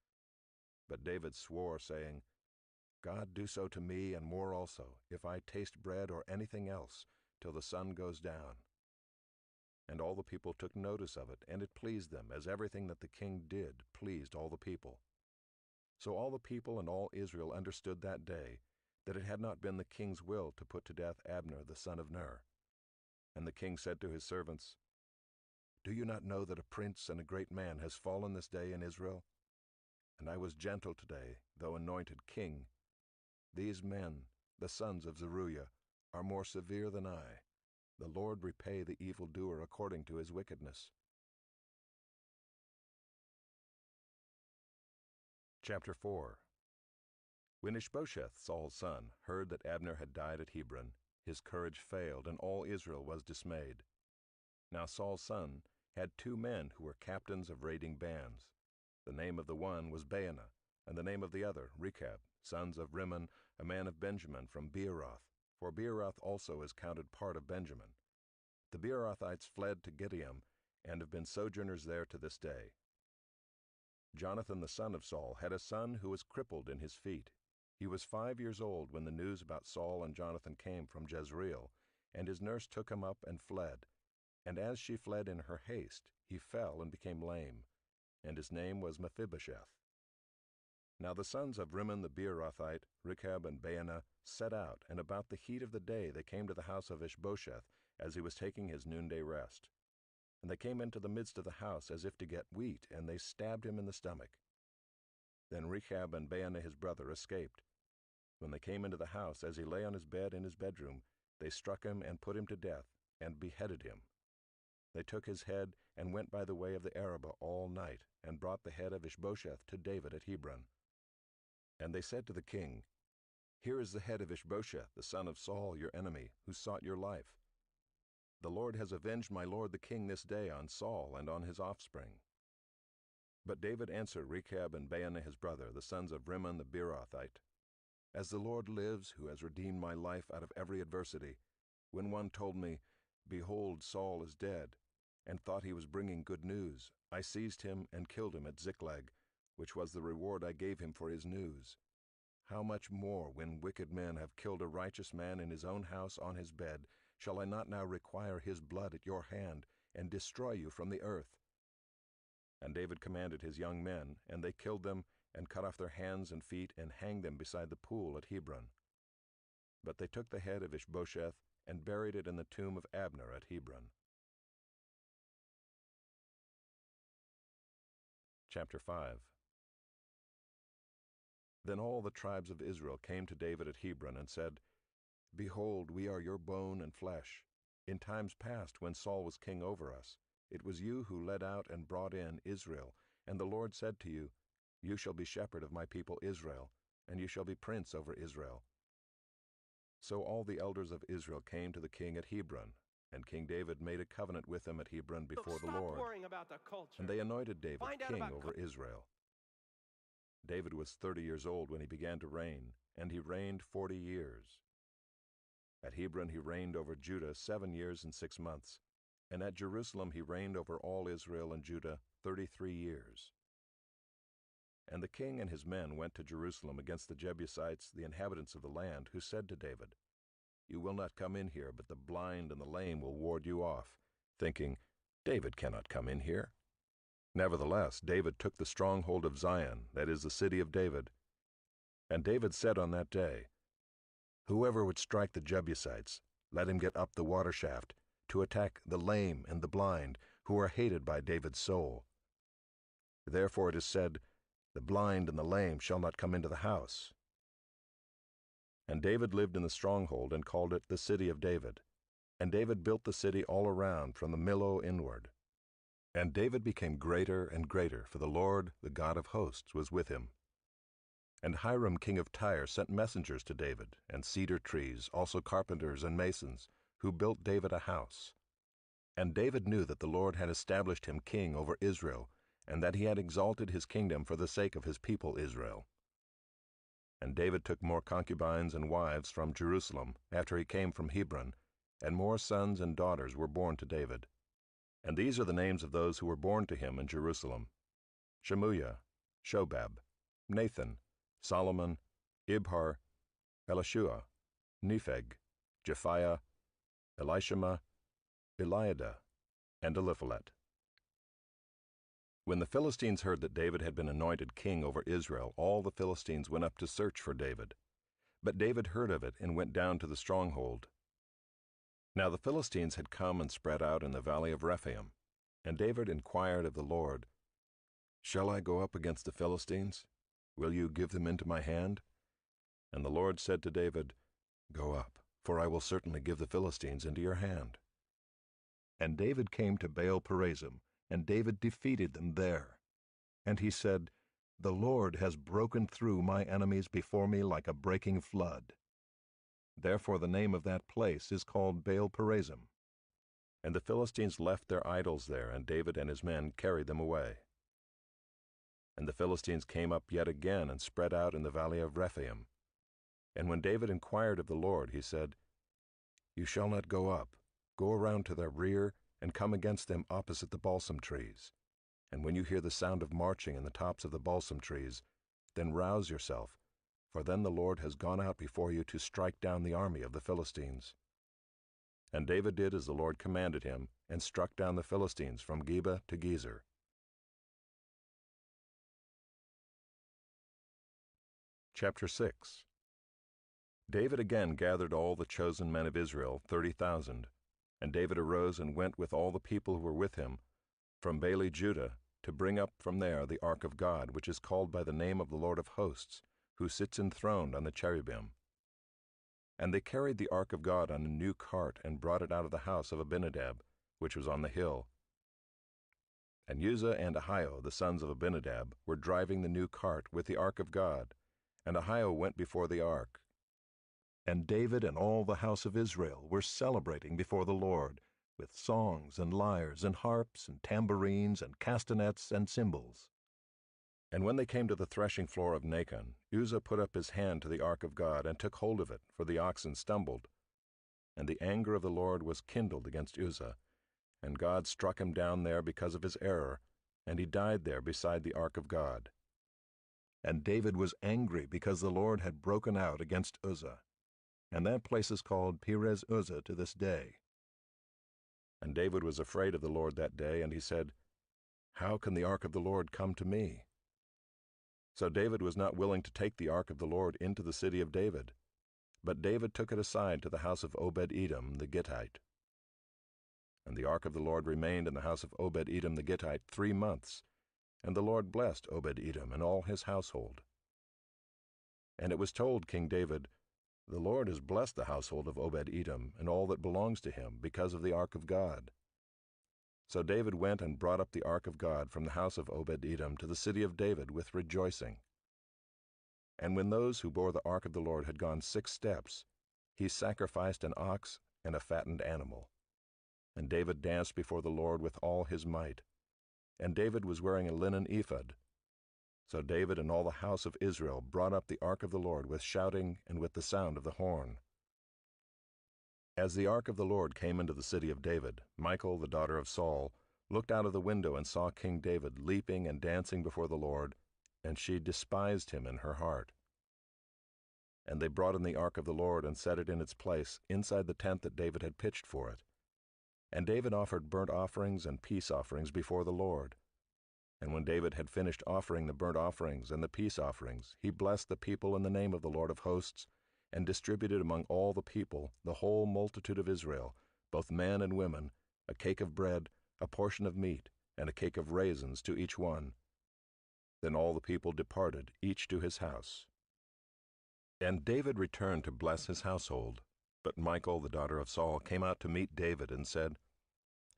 But David swore, saying, "God do so to me and more also, if I taste bread or anything else, till the sun goes down." And all the people took notice of it, and it pleased them, as everything that the king did pleased all the people. So all the people and all Israel understood that day that it had not been the king's will to put to death Abner the son of Ner. And the king said to his servants, "Do you not know that a prince and a great man has fallen this day in Israel? And I was gentle today, though anointed king. These men, the sons of Zeruiah, are more severe than I. The Lord repay the evildoer according to his wickedness." Chapter 4. When Ishbosheth, Saul's son, heard that Abner had died at Hebron, his courage failed, and all Israel was dismayed. Now Saul's son had 2 men who were captains of raiding bands. The name of the one was Baanah, and the name of the other Rechab, sons of Rimmon, a man of Benjamin from Beeroth, for Beeroth also is counted part of Benjamin. The Beerothites fled to Gibeon, and have been sojourners there to this day. Jonathan the son of Saul had a son who was crippled in his feet. He was 5 years old when the news about Saul and Jonathan came from Jezreel, and his nurse took him up and fled. And as she fled in her haste, he fell and became lame, and his name was Mephibosheth. Now the sons of Rimmon the Beerothite, Rechab and Baanah, set out, and about the heat of the day they came to the house of Ishbosheth, as he was taking his noonday rest. And they came into the midst of the house as if to get wheat, and they stabbed him in the stomach. Then Rechab and Baanah his brother escaped. When they came into the house, as he lay on his bed in his bedroom, they struck him and put him to death, and beheaded him. They took his head and went by the way of the Arabah all night, and brought the head of Ishbosheth to David at Hebron. And they said to the king, "Here is the head of Ishbosheth, the son of Saul, your enemy, who sought your life. The Lord has avenged my lord the king this day on Saul and on his offspring." But David answered Rechab and Baanah his brother, the sons of Rimmon the Beerothite, "As the Lord lives, who has redeemed my life out of every adversity, when one told me, 'Behold, Saul is dead,' and thought he was bringing good news, I seized him and killed him at Ziklag, which was the reward I gave him for his news. How much more, when wicked men have killed a righteous man in his own house on his bed, shall I not now require his blood at your hand, and destroy you from the earth?" And David commanded his young men, and they killed them, and cut off their hands and feet, and hanged them beside the pool at Hebron. But they took the head of Ishbosheth, and buried it in the tomb of Abner at Hebron. Chapter 5. Then all the tribes of Israel came to David at Hebron and said, "Behold, we are your bone and flesh. In times past, when Saul was king over us, it was you who led out and brought in Israel, and the Lord said to you, 'You shall be shepherd of my people Israel, and you shall be prince over Israel.' So all the elders of Israel came to the king at Hebron, and King David made a covenant with them at Hebron before the Lord. Worrying about the culture. And they anointed David Find out king about over Israel. David was 30 years old when he began to reign, and he reigned 40 years. At Hebron he reigned over Judah 7 years and 6 months, and at Jerusalem he reigned over all Israel and Judah 33 years. And the king and his men went to Jerusalem against the Jebusites, the inhabitants of the land, who said to David, "You will not come in here, but the blind and the lame will ward you off," thinking, "David cannot come in here." Nevertheless, David took the stronghold of Zion, that is, the city of David. And David said on that day, "Whoever would strike the Jebusites, let him get up the water shaft, to attack the lame and the blind, who are hated by David's soul. Therefore it is said, 'The blind and the lame shall not come into the house.'" And David lived in the stronghold and called it the city of David. And David built the city all around from the Millo inward. And David became greater and greater, for the Lord, the God of hosts, was with him. And Hiram king of Tyre sent messengers to David, and cedar trees, also carpenters and masons, who built David a house. And David knew that the Lord had established him king over Israel, and that he had exalted his kingdom for the sake of his people Israel. And David took more concubines and wives from Jerusalem, after he came from Hebron, and more sons and daughters were born to David. And these are the names of those who were born to him in Jerusalem: Shemuiah, Shobab, Nathan, Solomon, Ibhar, Elishua, Nepheg, Japhiah, Elishama, Eliada, and Eliphalet. When the Philistines heard that David had been anointed king over Israel, all the Philistines went up to search for David. But David heard of it and went down to the stronghold. Now the Philistines had come and spread out in the valley of Rephaim, and David inquired of the Lord, "Shall I go up against the Philistines? Will you give them into my hand?" And the Lord said to David, "Go up, for I will certainly give the Philistines into your hand." And David came to Baal Perazim, and David defeated them there. And he said, The Lord has broken through my enemies before me like a breaking flood. Therefore the name of that place is called Baal-perazim. And the Philistines left their idols there, and David and his men carried them away. And the Philistines came up yet again and spread out in the valley of Rephaim. And when David inquired of the Lord, he said, You shall not go up. Go around to their rear, and come against them opposite the balsam trees. And when you hear the sound of marching in the tops of the balsam trees, then rouse yourself, for then the Lord has gone out before you to strike down the army of the Philistines. And David did as the Lord commanded him, and struck down the Philistines from Geba to Gezer. Chapter 6. David again gathered all the chosen men of Israel, 30,000. And David arose and went with all the people who were with him from Baale Judah, to bring up from there the ark of God, which is called by the name of the Lord of hosts, who sits enthroned on the cherubim. And they carried the ark of God on a new cart, and brought it out of the house of Abinadab, which was on the hill. And Uzzah and Ahio, the sons of Abinadab, were driving the new cart with the ark of God, and Ahio went before the ark. And David and all the house of Israel were celebrating before the Lord, with songs and lyres and harps and tambourines and castanets and cymbals. And when they came to the threshing floor of Nacon, Uzzah put up his hand to the ark of God, and took hold of it, for the oxen stumbled. And the anger of the Lord was kindled against Uzzah, and God struck him down there because of his error, and he died there beside the ark of God. And David was angry because the Lord had broken out against Uzzah, and that place is called Perez Uzzah to this day. And David was afraid of the Lord that day, and he said, How can the ark of the Lord come to me? So David was not willing to take the ark of the Lord into the city of David, but David took it aside to the house of Obed-Edom the Gittite. And the ark of the Lord remained in the house of Obed-Edom the Gittite 3 months, and the Lord blessed Obed-Edom and all his household. And it was told King David, The Lord has blessed the household of Obed-Edom and all that belongs to him because of the ark of God. So David went and brought up the ark of God from the house of Obed-Edom to the city of David with rejoicing. And when those who bore the ark of the Lord had gone 6 steps, he sacrificed an ox and a fattened animal. And David danced before the Lord with all his might. And David was wearing a linen ephod. So David and all the house of Israel brought up the ark of the Lord with shouting and with the sound of the horn. As the ark of the Lord came into the city of David, Michal, the daughter of Saul, looked out of the window and saw King David leaping and dancing before the Lord, and she despised him in her heart. And they brought in the ark of the Lord and set it in its place inside the tent that David had pitched for it. And David offered burnt offerings and peace offerings before the Lord. And when David had finished offering the burnt offerings and the peace offerings, he blessed the people in the name of the Lord of hosts, and distributed among all the people, the whole multitude of Israel, both men and women, a cake of bread, a portion of meat, and a cake of raisins to each one. Then all the people departed, each to his house. And David returned to bless his household. But Michal, the daughter of Saul, came out to meet David and said,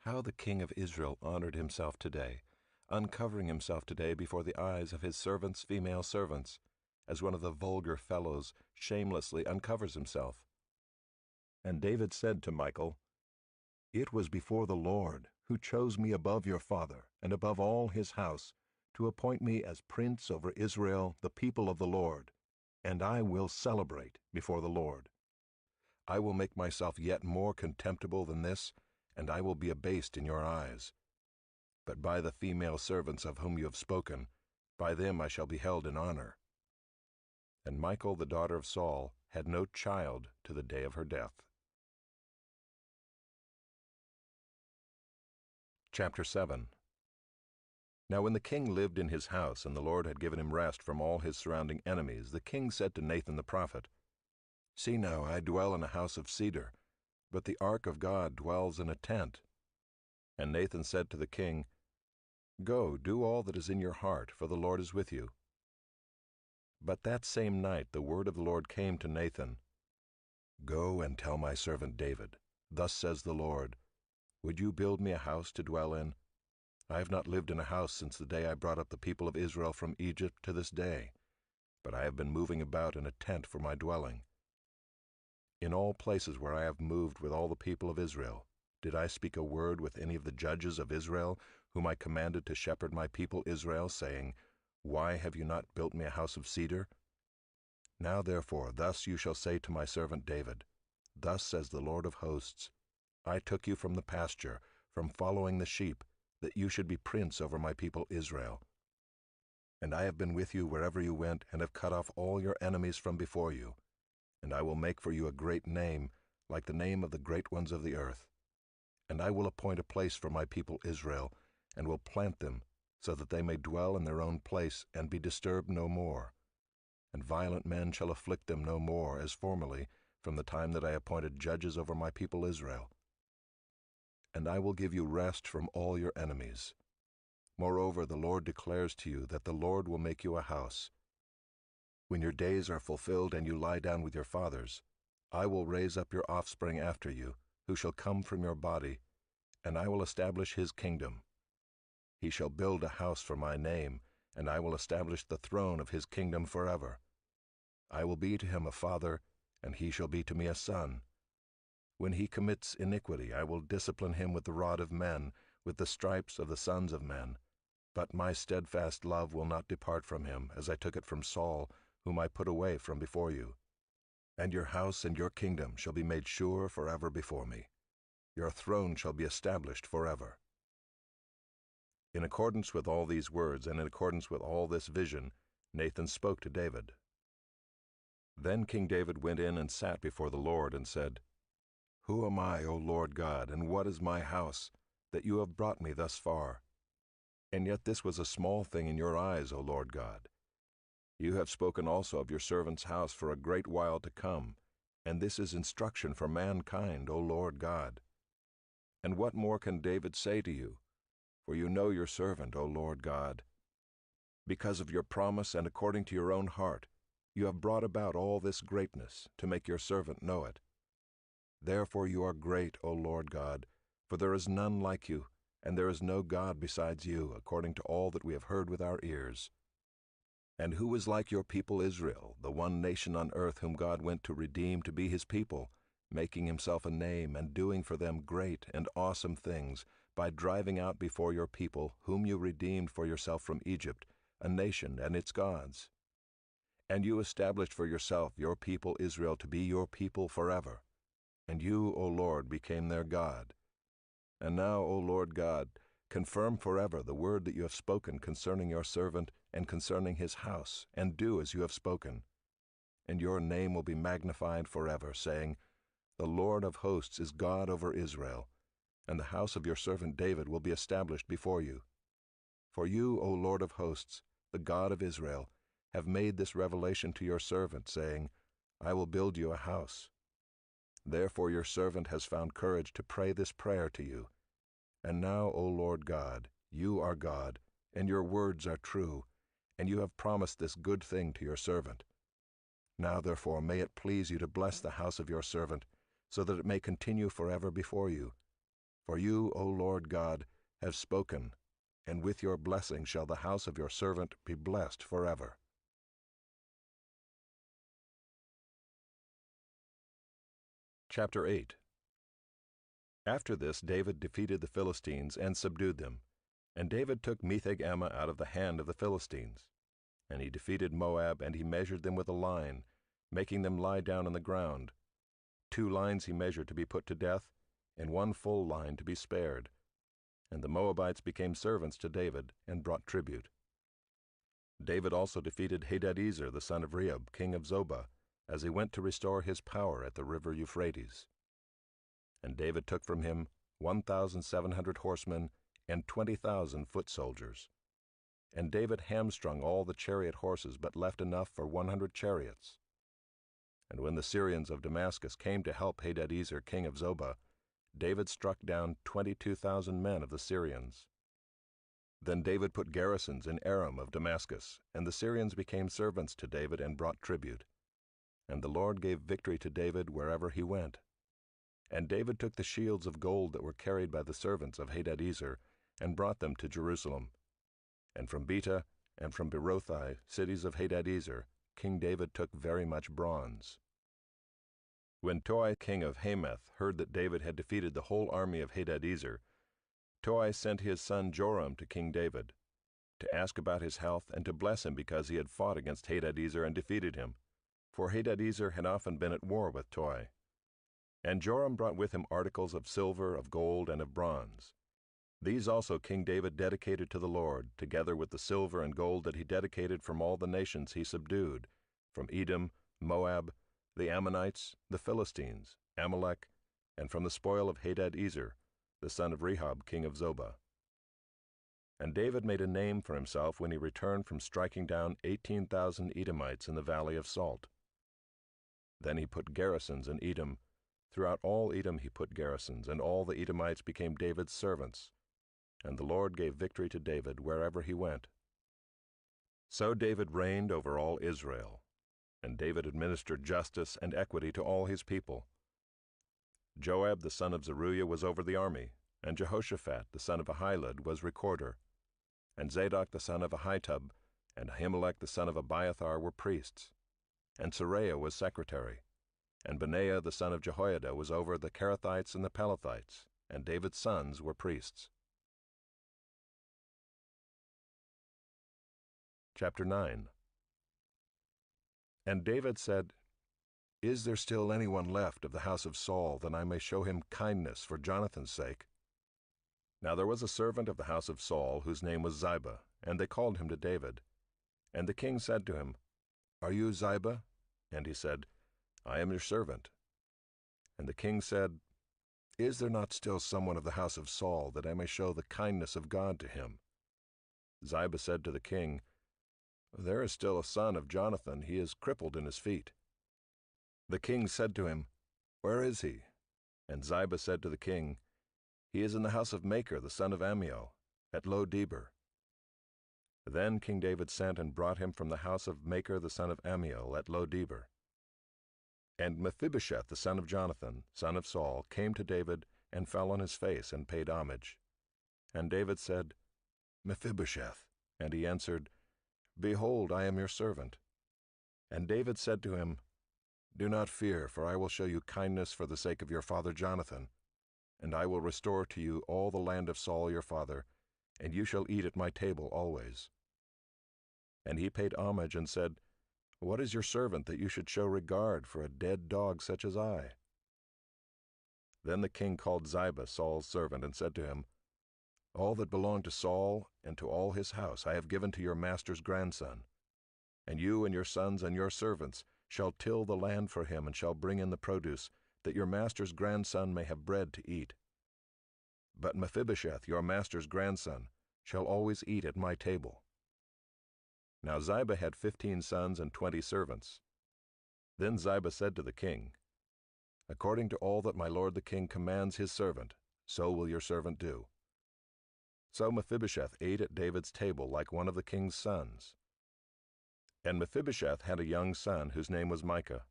How the king of Israel honored himself today, uncovering himself today before the eyes of his servants' female servants, as one of the vulgar fellows shamelessly uncovers himself. And David said to Michal, It was before the Lord, who chose me above your father, and above all his house, to appoint me as prince over Israel, the people of the Lord, and I will celebrate before the Lord. I will make myself yet more contemptible than this, and I will be abased in your eyes. But by the female servants of whom you have spoken, by them I shall be held in honor. And Michal, the daughter of Saul, had no child to the day of her death. Chapter 7. Now when the king lived in his house, and the Lord had given him rest from all his surrounding enemies, the king said to Nathan the prophet, See now, I dwell in a house of cedar, but the ark of God dwells in a tent. And Nathan said to the king, Go, do all that is in your heart, for the Lord is with you. But that same night the word of the Lord came to Nathan, Go and tell my servant David, Thus says the Lord, Would you build me a house to dwell in? I have not lived in a house since the day I brought up the people of Israel from Egypt to this day, but I have been moving about in a tent for my dwelling. In all places where I have moved with all the people of Israel, did I speak a word with any of the judges of Israel, whom I commanded to shepherd my people Israel, saying, Why have you not built me a house of cedar? Now therefore, thus you shall say to my servant David, Thus says the Lord of hosts, I took you from the pasture, from following the sheep, that you should be prince over my people Israel. And I have been with you wherever you went, and have cut off all your enemies from before you. And I will make for you a great name, like the name of the great ones of the earth. And I will appoint a place for my people Israel, and will plant them, so that they may dwell in their own place, and be disturbed no more. And violent men shall afflict them no more, as formerly, from the time that I appointed judges over my people Israel. And I will give you rest from all your enemies. Moreover, the Lord declares to you that the Lord will make you a house. When your days are fulfilled and you lie down with your fathers, I will raise up your offspring after you, who shall come from your body, and I will establish his kingdom. He shall build a house for my name, and I will establish the throne of his kingdom forever. I will be to him a father, and he shall be to me a son. When he commits iniquity, I will discipline him with the rod of men, with the stripes of the sons of men. But my steadfast love will not depart from him, as I took it from Saul, whom I put away from before you. And your house and your kingdom shall be made sure forever before me. Your throne shall be established forever. In accordance with all these words, and in accordance with all this vision, Nathan spoke to David. Then King David went in and sat before the Lord, and said, Who am I, O Lord God, and what is my house, that you have brought me thus far? And yet this was a small thing in your eyes, O Lord God. You have spoken also of your servant's house for a great while to come, and this is instruction for mankind, O Lord God. And what more can David say to you? For you know your servant, O Lord God. Because of your promise and according to your own heart, you have brought about all this greatness, to make your servant know it. Therefore you are great, O Lord God, for there is none like you, and there is no God besides you, according to all that we have heard with our ears. And who is like your people Israel, the one nation on earth whom God went to redeem to be his people, making himself a name and doing for them great and awesome things, by driving out before your people, whom you redeemed for yourself from Egypt, a nation and its gods? And you established for yourself your people Israel to be your people forever. And you, O Lord, became their God. And now, O Lord God, confirm forever the word that you have spoken concerning your servant and concerning his house, and do as you have spoken. And your name will be magnified forever, saying, The Lord of hosts is God over Israel, and the house of your servant David will be established before you. For you, O Lord of hosts, the God of Israel, have made this revelation to your servant, saying, I will build you a house. Therefore your servant has found courage to pray this prayer to you. And now, O Lord God, you are God, and your words are true, and you have promised this good thing to your servant. Now therefore may it please you to bless the house of your servant, so that it may continue forever before you. For you, O Lord God, have spoken, and with your blessing shall the house of your servant be blessed forever. Chapter 8. After this David defeated the Philistines and subdued them. And David took Metheg-ammah out of the hand of the Philistines. And he defeated Moab, and he measured them with a line, making them lie down on the ground. 2 lines he measured to be put to death, and 1 full line to be spared. And the Moabites became servants to David, and brought tribute. David also defeated Hadadezer the son of Rehob, king of Zobah, as he went to restore his power at the river Euphrates. And David took from him 1,700 horsemen and 20,000 foot soldiers. And David hamstrung all the chariot horses, but left enough for 100 chariots. And when the Syrians of Damascus came to help Hadadezer king of Zobah, David struck down 22,000 men of the Syrians. Then David put garrisons in Aram of Damascus, and the Syrians became servants to David and brought tribute. And the Lord gave victory to David wherever he went. And David took the shields of gold that were carried by the servants of Hadadezer, and brought them to Jerusalem. And from Betah and from Berothai, cities of Hadadezer, King David took very much bronze. When Toi, king of Hamath, heard that David had defeated the whole army of Hadadezer, Toi sent his son Joram to King David, to ask about his health and to bless him because he had fought against Hadadezer and defeated him, for Hadadezer had often been at war with Toi. And Joram brought with him articles of silver, of gold, and of bronze. These also King David dedicated to the Lord, together with the silver and gold that he dedicated from all the nations he subdued, from Edom, Moab, the Ammonites, the Philistines, Amalek, and from the spoil of Hadadezer, the son of Rehob, king of Zobah. And David made a name for himself when he returned from striking down 18,000 Edomites in the valley of Salt. Then he put garrisons in Edom. Throughout all Edom he put garrisons, and all the Edomites became David's servants. And the Lord gave victory to David wherever he went. So David reigned over all Israel, and David administered justice and equity to all his people. Joab the son of Zeruiah was over the army, and Jehoshaphat the son of Ahilud was recorder, and Zadok the son of Ahitub and Ahimelech the son of Abiathar were priests, and Seraiah was secretary, and Benaiah the son of Jehoiada was over the Kerethites and the Pelethites, and David's sons were priests. Chapter 9. And David said, "Is there still anyone left of the house of Saul, that I may show him kindness for Jonathan's sake?" Now there was a servant of the house of Saul, whose name was Ziba, and they called him to David. And the king said to him, "Are you Ziba?" And he said, "I am your servant." And the king said, "Is there not still someone of the house of Saul, that I may show the kindness of God to him?" Ziba said to the king, "There is still a son of Jonathan. He is crippled in his feet." The king said to him, "Where is he?" And Ziba said to the king, "He is in the house of Machir, the son of Ammiel, at Lo-debar." Then King David sent and brought him from the house of Machir, the son of Ammiel, at Lo-debar. And Mephibosheth, the son of Jonathan, son of Saul, came to David and fell on his face and paid homage. And David said, "Mephibosheth." And he answered, "Behold, I am your servant." And David said to him, "Do not fear, for I will show you kindness for the sake of your father Jonathan, and I will restore to you all the land of Saul your father, and you shall eat at my table always." And he paid homage and said, "What is your servant that you should show regard for a dead dog such as I?" Then the king called Ziba, Saul's servant, and said to him, "All that belonged to Saul and to all his house I have given to your master's grandson. And you and your sons and your servants shall till the land for him and shall bring in the produce, that your master's grandson may have bread to eat. But Mephibosheth, your master's grandson, shall always eat at my table." Now Ziba had 15 sons and 20 servants. Then Ziba said to the king, "According to all that my lord the king commands his servant, so will your servant do." So Mephibosheth ate at David's table like one of the king's sons. And Mephibosheth had a young son whose name was Micah,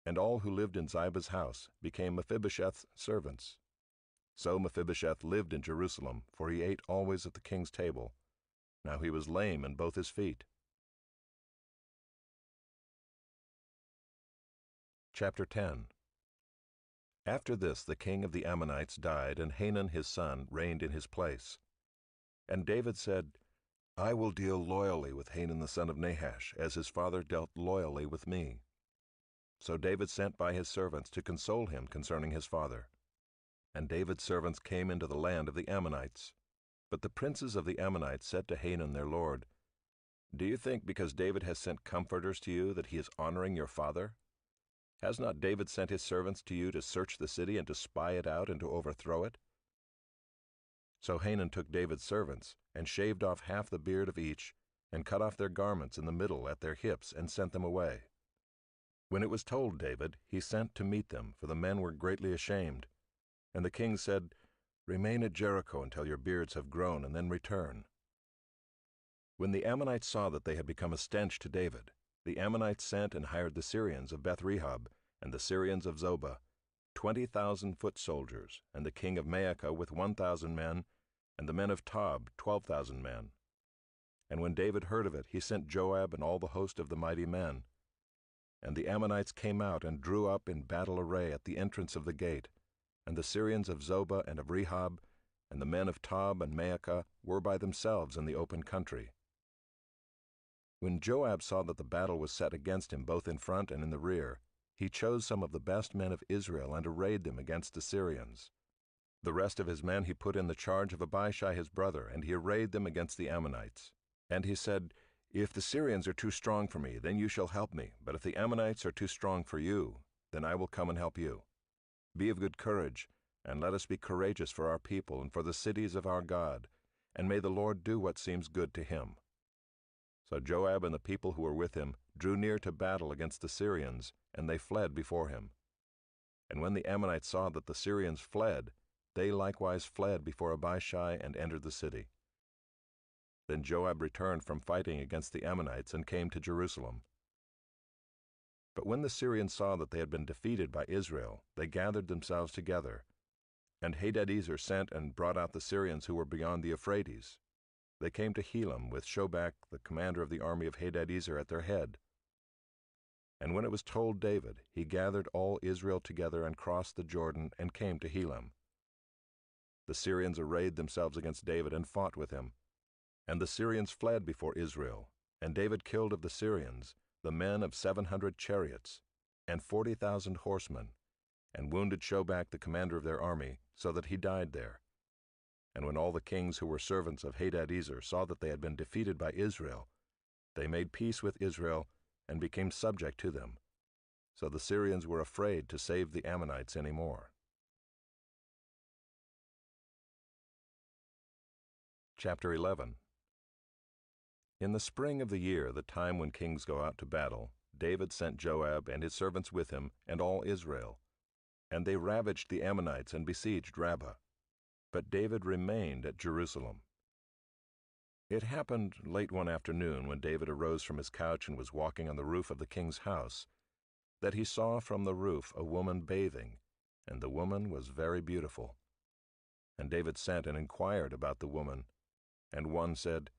and all who lived in Ziba's house became Mephibosheth's servants. So Mephibosheth lived in Jerusalem, for he ate always at the king's table. Now he was lame in both his feet. Chapter 10. After this the king of the Ammonites died, and Hanun his son reigned in his place. And David said, "I will deal loyally with Hanun the son of Nahash, as his father dealt loyally with me." So David sent by his servants to console him concerning his father. And David's servants came into the land of the Ammonites. But the princes of the Ammonites said to Hanun their lord, "Do you think because David has sent comforters to you that he is honoring your father? Has not David sent his servants to you to search the city and to spy it out and to overthrow it?" So Hanun took David's servants, and shaved off half the beard of each, and cut off their garments in the middle at their hips, and sent them away. When it was told David, he sent to meet them, for the men were greatly ashamed. And the king said, "Remain at Jericho until your beards have grown, and then return." When the Ammonites saw that they had become a stench to David, the Ammonites sent and hired the Syrians of Beth-rehob and the Syrians of Zobah, 20,000 foot soldiers, and the king of Maacah with 1,000 men, and the men of Tob 12,000 men. And when David heard of it, he sent Joab and all the host of the mighty men. And the Ammonites came out and drew up in battle array at the entrance of the gate, and the Syrians of Zobah and of Rehob, and the men of Tob and Maacah were by themselves in the open country. When Joab saw that the battle was set against him both in front and in the rear, he chose some of the best men of Israel and arrayed them against the Syrians. The rest of his men he put in the charge of Abishai his brother, and he arrayed them against the Ammonites. And he said, "If the Syrians are too strong for me, then you shall help me. But if the Ammonites are too strong for you, then I will come and help you. Be of good courage, and let us be courageous for our people and for the cities of our God, and may the Lord do what seems good to him." So Joab and the people who were with him drew near to battle against the Syrians, and they fled before him. And when the Ammonites saw that the Syrians fled, they likewise fled before Abishai and entered the city. Then Joab returned from fighting against the Ammonites and came to Jerusalem. But when the Syrians saw that they had been defeated by Israel, they gathered themselves together. And Hadadezer sent and brought out the Syrians who were beyond the Euphrates. They came to Helam with Shobach, the commander of the army of Hadadezer, at their head. And when it was told David, he gathered all Israel together and crossed the Jordan and came to Helam. The Syrians arrayed themselves against David and fought with him. And the Syrians fled before Israel, and David killed of the Syrians the men of 700 chariots, and 40,000 horsemen, and wounded Shobach the commander of their army, so that he died there. And when all the kings who were servants of Hadadezer saw that they had been defeated by Israel, they made peace with Israel and became subject to them. So the Syrians were afraid to save the Ammonites any more. Chapter 11. In the spring of the year, the time when kings go out to battle, David sent Joab and his servants with him and all Israel. And they ravaged the Ammonites and besieged Rabbah. But David remained at Jerusalem. It happened late one afternoon, when David arose from his couch and was walking on the roof of the king's house, that he saw from the roof a woman bathing, and the woman was very beautiful. And David sent and inquired about the woman. And one said,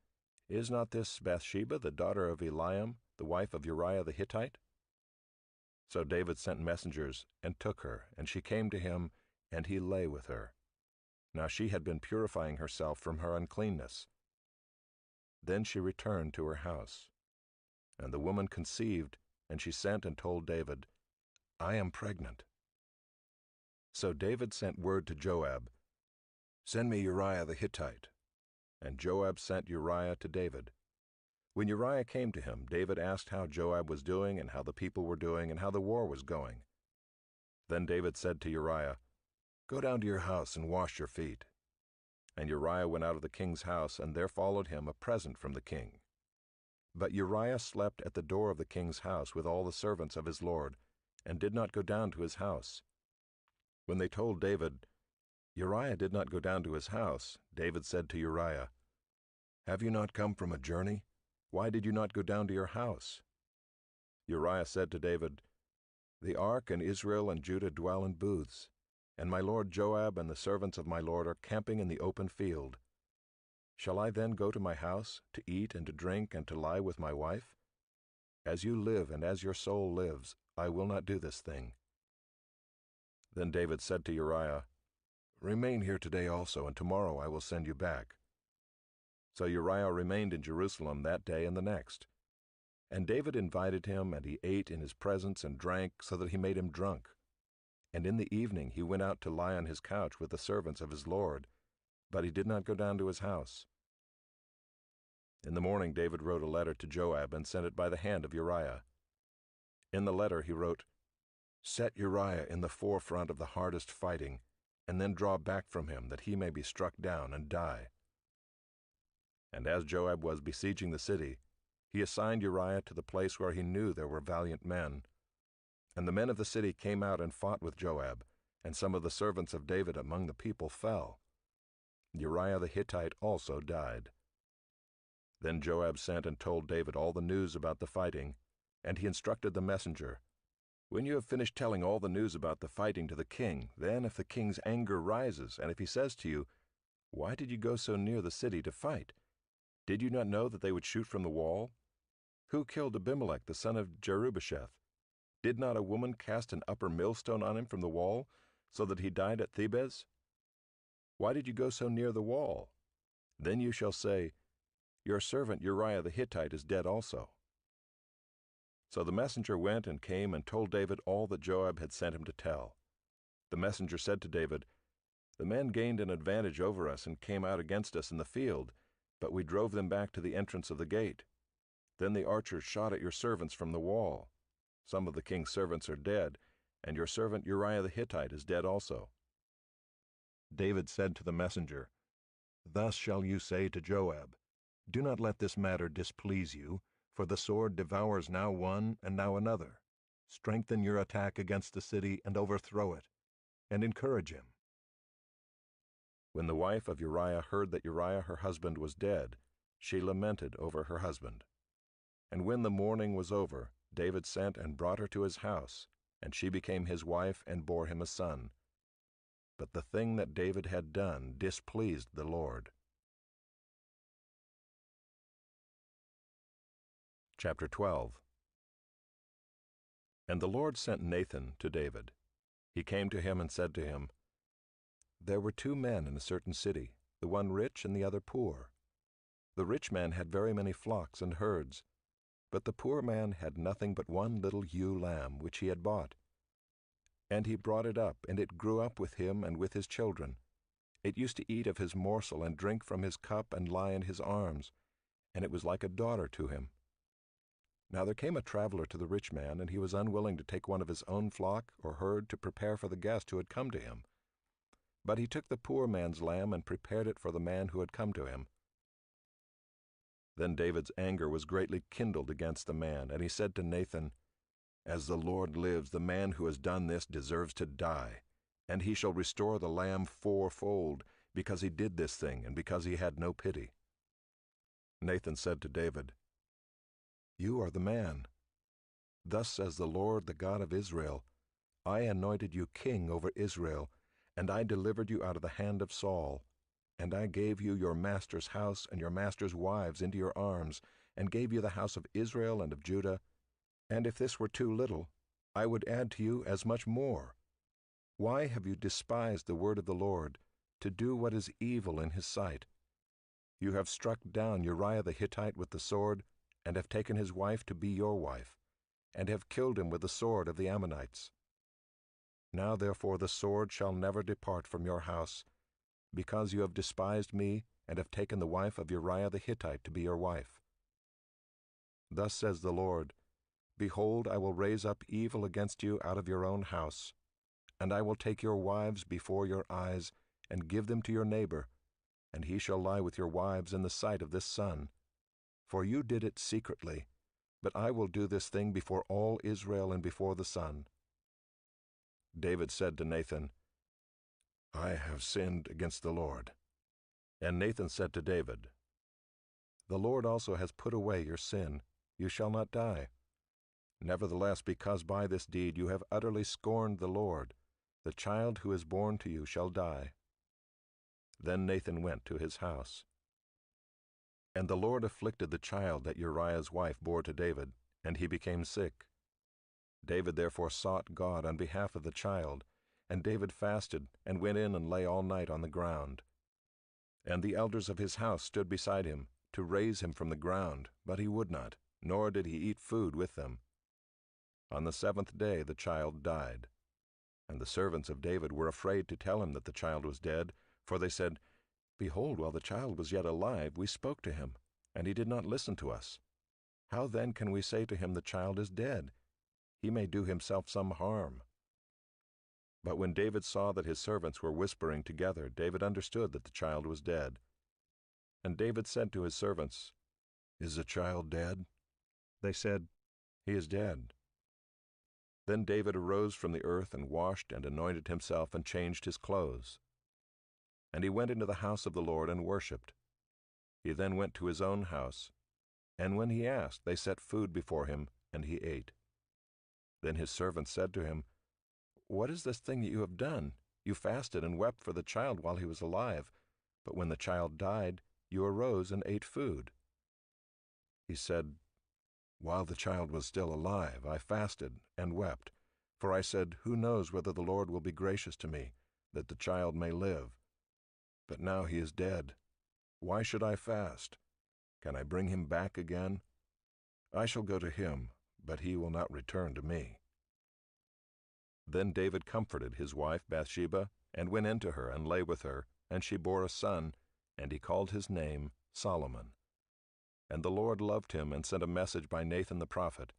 "Is not this Bathsheba, the daughter of Eliam, the wife of Uriah the Hittite?" So David sent messengers and took her, and she came to him, and he lay with her. Now she had been purifying herself from her uncleanness. Then she returned to her house. And the woman conceived, and she sent and told David, "I am pregnant." So David sent word to Joab, "Send me Uriah the Hittite." And Joab sent Uriah to David. When Uriah came to him, David asked how Joab was doing, and how the people were doing, and how the war was going. Then David said to Uriah, "Go down to your house and wash your feet." And Uriah went out of the king's house, and there followed him a present from the king. But Uriah slept at the door of the king's house with all the servants of his lord, and did not go down to his house. When they told David, "Uriah did not go down to his house," David said to Uriah, "Have you not come from a journey? Why did you not go down to your house?" Uriah said to David, "The ark and Israel and Judah dwell in booths, and my lord Joab and the servants of my lord are camping in the open field. Shall I then go to my house, to eat and to drink and to lie with my wife? As you live and as your soul lives, I will not do this thing." Then David said to Uriah, "Remain here today also, and tomorrow I will send you back." So Uriah remained in Jerusalem that day and the next. And David invited him, and he ate in his presence and drank, so that he made him drunk. And in the evening he went out to lie on his couch with the servants of his lord, but he did not go down to his house. In the morning David wrote a letter to Joab and sent it by the hand of Uriah. In the letter he wrote, "Set Uriah in the forefront of the hardest fighting, and then draw back from him, that he may be struck down and die." And as Joab was besieging the city, he assigned Uriah to the place where he knew there were valiant men. And the men of the city came out and fought with Joab, and some of the servants of David among the people fell. Uriah the Hittite also died. Then Joab sent and told David all the news about the fighting, and he instructed the messenger, "When you have finished telling all the news about the fighting to the king, then if the king's anger rises, and if he says to you, Why did you go so near the city to fight? Did you not know that they would shoot from the wall? Who killed Abimelech the son of Jerubbesheth? Did not a woman cast an upper millstone on him from the wall, so that he died at Thebez? Why did you go so near the wall? Then you shall say, Your servant Uriah the Hittite is dead also. So the messenger went and came and told David all that Joab had sent him to tell. The messenger said to David, The men gained an advantage over us and came out against us in the field, but we drove them back to the entrance of the gate. Then the archers shot at your servants from the wall. Some of the king's servants are dead, and your servant Uriah the Hittite is dead also. David said to the messenger, Thus shall you say to Joab, Do not let this matter displease you, for the sword devours now one and now another. Strengthen your attack against the city and overthrow it, and encourage him. When the wife of Uriah heard that Uriah her husband was dead, she lamented over her husband. And when the mourning was over, David sent and brought her to his house, and she became his wife and bore him a son. But the thing that David had done displeased the Lord. Chapter 12. And the Lord sent Nathan to David. He came to him and said to him, There were 2 men in a certain city, the one rich and the other poor. The rich man had very many flocks and herds, but the poor man had nothing but one little ewe lamb which he had bought. And he brought it up, and it grew up with him and with his children. It used to eat of his morsel and drink from his cup and lie in his arms, and it was like a daughter to him. Now there came a traveler to the rich man, and he was unwilling to take one of his own flock or herd to prepare for the guest who had come to him. But he took the poor man's lamb and prepared it for the man who had come to him. Then David's anger was greatly kindled against the man, and he said to Nathan, As the Lord lives, the man who has done this deserves to die, and he shall restore the lamb 4-fold, because he did this thing, and because he had no pity. Nathan said to David, You are the man. Thus says the Lord, the God of Israel, I anointed you king over Israel, and I delivered you out of the hand of Saul. And I gave you your master's house and your master's wives into your arms, and gave you the house of Israel and of Judah. And if this were too little, I would add to you as much more. Why have you despised the word of the Lord, to do what is evil in his sight? You have struck down Uriah the Hittite with the sword, and have taken his wife to be your wife, and have killed him with the sword of the Ammonites. Now therefore the sword shall never depart from your house, because you have despised me, and have taken the wife of Uriah the Hittite to be your wife. Thus says the Lord, Behold, I will raise up evil against you out of your own house, and I will take your wives before your eyes, and give them to your neighbor, and he shall lie with your wives in the sight of this sun. For you did it secretly, but I will do this thing before all Israel and before the sun. David said to Nathan, I have sinned against the Lord. And Nathan said to David, The Lord also has put away your sin. You shall not die. Nevertheless, because by this deed you have utterly scorned the Lord, the child who is born to you shall die. Then Nathan went to his house. And the Lord afflicted the child that Uriah's wife bore to David, and he became sick. David therefore sought God on behalf of the child, and David fasted, and went in and lay all night on the ground. And the elders of his house stood beside him, to raise him from the ground, but he would not, nor did he eat food with them. On the 7th day the child died. And the servants of David were afraid to tell him that the child was dead, for they said, Behold, while the child was yet alive, we spoke to him, and he did not listen to us. How then can we say to him, The child is dead? He may do himself some harm. But when David saw that his servants were whispering together, David understood that the child was dead. And David said to his servants, Is the child dead? They said, He is dead. Then David arose from the earth and washed and anointed himself and changed his clothes. And he went into the house of the Lord and worshipped. He then went to his own house, and when he asked, they set food before him, and he ate. Then his servants said to him, What is this thing that you have done? You fasted and wept for the child while he was alive. but when the child died, you arose and ate food." He said, "While the child was still alive, I fasted and wept, for I said, 'Who knows whether the Lord will be gracious to me, that the child may live?' But now he is dead. Why should I fast? Can I bring him back again? I shall go to him, but he will not return to me." Then David comforted his wife Bathsheba, and went in to her and lay with her, and she bore a son, and he called his name Solomon. And the Lord loved him and sent a message by Nathan the prophet.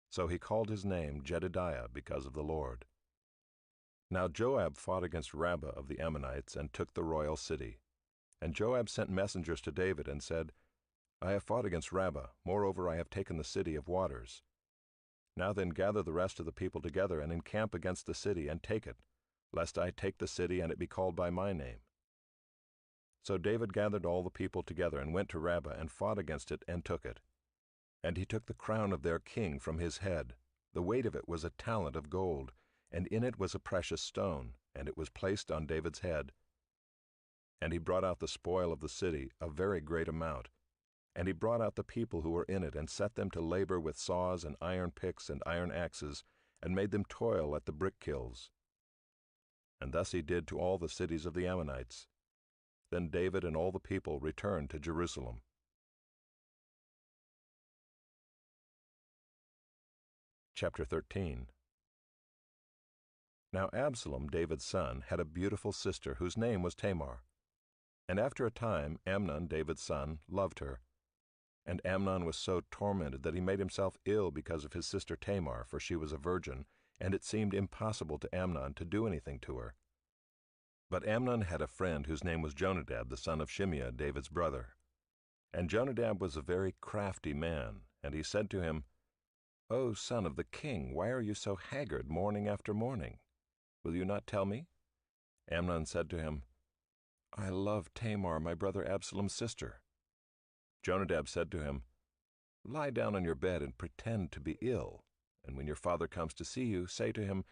So he called his name Jedidiah because of the Lord. Now Joab fought against Rabbah of the Ammonites and took the royal city. And Joab sent messengers to David and said, "I have fought against Rabbah, moreover I have taken the city of waters. Now then gather the rest of the people together and encamp against the city and take it, lest I take the city and it be called by my name." So David gathered all the people together and went to Rabbah and fought against it and took it. And he took the crown of their king from his head. The weight of it was a talent of gold, and in it was a precious stone, and it was placed on David's head. And he brought out the spoil of the city, a very great amount. And he brought out the people who were in it, and set them to labor with saws and iron picks and iron axes, and made them toil at the brick kilns. And thus he did to all the cities of the Ammonites. Then David and all the people returned to Jerusalem. Chapter 13. Now Absalom, David's son, had a beautiful sister whose name was Tamar. And after a time Amnon, David's son, loved her. And Amnon was so tormented that he made himself ill because of his sister Tamar, for she was a virgin, and it seemed impossible to Amnon to do anything to her. But Amnon had a friend whose name was Jonadab, the son of Shimeah, David's brother. And Jonadab was a very crafty man, and he said to him, "O son of the king, why are you so haggard morning after morning? Will you not tell me?" Amnon said to him, "I love Tamar, my brother Absalom's sister." Jonadab said to him, "Lie down on your bed and pretend to be ill, and when your father comes to see you, say to him,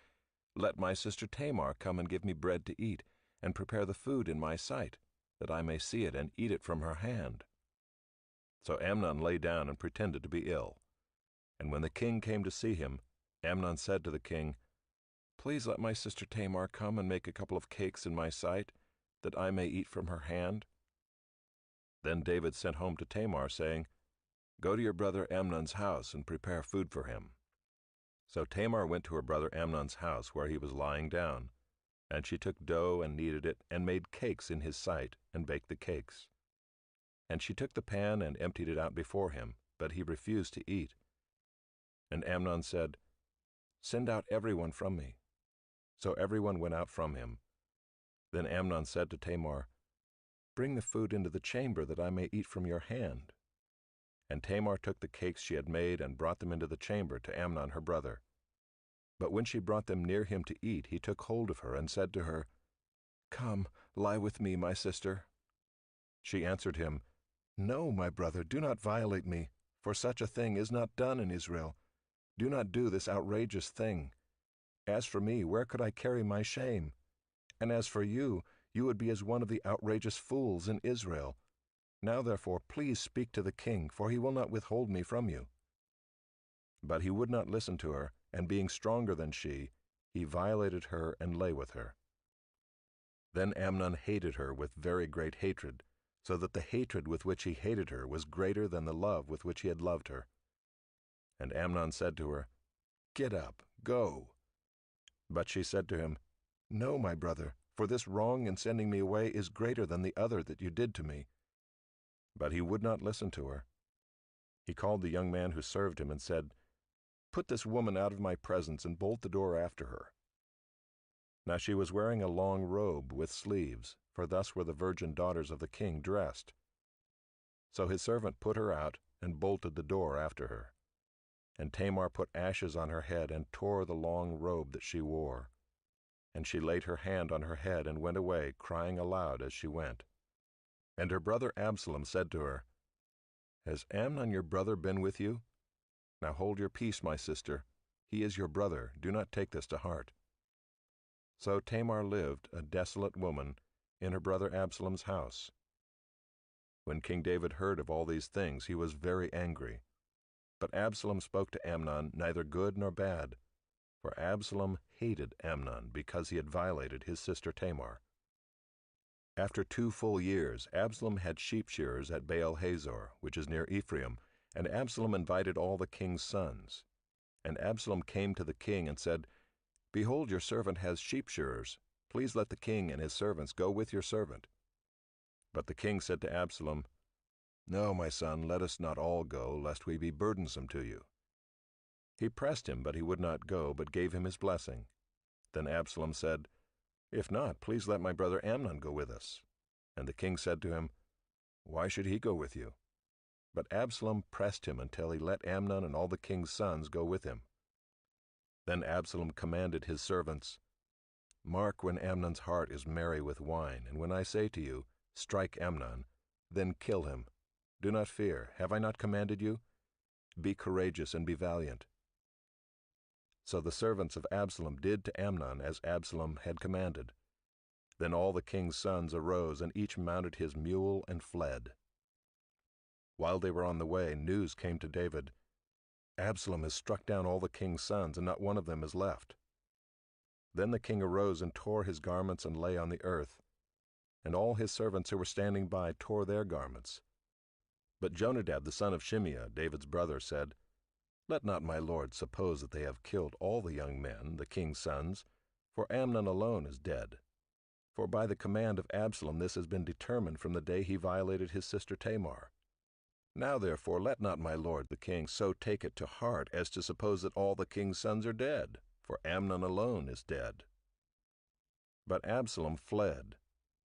'Let my sister Tamar come and give me bread to eat, and prepare the food in my sight, that I may see it and eat it from her hand.'" So Amnon lay down and pretended to be ill. And when the king came to see him, Amnon said to the king, "Please let my sister Tamar come and make a couple of cakes in my sight, that I may eat from her hand." Then David sent home to Tamar, saying, "Go to your brother Amnon's house and prepare food for him." So Tamar went to her brother Amnon's house where he was lying down, and she took dough and kneaded it, and made cakes in his sight, and baked the cakes. And she took the pan and emptied it out before him, but he refused to eat. And Amnon said, "Send out everyone from me." So everyone went out from him. Then Amnon said to Tamar, "Bring the food into the chamber, that I may eat from your hand." And Tamar took the cakes she had made and brought them into the chamber to Amnon her brother. But when she brought them near him to eat, he took hold of her and said to her, "Come, lie with me, my sister." She answered him, "No, my brother, do not violate me, for such a thing is not done in Israel. Do not do this outrageous thing. As for me, where could I carry my shame? And as for you, you would be as one of the outrageous fools in Israel. Now therefore, please speak to the king, for he will not withhold me from you." But he would not listen to her, and being stronger than she, he violated her and lay with her. Then Amnon hated her with very great hatred, so that the hatred with which he hated her was greater than the love with which he had loved her. And Amnon said to her, "Get up, go." But she said to him, "No, my brother, for this wrong in sending me away is greater than the other that you did to me." But he would not listen to her. He called the young man who served him and said, "Put this woman out of my presence and bolt the door after her." Now she was wearing a long robe with sleeves, for thus were the virgin daughters of the king dressed. So his servant put her out and bolted the door after her. And Tamar put ashes on her head and tore the long robe that she wore. And she laid her hand on her head and went away, crying aloud as she went. And her brother Absalom said to her, "Has Amnon your brother been with you? Now hold your peace, my sister. He is your brother. Do not take this to heart." So Tamar lived, a desolate woman, in her brother Absalom's house. When King David heard of all these things, he was very angry. But Absalom spoke to Amnon neither good nor bad, for Absalom hated Amnon because he had violated his sister Tamar. After 2 full years, Absalom had sheep shearers at Baal Hazor, which is near Ephraim, and Absalom invited all the king's sons. And Absalom came to the king and said, "Behold, your servant has sheep shearers. Please let the king and his servants go with your servant." But the king said to Absalom, "No, my son, let us not all go, lest we be burdensome to you." He pressed him, but he would not go, but gave him his blessing. Then Absalom said, "If not, please let my brother Amnon go with us." And the king said to him, "Why should he go with you?" But Absalom pressed him until he let Amnon and all the king's sons go with him. Then Absalom commanded his servants, "Mark when Amnon's heart is merry with wine, and when I say to you, 'Strike Amnon,' then kill him. Do not fear. Have I not commanded you? Be courageous and be valiant." So the servants of Absalom did to Amnon as Absalom had commanded. Then all the king's sons arose, and each mounted his mule and fled. While they were on the way, news came to David, "Absalom has struck down all the king's sons, and not one of them is left." Then the king arose and tore his garments and lay on the earth, and all his servants who were standing by tore their garments. But Jonadab the son of Shimeah, David's brother, said, "Let not my lord suppose that they have killed all the young men, the king's sons, for Amnon alone is dead. For by the command of Absalom this has been determined from the day he violated his sister Tamar. Now therefore let not my lord the king so take it to heart as to suppose that all the king's sons are dead, for Amnon alone is dead." But Absalom fled,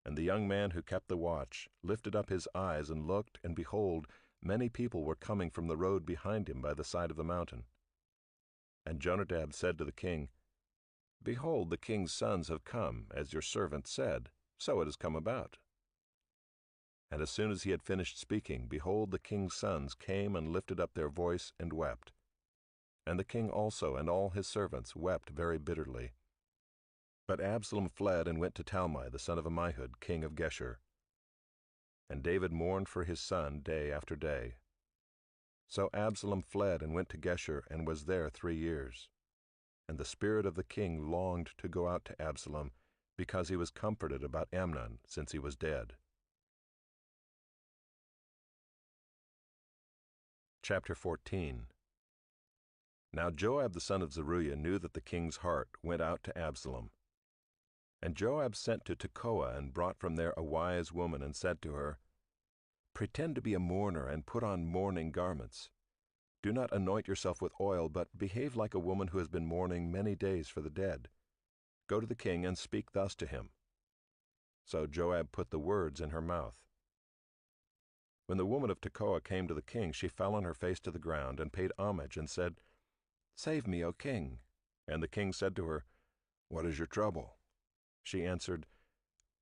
and the young man who kept the watch lifted up his eyes and looked, and behold, many people were coming from the road behind him by the side of the mountain. And Jonadab said to the king, "Behold, the king's sons have come, as your servant said, so it has come about." And as soon as he had finished speaking, behold, the king's sons came and lifted up their voice and wept. And the king also and all his servants wept very bitterly. But Absalom fled and went to Talmai the son of Ammihud, king of Geshur. And David mourned for his son day after day. So Absalom fled and went to Geshur and was there 3 years. And the spirit of the king longed to go out to Absalom, because he was comforted about Amnon, since he was dead. Chapter 14. Now Joab the son of Zeruiah knew that the king's heart went out to Absalom. And Joab sent to Tekoa and brought from there a wise woman and said to her, "Pretend to be a mourner and put on mourning garments. Do not anoint yourself with oil, but behave like a woman who has been mourning many days for the dead. Go to the king and speak thus to him." So Joab put the words in her mouth. When the woman of Tekoa came to the king, she fell on her face to the ground and paid homage and said, "Save me, O king." And the king said to her, "What is your trouble?" She answered,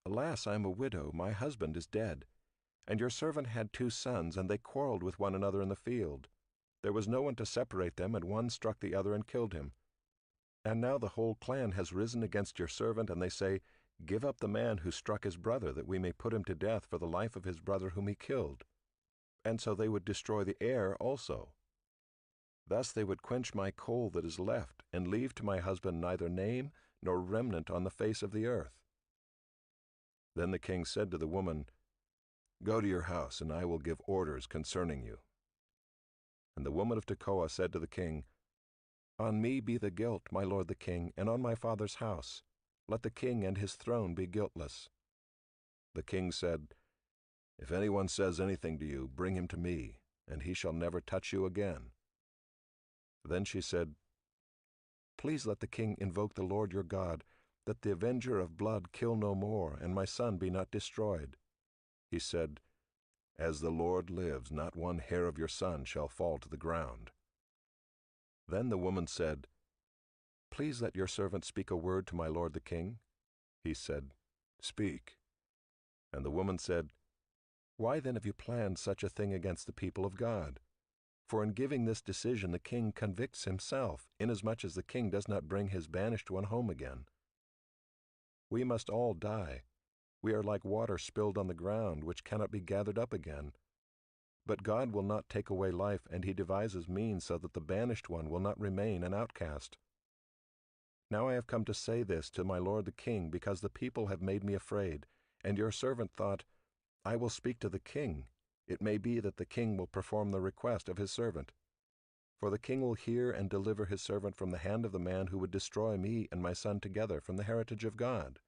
"Alas, I am a widow, my husband is dead. And your servant had 2 sons, and they quarreled with one another in the field. There was no one to separate them, and one struck the other and killed him. And now the whole clan has risen against your servant, and they say, 'Give up the man who struck his brother, that we may put him to death for the life of his brother whom he killed.' And so they would destroy the heir also. Thus they would quench my coal that is left, and leave to my husband neither name nor remnant on the face of the earth." Then the king said to the woman, "Go to your house, and I will give orders concerning you." And the woman of Tekoa said to the king, "On me be the guilt, my lord the king, and on my father's house. Let the king and his throne be guiltless." The king said, "If anyone says anything to you, bring him to me, and he shall never touch you again." Then she said, "Please let the king invoke the Lord your God, that the avenger of blood kill no more, and my son be not destroyed." He said, "As the Lord lives, not one hair of your son shall fall to the ground." Then the woman said, "Please let your servant speak a word to my lord the king." He said, "Speak." And the woman said, "Why then have you planned such a thing against the people of God? For in giving this decision the king convicts himself, inasmuch as the king does not bring his banished one home again. We must all die, We are like water spilled on the ground, which cannot be gathered up again. But God will not take away life, and he devises means so that the banished one will not remain an outcast. Now I have come to say this to my lord the king, because the people have made me afraid, and your servant thought, I will speak to the king. It may be that the king will perform the request of his servant. For the king will hear and deliver his servant from the hand of the man who would destroy me and my son together from the heritage of God.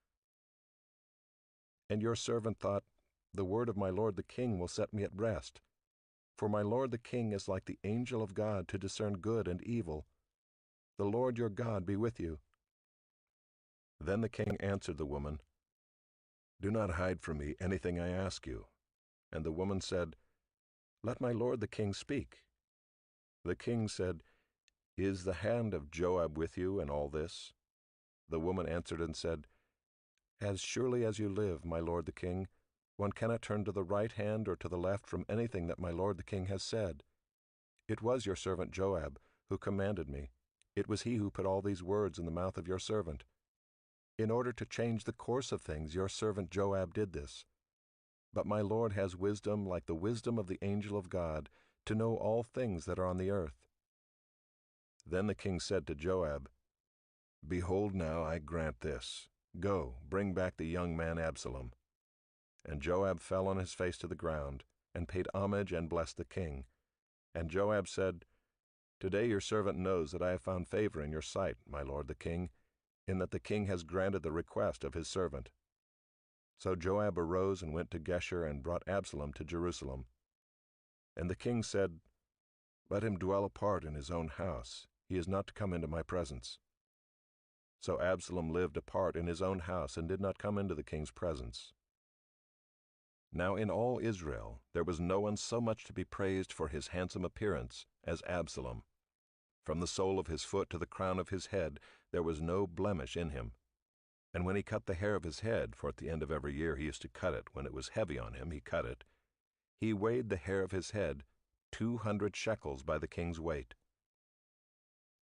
And your servant thought, the word of my lord the king will set me at rest. For my lord the king is like the angel of God to discern good and evil. The Lord your God be with you. Then the king answered the woman, Do not hide from me anything I ask you. And the woman said, Let my lord the king speak. The king said, Is the hand of Joab with you in all this? The woman answered and said, As surely as you live, my lord the king, one cannot turn to the right hand or to the left from anything that my lord the king has said. It was your servant Joab who commanded me. It was he who put all these words in the mouth of your servant. In order to change the course of things, your servant Joab did this. But my lord has wisdom like the wisdom of the angel of God, to know all things that are on the earth. Then the king said to Joab, Behold, now I grant this. Go, bring back the young man Absalom. And Joab fell on his face to the ground, and paid homage and blessed the king. And Joab said, Today your servant knows that I have found favor in your sight, my lord the king, in that the king has granted the request of his servant. So Joab arose and went to Geshur and brought Absalom to Jerusalem. And the king said, Let him dwell apart in his own house. He is not to come into my presence. So Absalom lived apart in his own house and did not come into the king's presence. Now in all Israel there was no one so much to be praised for his handsome appearance as Absalom. From the sole of his foot to the crown of his head there was no blemish in him. And when he cut the hair of his head, for at the end of every year he used to cut it, when it was heavy on him he cut it, he weighed the hair of his head 200 shekels by the king's weight.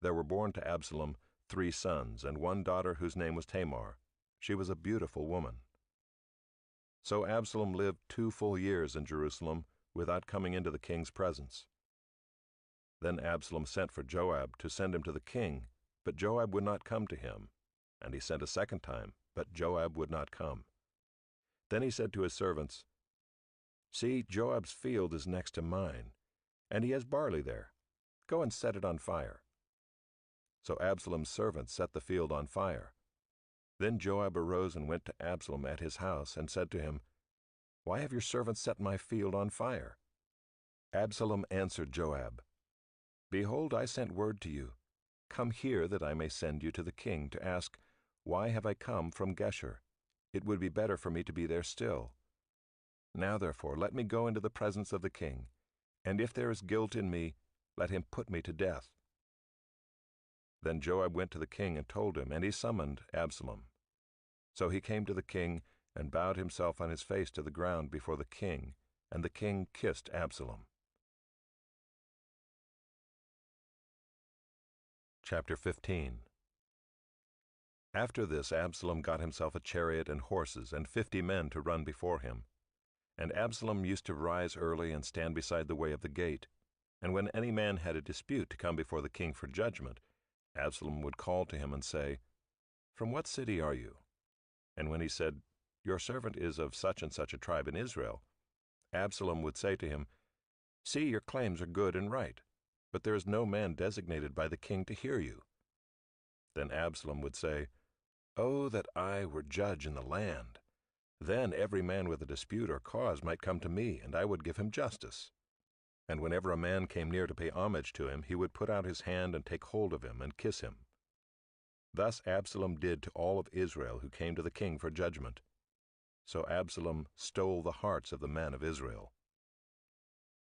There were born to Absalom 3 sons, and 1 daughter whose name was Tamar. She was a beautiful woman. So Absalom lived 2 full years in Jerusalem without coming into the king's presence. Then Absalom sent for Joab to send him to the king, but Joab would not come to him. And he sent a second time, but Joab would not come. Then he said to his servants, See, Joab's field is next to mine, and he has barley there. Go and set it on fire. So Absalom's servants set the field on fire. Then Joab arose and went to Absalom at his house, and said to him, Why have your servants set my field on fire? Absalom answered Joab, Behold, I sent word to you. Come here, that I may send you to the king to ask, Why have I come from Geshur? It would be better for me to be there still. Now therefore let me go into the presence of the king, and if there is guilt in me, let him put me to death. Then Joab went to the king and told him, and he summoned Absalom. So he came to the king and bowed himself on his face to the ground before the king, and the king kissed Absalom. Chapter 15. After this Absalom got himself a chariot and horses and 50 men to run before him. And Absalom used to rise early and stand beside the way of the gate. And when any man had a dispute to come before the king for judgment, Absalom would call to him and say, From what city are you? And when he said, Your servant is of such and such a tribe in Israel, Absalom would say to him, See, your claims are good and right, but there is no man designated by the king to hear you. Then Absalom would say, Oh, that I were judge in the land! Then every man with a dispute or cause might come to me, and I would give him justice. And whenever a man came near to pay homage to him, he would put out his hand and take hold of him and kiss him. Thus Absalom did to all of Israel who came to the king for judgment. So Absalom stole the hearts of the men of Israel.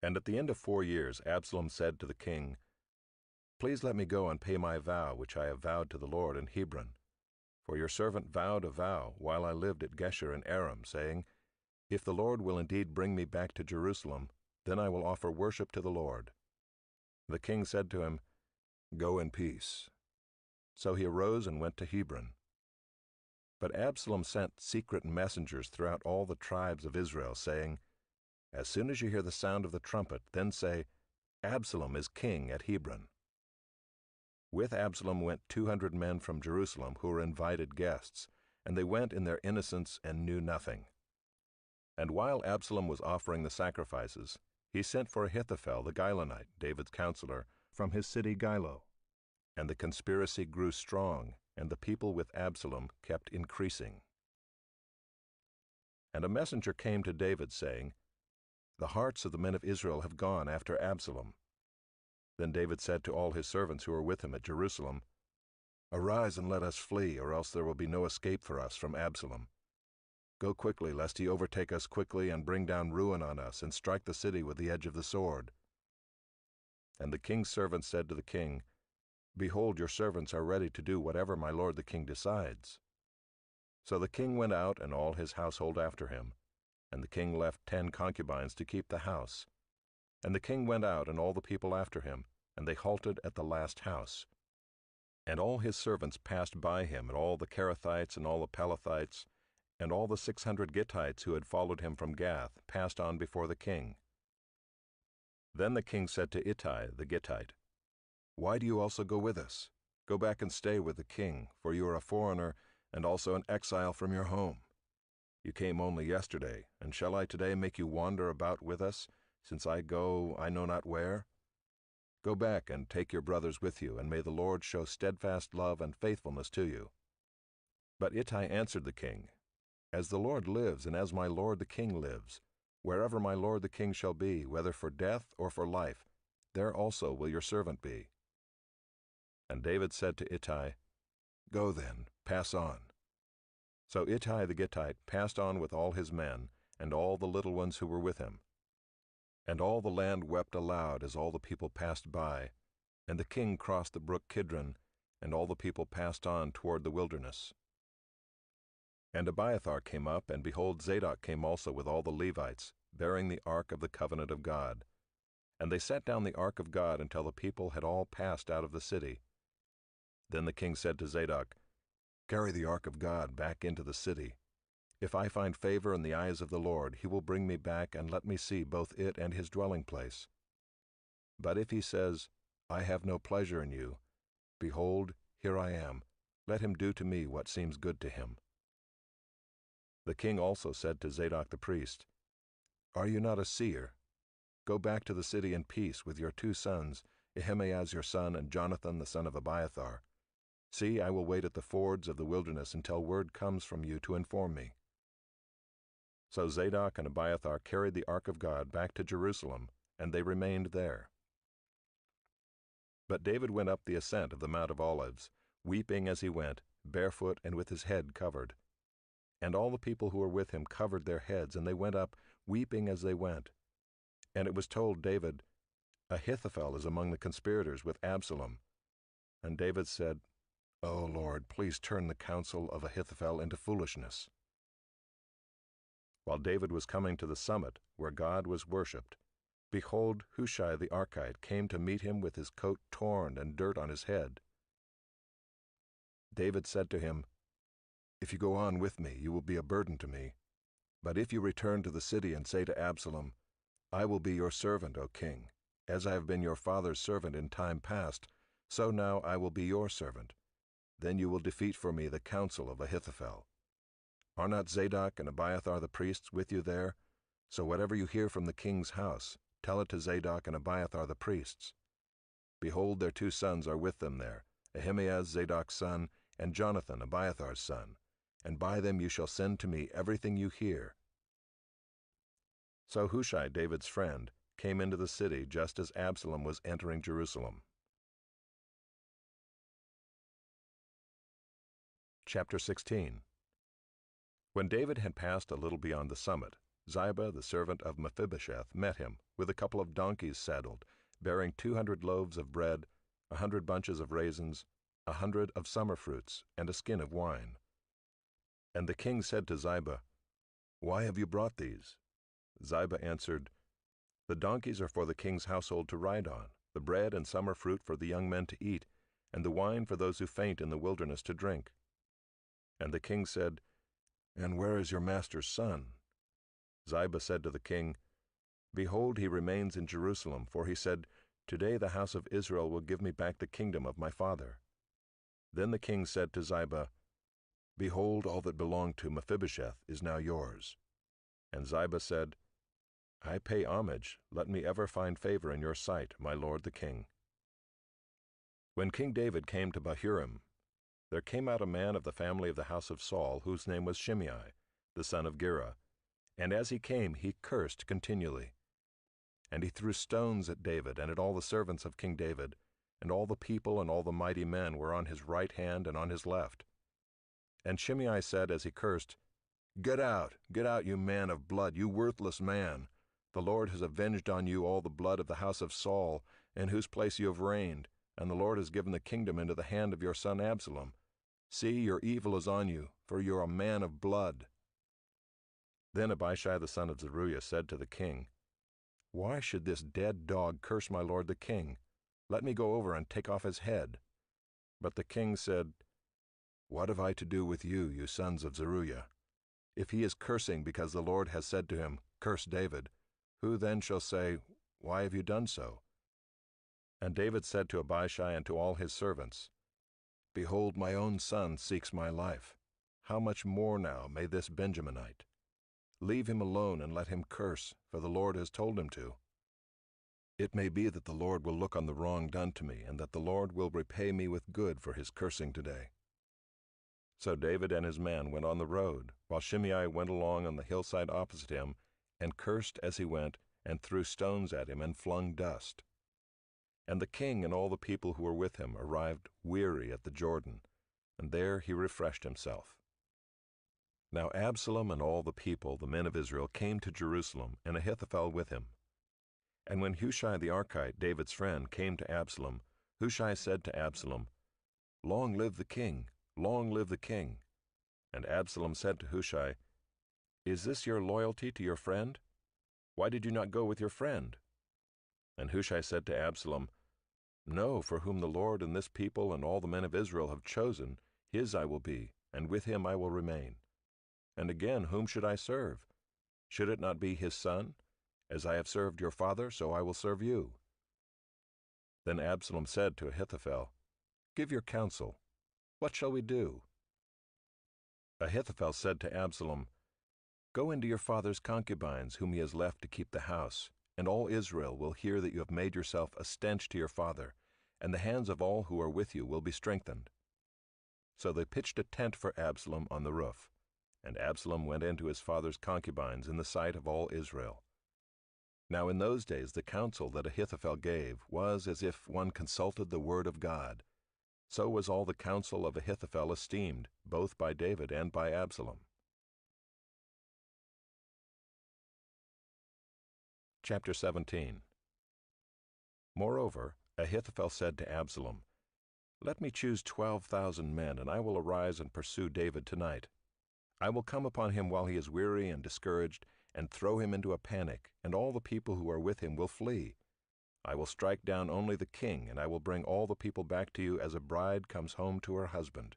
And at the end of 4 years Absalom said to the king, Please let me go and pay my vow which I have vowed to the Lord in Hebron. For your servant vowed a vow while I lived at Geshur in Aram, saying, If the Lord will indeed bring me back to Jerusalem, then I will offer worship to the Lord. The king said to him, Go in peace. So he arose and went to Hebron. But Absalom sent secret messengers throughout all the tribes of Israel, saying, "As soon as you hear the sound of the trumpet, then say, 'Absalom is king at Hebron.'" With Absalom went 200 men from Jerusalem who were invited guests, and they went in their innocence and knew nothing. And while Absalom was offering the sacrifices, he sent for Ahithophel the Gilonite, David's counselor, from his city Gilo. And the conspiracy grew strong, and the people with Absalom kept increasing. And a messenger came to David, saying, "The hearts of the men of Israel have gone after Absalom." Then David said to all his servants who were with him at Jerusalem, "Arise and let us flee, or else there will be no escape for us from Absalom. Go quickly, lest he overtake us quickly and bring down ruin on us, and strike the city with the edge of the sword." And the king's servants said to the king, "Behold, your servants are ready to do whatever my lord the king decides." So the king went out, and all his household after him. And the king left 10 concubines to keep the house. And the king went out, and all the people after him, and they halted at the last house. And all his servants passed by him, and all the Kerethites, and all the Pelethites, and all the 600 Gittites who had followed him from Gath passed on before the king. Then the king said to Ittai the Gittite, "Why do you also go with us? Go back and stay with the king, for you are a foreigner and also an exile from your home. You came only yesterday, and shall I today make you wander about with us, since I go I know not where? Go back and take your brothers with you, and may the Lord show steadfast love and faithfulness to you." But Ittai answered the king, "As the Lord lives, and as my lord the king lives, wherever my lord the king shall be, whether for death or for life, there also will your servant be." And David said to Ittai, "Go then, pass on." So Ittai the Gittite passed on with all his men, and all the little ones who were with him. And all the land wept aloud as all the people passed by, and the king crossed the brook Kidron, and all the people passed on toward the wilderness. And Abiathar came up, and behold, Zadok came also with all the Levites, bearing the ark of the covenant of God. And they set down the ark of God until the people had all passed out of the city. Then the king said to Zadok, "Carry the ark of God back into the city. If I find favor in the eyes of the Lord, he will bring me back and let me see both it and his dwelling place. But if he says, 'I have no pleasure in you,' behold, here I am. Let him do to me what seems good to him." The king also said to Zadok the priest, "Are you not a seer? Go back to the city in peace with your 2 sons, Ahimaaz your son and Jonathan the son of Abiathar. See, I will wait at the fords of the wilderness until word comes from you to inform me." So Zadok and Abiathar carried the ark of God back to Jerusalem, and they remained there. But David went up the ascent of the Mount of Olives, weeping as he went, barefoot and with his head covered. And all the people who were with him covered their heads, and they went up, weeping as they went. And it was told David, "Ahithophel is among the conspirators with Absalom." And David said, "O Lord, please turn the counsel of Ahithophel into foolishness." While David was coming to the summit, where God was worshipped, behold, Hushai the Archite came to meet him with his coat torn and dirt on his head. David said to him, "If you go on with me, you will be a burden to me. But if you return to the city and say to Absalom, 'I will be your servant, O king, as I have been your father's servant in time past, so now I will be your servant,' then you will defeat for me the counsel of Ahithophel. Are not Zadok and Abiathar the priests with you there? So whatever you hear from the king's house, tell it to Zadok and Abiathar the priests. Behold, their 2 sons are with them there, Ahimaaz Zadok's son, and Jonathan Abiathar's son, and by them you shall send to me everything you hear." So Hushai, David's friend, came into the city just as Absalom was entering Jerusalem. Chapter 16. When David had passed a little beyond the summit, Ziba, the servant of Mephibosheth, met him, with a couple of donkeys saddled, bearing 200 loaves of bread, 100 bunches of raisins, 100 of summer fruits, and a skin of wine. And the king said to Ziba, "Why have you brought these?" Ziba answered, "The donkeys are for the king's household to ride on, the bread and summer fruit for the young men to eat, and the wine for those who faint in the wilderness to drink." And the king said, "And where is your master's son?" Ziba said to the king, "Behold, he remains in Jerusalem, for he said, 'Today the house of Israel will give me back the kingdom of my father.'" Then the king said to Ziba, "Behold, all that belonged to Mephibosheth is now yours." And Ziba said, "I pay homage. Let me ever find favor in your sight, my lord the king." When King David came to Bahurim, there came out a man of the family of the house of Saul, whose name was Shimei, the son of Gera. And as he came, he cursed continually. And he threw stones at David and at all the servants of King David, and all the people and all the mighty men were on his right hand and on his left. And Shimei said as he cursed, get out, you man of blood, you worthless man. The Lord has avenged on you all the blood of the house of Saul, in whose place you have reigned, and the Lord has given the kingdom into the hand of your son Absalom. See, your evil is on you, for you are a man of blood." Then Abishai the son of Zeruiah said to the king, "Why should this dead dog curse my lord the king? Let me go over and take off his head." But the king said, "What have I to do with you, you sons of Zeruiah? If he is cursing because the Lord has said to him, 'Curse David,' who then shall say, 'Why have you done so?'" And David said to Abishai and to all his servants, "Behold, my own son seeks my life. How much more now may this Benjaminite? Leave him alone and let him curse, for the Lord has told him to. It may be that the Lord will look on the wrong done to me, and that the Lord will repay me with good for his cursing today." So David and his men went on the road, while Shimei went along on the hillside opposite him, and cursed as he went, and threw stones at him, and flung dust. And the king and all the people who were with him arrived weary at the Jordan, and there he refreshed himself. Now Absalom and all the people, the men of Israel, came to Jerusalem, and Ahithophel with him. And when Hushai the Archite, David's friend, came to Absalom, Hushai said to Absalom, "Long live the king! Long live the king!" And Absalom said to Hushai, "Is this your loyalty to your friend? Why did you not go with your friend?" And Hushai said to Absalom, "No, for whom the Lord and this people and all the men of Israel have chosen, his I will be, and with him I will remain. And again, whom should I serve? Should it not be his son? As I have served your father, so I will serve you." Then Absalom said to Ahithophel, "Give your counsel. What shall we do?" Ahithophel said to Absalom, "Go into your father's concubines, whom he has left to keep the house, and all Israel will hear that you have made yourself a stench to your father, and the hands of all who are with you will be strengthened." So they pitched a tent for Absalom on the roof, and Absalom went into his father's concubines in the sight of all Israel. Now in those days the counsel that Ahithophel gave was as if one consulted the word of God. So was all the counsel of Ahithophel esteemed, both by David and by Absalom. Chapter 17. Moreover, Ahithophel said to Absalom, "Let me choose 12,000 men, and I will arise and pursue David tonight. I will come upon him while he is weary and discouraged, and throw him into a panic, and all the people who are with him will flee. I will strike down only the king, and I will bring all the people back to you as a bride comes home to her husband.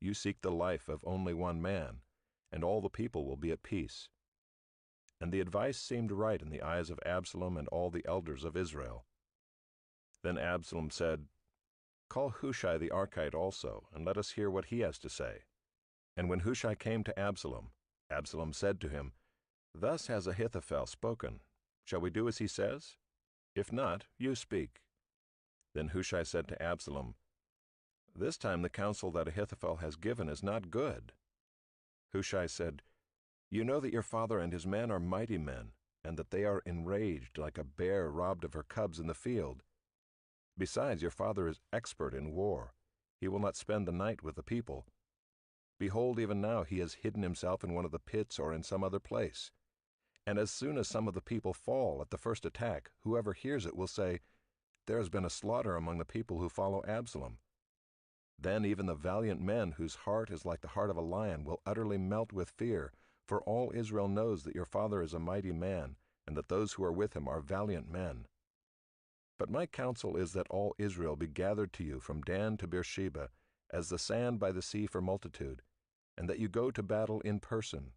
You seek the life of only one man, and all the people will be at peace." And the advice seemed right in the eyes of Absalom and all the elders of Israel. Then Absalom said, "Call Hushai the Archite also, and let us hear what he has to say." And when Hushai came to Absalom, Absalom said to him, "Thus has Ahithophel spoken. Shall we do as he says? If not, you speak." Then Hushai said to Absalom, "This time the counsel that Ahithophel has given is not good." Hushai said, "You know that your father and his men are mighty men, and that they are enraged like a bear robbed of her cubs in the field. Besides, your father is expert in war. He will not spend the night with the people. Behold, even now he has hidden himself in one of the pits or in some other place. And as soon as some of the people fall at the first attack, whoever hears it will say, 'There has been a slaughter among the people who follow Absalom.' Then even the valiant men whose heart is like the heart of a lion will utterly melt with fear, for all Israel knows that your father is a mighty man, and that those who are with him are valiant men. But my counsel is that all Israel be gathered to you from Dan to Beersheba, as the sand by the sea for multitude, and that you go to battle in person.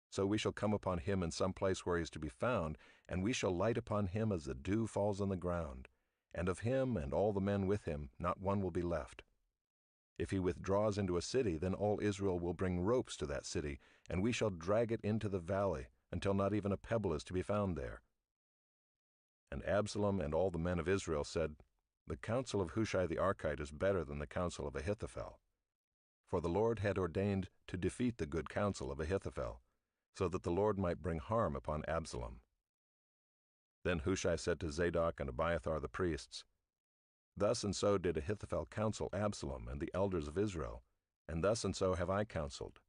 So we shall come upon him in some place where he is to be found, and we shall light upon him as the dew falls on the ground, and of him and all the men with him not one will be left. If he withdraws into a city, then all Israel will bring ropes to that city, and we shall drag it into the valley, until not even a pebble is to be found there." And Absalom and all the men of Israel said, "The counsel of Hushai the Archite is better than the counsel of Ahithophel." For the Lord had ordained to defeat the good counsel of Ahithophel, so that the Lord might bring harm upon Absalom. Then Hushai said to Zadok and Abiathar the priests, "Thus and so did Ahithophel counsel Absalom and the elders of Israel, and thus and so have I counseled.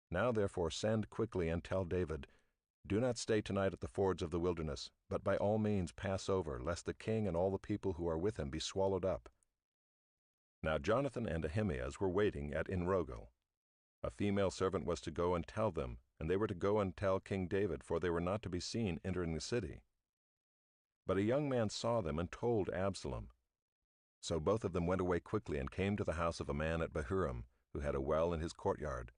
Now therefore send quickly and tell David, 'Do not stay tonight at the fords of the wilderness, but by all means pass over, lest the king and all the people who are with him be swallowed up.'" Now Jonathan and Ahimaaz were waiting at Enrogel. A female servant was to go and tell them, and they were to go and tell King David, for they were not to be seen entering the city. But a young man saw them and told Absalom. So both of them went away quickly and came to the house of a man at Bahurim, who had a well in his courtyard,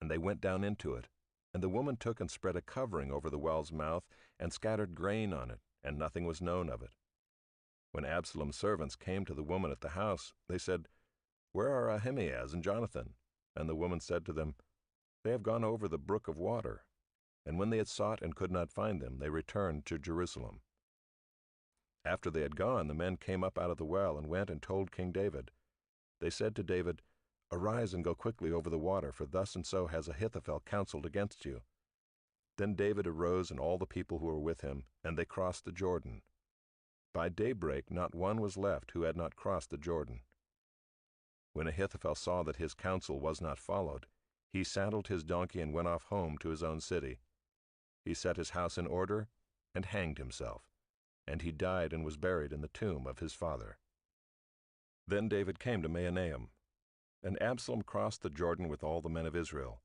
and they went down into it. And the woman took and spread a covering over the well's mouth, and scattered grain on it, and nothing was known of it. When Absalom's servants came to the woman at the house, they said, "Where are Ahimaaz and Jonathan?" And the woman said to them, "They have gone over the brook of water." And when they had sought and could not find them, they returned to Jerusalem. After they had gone, the men came up out of the well and went and told King David. They said to David, "Arise and go quickly over the water, for thus and so has Ahithophel counseled against you." Then David arose and all the people who were with him, and they crossed the Jordan. By daybreak not one was left who had not crossed the Jordan. When Ahithophel saw that his counsel was not followed, he saddled his donkey and went off home to his own city. He set his house in order and hanged himself, and he died and was buried in the tomb of his father. Then David came to Mahanaim, and Absalom crossed the Jordan with all the men of Israel.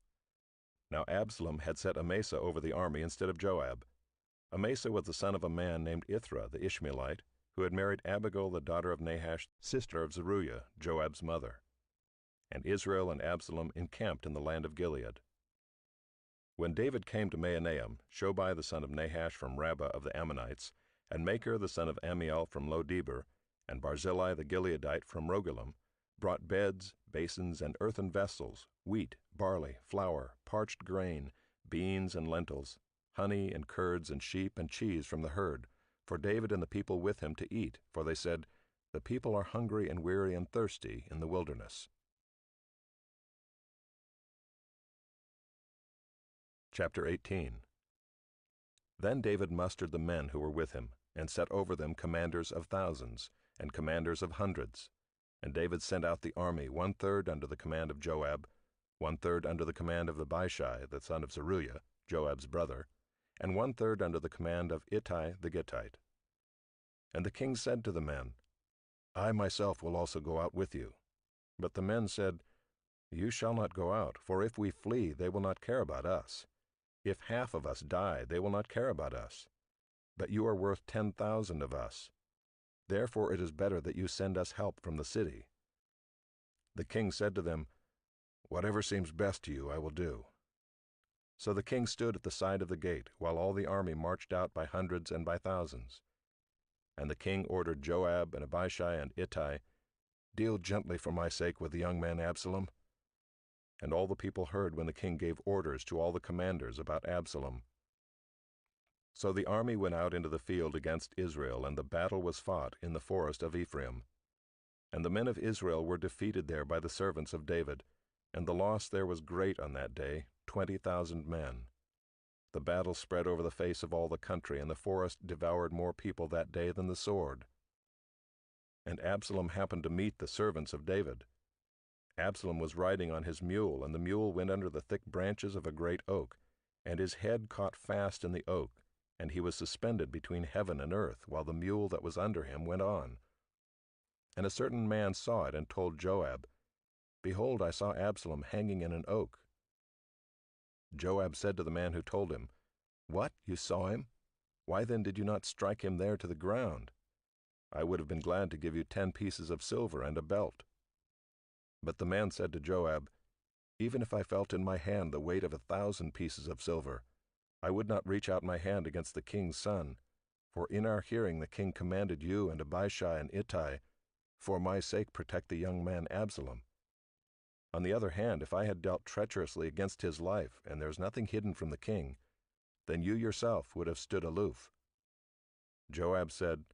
Now Absalom had set Amasa over the army instead of Joab. Amasa was the son of a man named Ithra the Ishmaelite, who had married Abigail the daughter of Nahash, sister of Zeruiah, Joab's mother. And Israel and Absalom encamped in the land of Gilead. When David came to Mahanaim, Shobai the son of Nahash from Rabbah of the Ammonites, and Machir the son of Ammiel from Lo-debar, and Barzillai the Gileadite from Rogelim, brought beds, basins, and earthen vessels, wheat, barley, flour, parched grain, beans and lentils, honey and curds and sheep and cheese from the herd, for David and the people with him to eat, for they said, "The people are hungry and weary and thirsty in the wilderness." Chapter 18. Then David mustered the men who were with him, and set over them commanders of thousands, and commanders of hundreds. And David sent out the army 1/3 under the command of Joab, 1/3 under the command of Abishai the son of Zeruiah, Joab's brother, and 1/3 under the command of Ittai the Gittite. And the king said to the men, "I myself will also go out with you." But the men said, "You shall not go out, for if we flee, they will not care about us. If half of us die, they will not care about us. But you are worth 10,000 of us. Therefore it is better that you send us help from the city." The king said to them, "Whatever seems best to you I will do." So the king stood at the side of the gate, while all the army marched out by hundreds and by thousands. And the king ordered Joab and Abishai and Ittai, "Deal gently for my sake with the young man Absalom." And all the people heard when the king gave orders to all the commanders about Absalom. So the army went out into the field against Israel, and the battle was fought in the forest of Ephraim. And the men of Israel were defeated there by the servants of David, and the loss there was great on that day, 20,000 men. The battle spread over the face of all the country, and the forest devoured more people that day than the sword. And Absalom happened to meet the servants of David. Absalom was riding on his mule, and the mule went under the thick branches of a great oak, and his head caught fast in the oak, and he was suspended between heaven and earth, while the mule that was under him went on. And a certain man saw it and told Joab, "Behold, I saw Absalom hanging in an oak." Joab said to the man who told him, "What, you saw him? Why then did you not strike him there to the ground? I would have been glad to give you 10 pieces of silver and a belt." But the man said to Joab, "Even if I felt in my hand the weight of 1,000 pieces of silver, I would not reach out my hand against the king's son. For in our hearing the king commanded you and Abishai and Ittai, for my sake protect the young man Absalom. On the other hand, if I had dealt treacherously against his life, and there is nothing hidden from the king, then you yourself would have stood aloof." Joab said,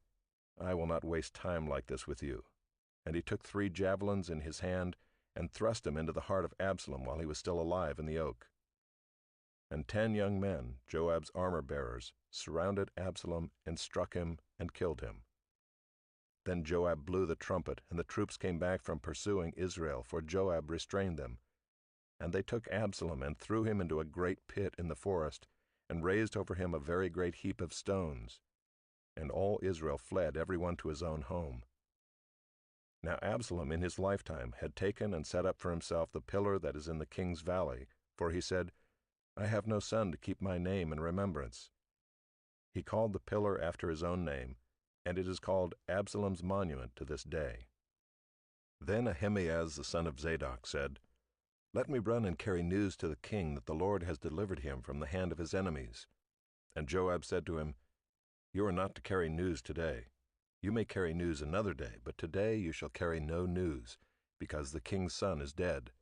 "I will not waste time like this with you." And he took 3 javelins in his hand and thrust them into the heart of Absalom while he was still alive in the oak. And 10 young men, Joab's armor-bearers, surrounded Absalom and struck him and killed him. Then Joab blew the trumpet, and the troops came back from pursuing Israel, for Joab restrained them. And they took Absalom and threw him into a great pit in the forest, and raised over him a very great heap of stones. And all Israel fled, every one to his own home. Now Absalom in his lifetime had taken and set up for himself the pillar that is in the king's valley, for he said, "I have no son to keep my name in remembrance." He called the pillar after his own name, and it is called Absalom's monument to this day. Then Ahimaaz the son of Zadok said, "Let me run and carry news to the king that the Lord has delivered him from the hand of his enemies." And Joab said to him, "You are not to carry news today. You may carry news another day, but today you shall carry no news, because the king's son is dead."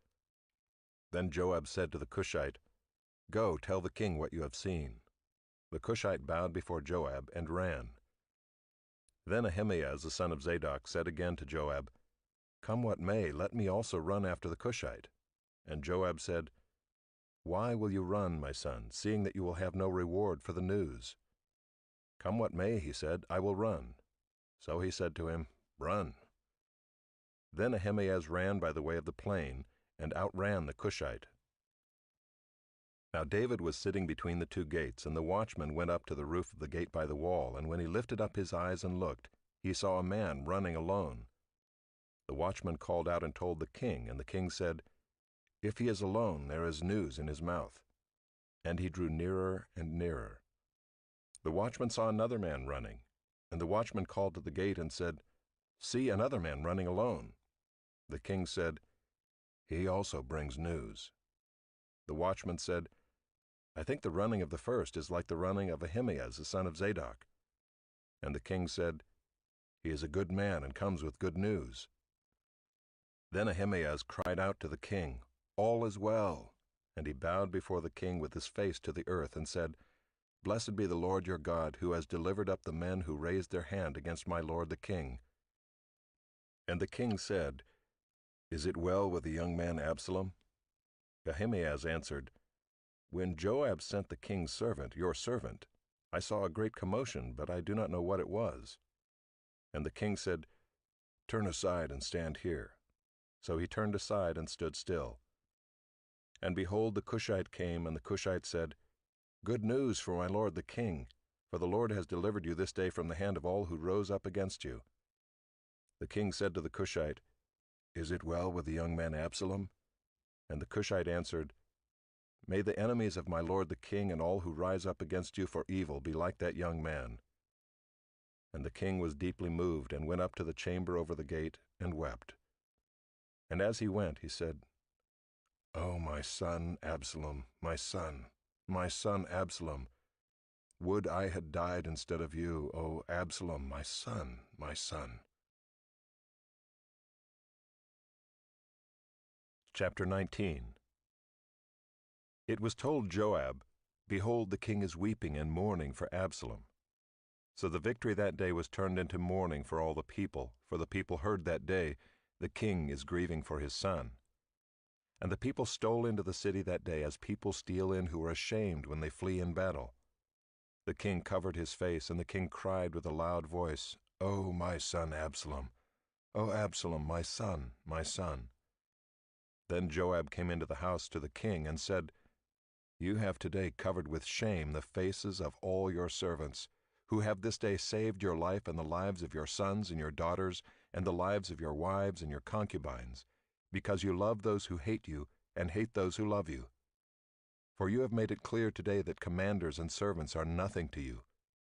Then Joab said to the Cushite, "Go, tell the king what you have seen." The Cushite bowed before Joab and ran. Then Ahimaaz the son of Zadok said again to Joab, "Come what may, let me also run after the Cushite." And Joab said, "Why will you run, my son, seeing that you will have no reward for the news?" "Come what may," he said, "I will run." So he said to him, "Run." Then Ahimaaz ran by the way of the plain, and outran the Cushite. Now David was sitting between the 2 gates, and the watchman went up to the roof of the gate by the wall, and when he lifted up his eyes and looked, he saw a man running alone. The watchman called out and told the king, and the king said, "If he is alone, there is news in his mouth." And he drew nearer and nearer. The watchman saw another man running, and the watchman called to the gate and said, "See, another man running alone." The king said, "He also brings news." The watchman said, "I think the running of the first is like the running of Ahimaaz the son of Zadok." And the king said, "He is a good man and comes with good news." Then Ahimaaz cried out to the king, "All is well." And he bowed before the king with his face to the earth and said, "Blessed be the Lord your God, who has delivered up the men who raised their hand against my lord the king." And the king said, "Is it well with the young man Absalom?" Ahimaaz answered, "When Joab sent the king's servant, your servant, I saw a great commotion, but I do not know what it was." And the king said, "Turn aside and stand here." So he turned aside and stood still. And behold, the Cushite came, and the Cushite said, "Good news for my lord the king, for the Lord has delivered you this day from the hand of all who rose up against you." The king said to the Cushite, "Is it well with the young man Absalom?" And the Cushite answered, "May the enemies of my lord the king and all who rise up against you for evil be like that young man." And the king was deeply moved, and went up to the chamber over the gate, and wept. And as he went, he said, "O my son Absalom, my son Absalom, would I had died instead of you, O Absalom, my son, my son." Chapter 19. It was told Joab, "Behold, the king is weeping and mourning for Absalom." So the victory that day was turned into mourning for all the people, for the people heard that day, "The king is grieving for his son." And the people stole into the city that day as people steal in who are ashamed when they flee in battle. The king covered his face, and the king cried with a loud voice, "O my son Absalom! O Absalom, my son, my son!" Then Joab came into the house to the king and said, "You have today covered with shame the faces of all your servants, who have this day saved your life and the lives of your sons and your daughters, and the lives of your wives and your concubines, because you love those who hate you and hate those who love you. For you have made it clear today that commanders and servants are nothing to you.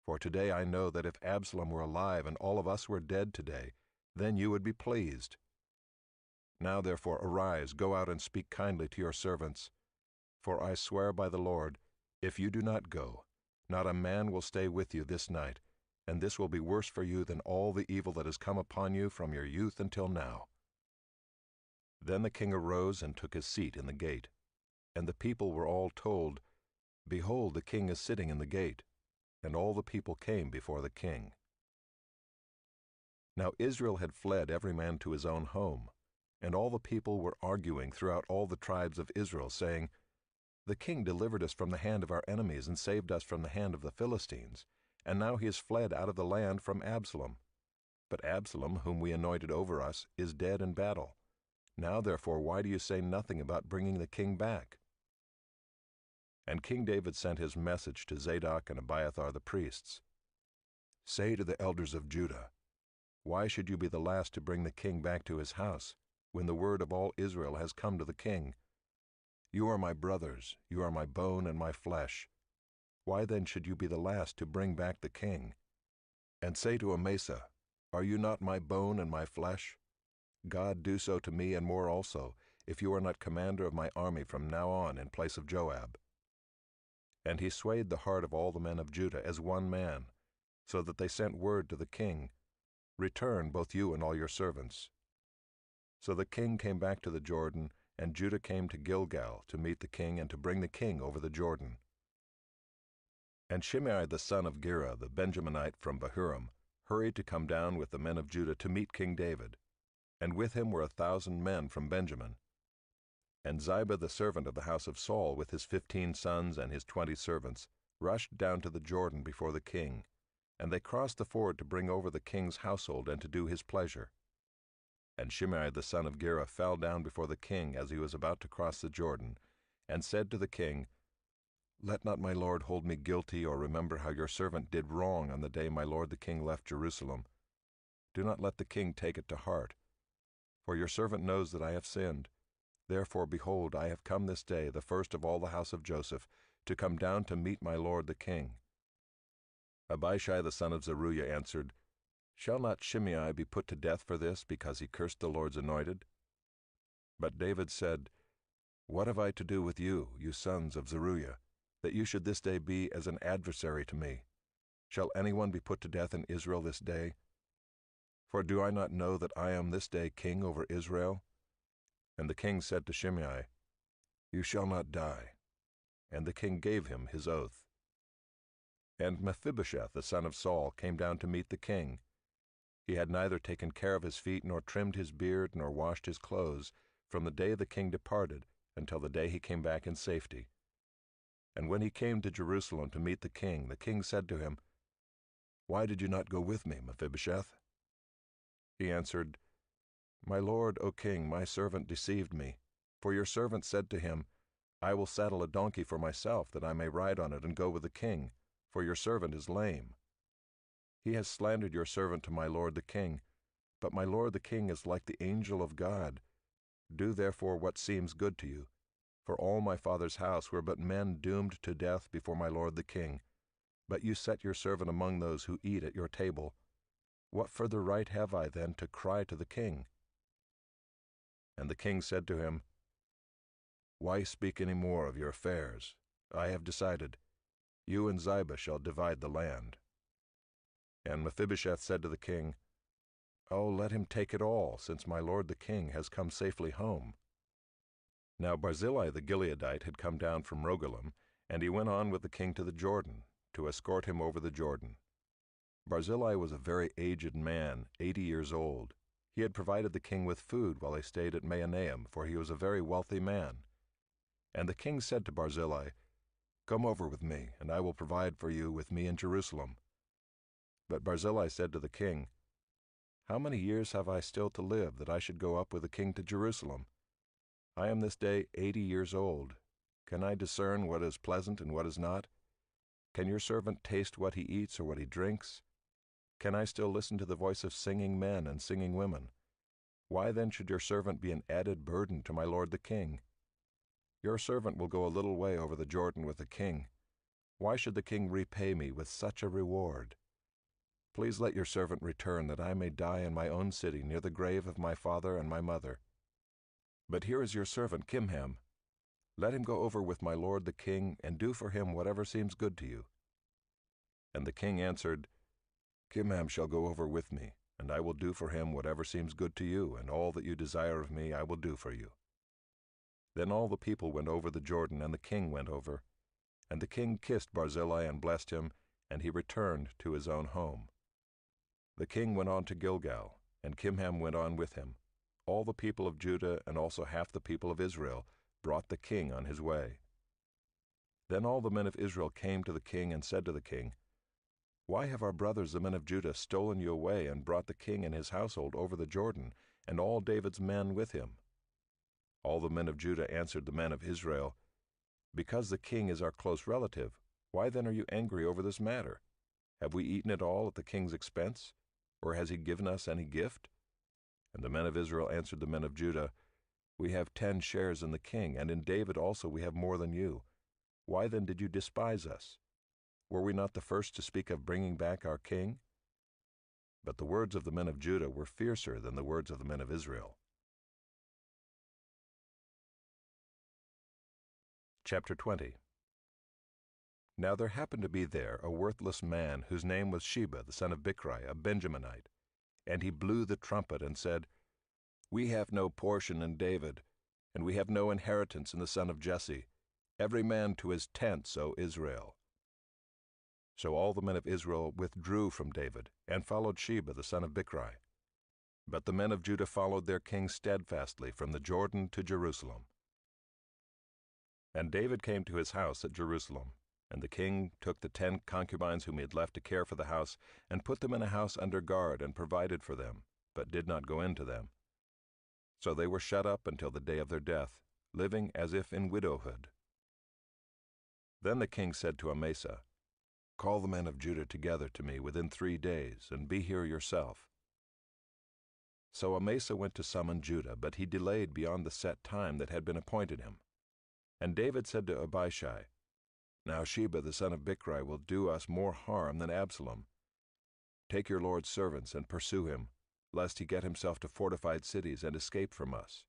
For today I know that if Absalom were alive and all of us were dead today, then you would be pleased. Now therefore arise, go out and speak kindly to your servants. For I swear by the Lord, if you do not go, not a man will stay with you this night, and this will be worse for you than all the evil that has come upon you from your youth until now." Then the king arose and took his seat in the gate. And the people were all told, "Behold, the king is sitting in the gate." And all the people came before the king. Now Israel had fled every man to his own home, and all the people were arguing throughout all the tribes of Israel, saying, "The king delivered us from the hand of our enemies and saved us from the hand of the Philistines, and now he has fled out of the land from Absalom. But Absalom, whom we anointed over us, is dead in battle. Now therefore why do you say nothing about bringing the king back?" And King David sent his message to Zadok and Abiathar the priests. "Say to the elders of Judah, why should you be the last to bring the king back to his house, when the word of all Israel has come to the king? You are my brothers, you are my bone and my flesh. Why then should you be the last to bring back the king? And say to Amasa, are you not my bone and my flesh? God do so to me and more also, if you are not commander of my army from now on in place of Joab." And he swayed the heart of all the men of Judah as one man, so that they sent word to the king, "Return, both you and all your servants." So the king came back to the Jordan, and Judah came to Gilgal to meet the king and to bring the king over the Jordan. And Shimei the son of Gera, the Benjaminite from Bahurim, hurried to come down with the men of Judah to meet King David, and with him were 1,000 men from Benjamin. And Ziba the servant of the house of Saul, with his 15 sons and his 20 servants, rushed down to the Jordan before the king, and they crossed the ford to bring over the king's household and to do his pleasure. And Shimei the son of Gera fell down before the king as he was about to cross the Jordan, and said to the king, "Let not my lord hold me guilty, or remember how your servant did wrong on the day my lord the king left Jerusalem. Do not let the king take it to heart. For your servant knows that I have sinned. Therefore, behold, I have come this day, the first of all the house of Joseph, to come down to meet my lord the king." Abishai the son of Zeruiah answered, "Shall not Shimei be put to death for this, because he cursed the Lord's anointed?" But David said, "What have I to do with you, you sons of Zeruiah, that you should this day be as an adversary to me? Shall anyone be put to death in Israel this day? For do I not know that I am this day king over Israel?" And the king said to Shimei, "You shall not die." And the king gave him his oath. And Mephibosheth the son of Saul came down to meet the king. He had neither taken care of his feet, nor trimmed his beard, nor washed his clothes, from the day the king departed until the day he came back in safety. And when he came to Jerusalem to meet the king said to him, "Why did you not go with me, Mephibosheth?" He answered, "My lord, O king, my servant deceived me. For your servant said to him, I will saddle a donkey for myself, that I may ride on it and go with the king, for your servant is lame. He has slandered your servant to my lord the king, but my lord the king is like the angel of God. Do therefore what seems good to you. For all my father's house were but men doomed to death before my lord the king. But you set your servant among those who eat at your table. What further right have I then to cry to the king?" And the king said to him, "Why speak any more of your affairs? I have decided. You and Ziba shall divide the land." And Mephibosheth said to the king, "Oh, let him take it all, since my lord the king has come safely home." Now Barzillai the Gileadite had come down from Rogelim, and he went on with the king to the Jordan, to escort him over the Jordan. Barzillai was a very aged man, 80 years old. He had provided the king with food while he stayed at Mahanaim, for he was a very wealthy man. And the king said to Barzillai, "Come over with me, and I will provide for you with me in Jerusalem." But Barzillai said to the king, "How many years have I still to live, that I should go up with the king to Jerusalem? I am this day 80 years old. Can I discern what is pleasant and what is not? Can your servant taste what he eats or what he drinks? Can I still listen to the voice of singing men and singing women? Why then should your servant be an added burden to my lord the king? Your servant will go a little way over the Jordan with the king. Why should the king repay me with such a reward? Please let your servant return, that I may die in my own city near the grave of my father and my mother. But here is your servant Kimham. Let him go over with my lord the king, and do for him whatever seems good to you. And the king answered, Kimham shall go over with me, and I will do for him whatever seems good to you, and all that you desire of me I will do for you. Then all the people went over the Jordan, and the king went over. And the king kissed Barzillai and blessed him, and he returned to his own home. The king went on to Gilgal, and Kimham went on with him. All the people of Judah and also half the people of Israel brought the king on his way. Then all the men of Israel came to the king and said to the king, Why have our brothers the men of Judah stolen you away and brought the king and his household over the Jordan, and all David's men with him? All the men of Judah answered the men of Israel, Because the king is our close relative, why then are you angry over this matter? Have we eaten it all at the king's expense? Or has he given us any gift? And the men of Israel answered the men of Judah, We have 10 shares in the king, and in David also we have more than you. Why then did you despise us? Were we not the first to speak of bringing back our king? But the words of the men of Judah were fiercer than the words of the men of Israel. Chapter 20. Now there happened to be there a worthless man whose name was Sheba the son of Bichri, a Benjaminite. And he blew the trumpet and said, We have no portion in David, and we have no inheritance in the son of Jesse. Every man to his tents, O Israel. So all the men of Israel withdrew from David, and followed Sheba the son of Bichri. But the men of Judah followed their king steadfastly from the Jordan to Jerusalem. And David came to his house at Jerusalem, and the king took the 10 concubines whom he had left to care for the house, and put them in a house under guard, and provided for them, but did not go into them. So they were shut up until the day of their death, living as if in widowhood. Then the king said to Amasa, Call the men of Judah together to me within 3 days, and be here yourself. So Amasa went to summon Judah, but he delayed beyond the set time that had been appointed him. And David said to Abishai, Now Sheba the son of Bichri will do us more harm than Absalom. Take your lord's servants and pursue him, lest he get himself to fortified cities and escape from us.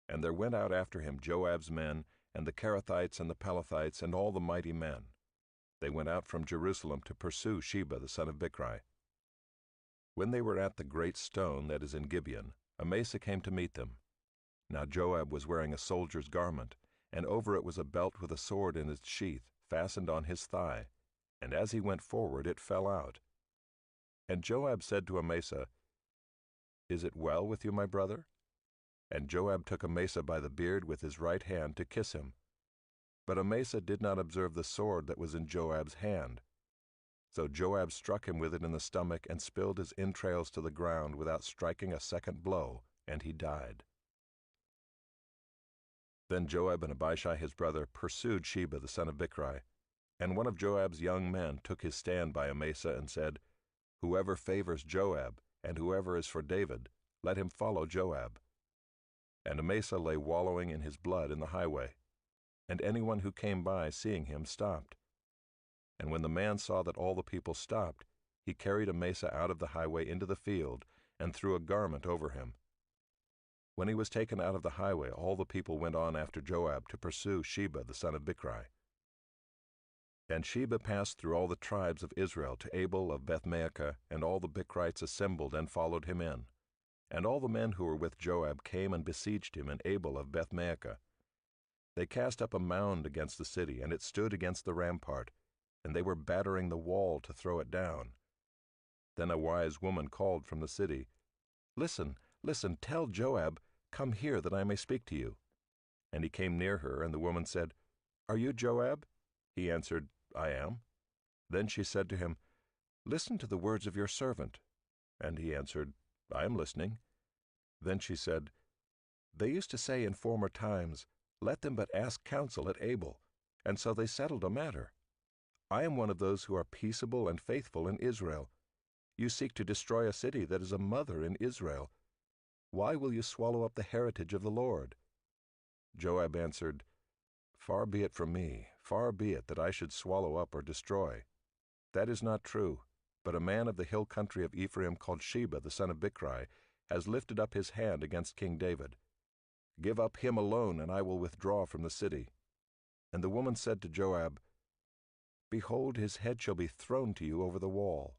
And there went out after him Joab's men, and the Kerethites and the Pelethites, and all the mighty men. They went out from Jerusalem to pursue Sheba the son of Bichri. When they were at the great stone that is in Gibeon, Amasa came to meet them. Now Joab was wearing a soldier's garment, and over it was a belt with a sword in its sheath, fastened on his thigh, and as he went forward it fell out. And Joab said to Amasa, Is it well with you, my brother? And Joab took Amasa by the beard with his right hand to kiss him. But Amasa did not observe the sword that was in Joab's hand. So Joab struck him with it in the stomach, and spilled his entrails to the ground without striking a second blow, and he died. Then Joab and Abishai his brother pursued Sheba the son of Bichri, and one of Joab's young men took his stand by Amasa and said, Whoever favors Joab, and whoever is for David, let him follow Joab. And Amasa lay wallowing in his blood in the highway, and anyone who came by seeing him stopped. And when the man saw that all the people stopped, he carried Amasa out of the highway into the field, and threw a garment over him. When he was taken out of the highway, all the people went on after Joab to pursue Sheba the son of Bichri. And Sheba passed through all the tribes of Israel to Abel of Bethmaachah, and all the Bichrites assembled and followed him in. And all the men who were with Joab came and besieged him in Abel of Bethmaachah. They cast up a mound against the city, and it stood against the rampart, and they were battering the wall to throw it down. Then a wise woman called from the city, Listen, listen, tell Joab, Come here, that I may speak to you. And he came near her, and the woman said, Are you Joab? He answered, I am. Then she said to him, Listen to the words of your servant. And he answered, I am listening. Then she said, They used to say in former times, Let them but ask counsel at Abel, and so they settled a matter. I am one of those who are peaceable and faithful in Israel. You seek to destroy a city that is a mother in Israel. Why will you swallow up the heritage of the Lord? Joab answered, Far be it from me, far be it that I should swallow up or destroy. That is not true, but a man of the hill country of Ephraim called Sheba the son of Bichri has lifted up his hand against King David. Give up him alone, and I will withdraw from the city. And the woman said to Joab, Behold, his head shall be thrown to you over the wall.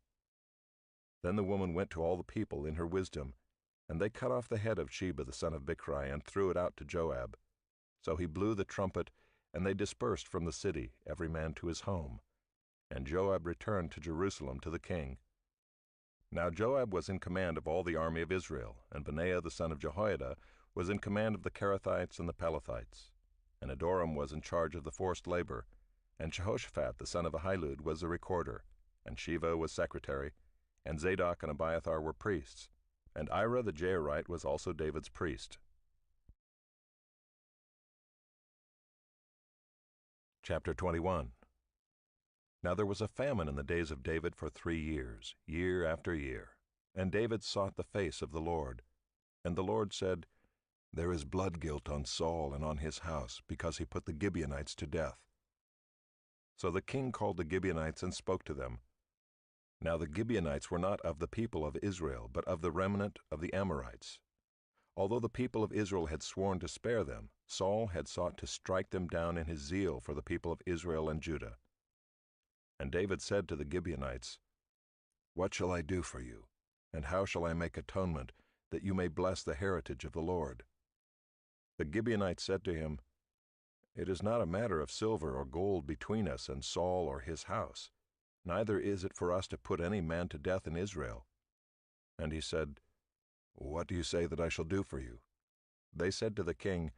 Then the woman went to all the people in her wisdom, and they cut off the head of Sheba the son of Bichri, and threw it out to Joab. So he blew the trumpet, and they dispersed from the city, every man to his home. And Joab returned to Jerusalem to the king. Now Joab was in command of all the army of Israel, and Benaiah the son of Jehoiada was in command of the Kerethites and the Pelethites. And Adoram was in charge of the forced labor, and Jehoshaphat the son of Ahilud was the recorder, and Sheva was secretary, and Zadok and Abiathar were priests, and Ira the Jairite was also David's priest. Chapter 21. Now there was a famine in the days of David for 3 years, year after year. And David sought the face of the Lord. And the Lord said, There is blood guilt on Saul and on his house, because he put the Gibeonites to death. So the king called the Gibeonites and spoke to them. Now the Gibeonites were not of the people of Israel, but of the remnant of the Amorites. Although the people of Israel had sworn to spare them, Saul had sought to strike them down in his zeal for the people of Israel and Judah. And David said to the Gibeonites, What shall I do for you, and how shall I make atonement, that you may bless the heritage of the Lord? The Gibeonites said to him, It is not a matter of silver or gold between us and Saul or his house, neither is it for us to put any man to death in Israel. And he said, What do you say that I shall do for you? They said to the king,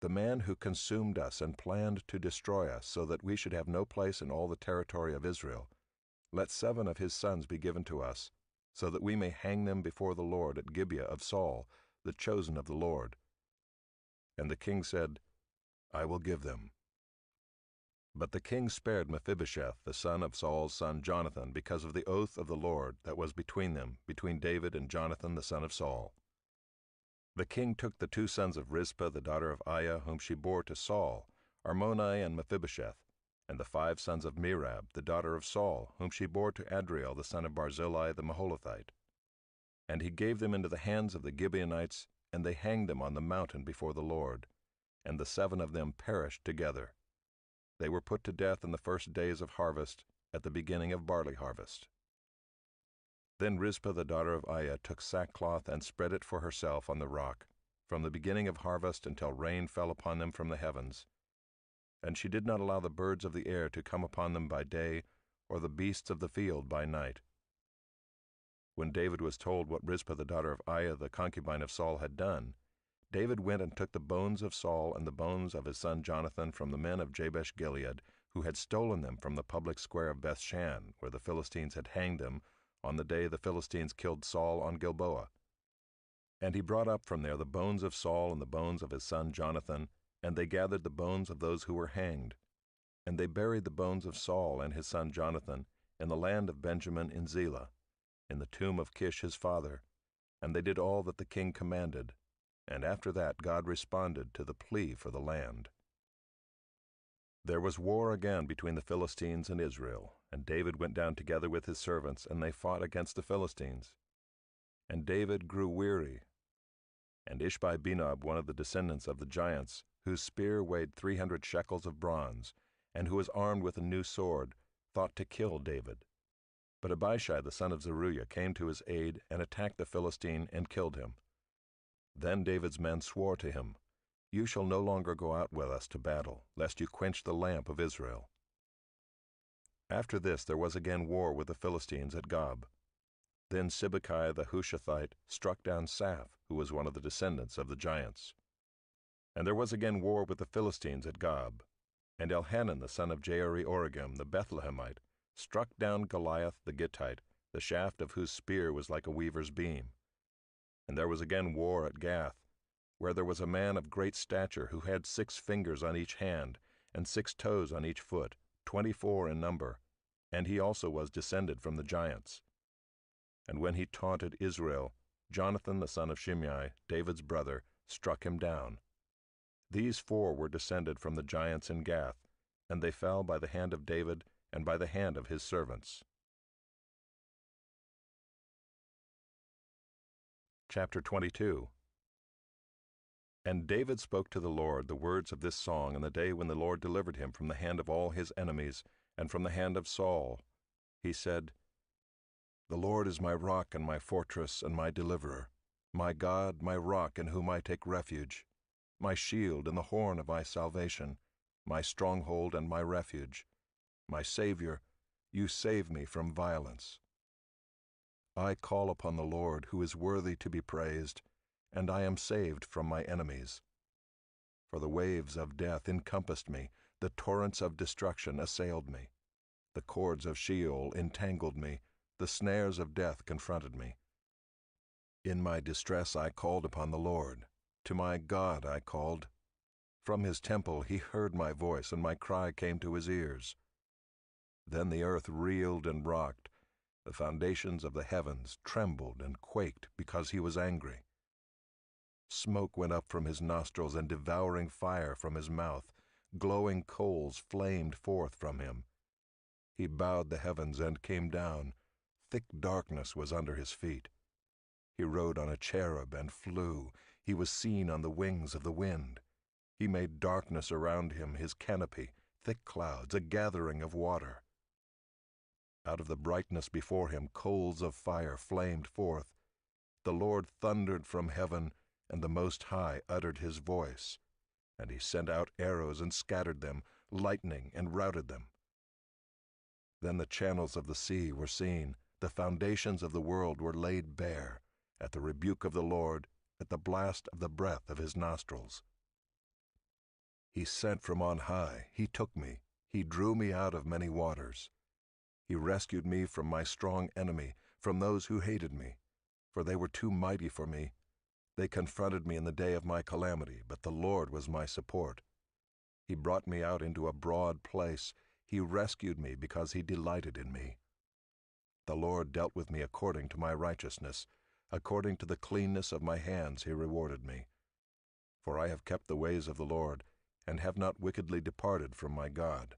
The man who consumed us and planned to destroy us, so that we should have no place in all the territory of Israel, let 7 of his sons be given to us, so that we may hang them before the Lord at Gibeah of Saul, the chosen of the Lord. And the king said, I will give them. But the king spared Mephibosheth, the son of Saul's son Jonathan, because of the oath of the Lord that was between them, between David and Jonathan the son of Saul. The king took the 2 sons of Rizpah, the daughter of Aiah, whom she bore to Saul, Armoni and Mephibosheth, and the 5 sons of Merab, the daughter of Saul, whom she bore to Adriel, the son of Barzillai the Maholathite. And he gave them into the hands of the Gibeonites, and they hanged them on the mountain before the Lord, and the 7 of them perished together. They were put to death in the first days of harvest, at the beginning of barley harvest. Then Rizpah the daughter of Aiah took sackcloth and spread it for herself on the rock, from the beginning of harvest until rain fell upon them from the heavens. And she did not allow the birds of the air to come upon them by day, or the beasts of the field by night. When David was told what Rizpah the daughter of Aiah the concubine of Saul had done, David went and took the bones of Saul and the bones of his son Jonathan from the men of Jabesh-Gilead, who had stolen them from the public square of Bethshan, where the Philistines had hanged them, on the day the Philistines killed Saul on Gilboa. And he brought up from there the bones of Saul and the bones of his son Jonathan, and they gathered the bones of those who were hanged. And they buried the bones of Saul and his son Jonathan in the land of Benjamin in Zelah, in the tomb of Kish his father, and they did all that the king commanded. And after that God responded to the plea for the land. There was war again between the Philistines and Israel, and David went down together with his servants, and they fought against the Philistines. And David grew weary. And Ishbi-Benob, one of the descendants of the giants, whose spear weighed 300 shekels of bronze, and who was armed with a new sword, thought to kill David. But Abishai the son of Zeruiah came to his aid and attacked the Philistine and killed him. Then David's men swore to him, You shall no longer go out with us to battle, lest you quench the lamp of Israel. After this there was again war with the Philistines at Gob. Then Sibbecai the Hushathite struck down Saph, who was one of the descendants of the giants. And there was again war with the Philistines at Gob. And Elhanan the son of Jaare-Oregim the Bethlehemite struck down Goliath the Gittite, the shaft of whose spear was like a weaver's beam. And there was again war at Gath, where there was a man of great stature who had 6 fingers on each hand, and 6 toes on each foot, 24 in number, and he also was descended from the giants. And when he taunted Israel, Jonathan the son of Shimei, David's brother, struck him down. These 4 were descended from the giants in Gath, and they fell by the hand of David and by the hand of his servants. Chapter 22. And David spoke to the Lord the words of this song in the day when the Lord delivered him from the hand of all his enemies and from the hand of Saul. He said, "The Lord is my rock and my fortress and my deliverer, my God, my rock in whom I take refuge, my shield and the horn of my salvation, my stronghold and my refuge, my Savior, you save me from violence. I call upon the Lord, who is worthy to be praised, and I am saved from my enemies. For the waves of death encompassed me, the torrents of destruction assailed me. The cords of Sheol entangled me, the snares of death confronted me. In my distress I called upon the Lord. To my God I called. From his temple he heard my voice, and my cry came to his ears. Then the earth reeled and rocked. The foundations of the heavens trembled and quaked because he was angry. Smoke went up from his nostrils and devouring fire from his mouth. Glowing coals flamed forth from him. He bowed the heavens and came down. Thick darkness was under his feet. He rode on a cherub and flew. He was seen on the wings of the wind. He made darkness around him his canopy, thick clouds, a gathering of water. Out of the brightness before him coals of fire flamed forth. The Lord thundered from heaven, and the Most High uttered his voice. And he sent out arrows and scattered them, lightning and routed them. Then the channels of the sea were seen, the foundations of the world were laid bare, at the rebuke of the Lord, at the blast of the breath of his nostrils. He sent from on high, he took me, he drew me out of many waters. He rescued me from my strong enemy, from those who hated me, for they were too mighty for me. They confronted me in the day of my calamity, but the Lord was my support. He brought me out into a broad place. He rescued me because he delighted in me. The Lord dealt with me according to my righteousness. According to the cleanness of my hands he rewarded me. For I have kept the ways of the Lord, and have not wickedly departed from my God.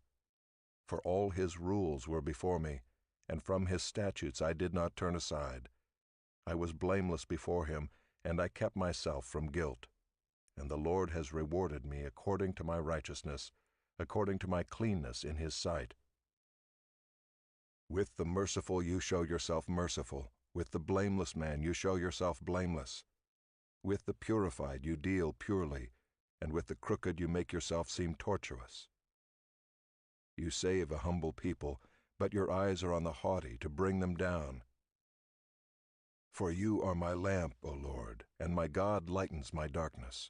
For all his rules were before me, and from his statutes I did not turn aside. I was blameless before him, and I kept myself from guilt. And the Lord has rewarded me according to my righteousness, according to my cleanness in his sight. With the merciful you show yourself merciful, with the blameless man you show yourself blameless. With the purified you deal purely, and with the crooked you make yourself seem tortuous. You save a humble people, but your eyes are on the haughty to bring them down. For you are my lamp, O Lord, and my God lightens my darkness.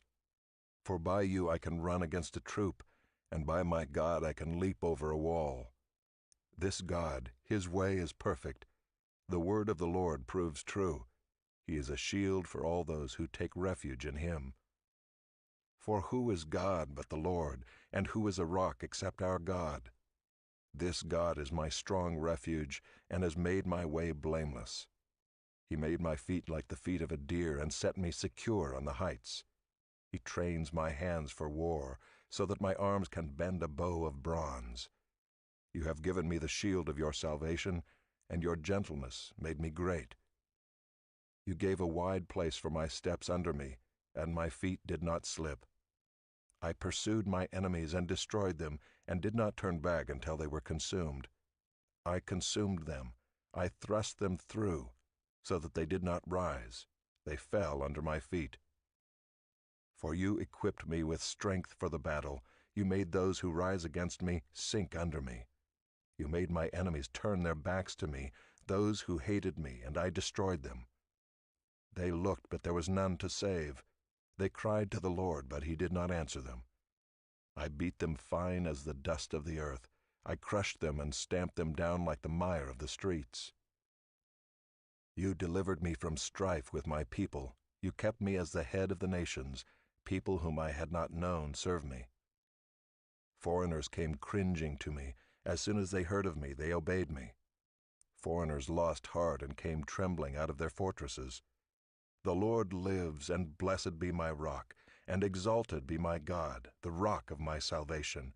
For by you I can run against a troop, and by my God I can leap over a wall. This God, his way is perfect. The word of the Lord proves true. He is a shield for all those who take refuge in him. For who is God but the Lord, and who is a rock except our God? This God is my strong refuge, and has made my way blameless. He made my feet like the feet of a deer, and set me secure on the heights. He trains my hands for war, so that my arms can bend a bow of bronze. You have given me the shield of your salvation, and your gentleness made me great. You gave a wide place for my steps under me, and my feet did not slip. I pursued my enemies and destroyed them, and did not turn back until they were consumed. I consumed them. I thrust them through, so that they did not rise. They fell under my feet. For you equipped me with strength for the battle. You made those who rise against me sink under me. You made my enemies turn their backs to me, those who hated me, and I destroyed them. They looked, but there was none to save. They cried to the Lord, but he did not answer them. I beat them fine as the dust of the earth. I crushed them and stamped them down like the mire of the streets. You delivered me from strife with my people. You kept me as the head of the nations. People whom I had not known serve me. Foreigners came cringing to me. As soon as they heard of me, they obeyed me. Foreigners lost heart and came trembling out of their fortresses. The Lord lives, and blessed be my rock, and exalted be my God, the rock of my salvation,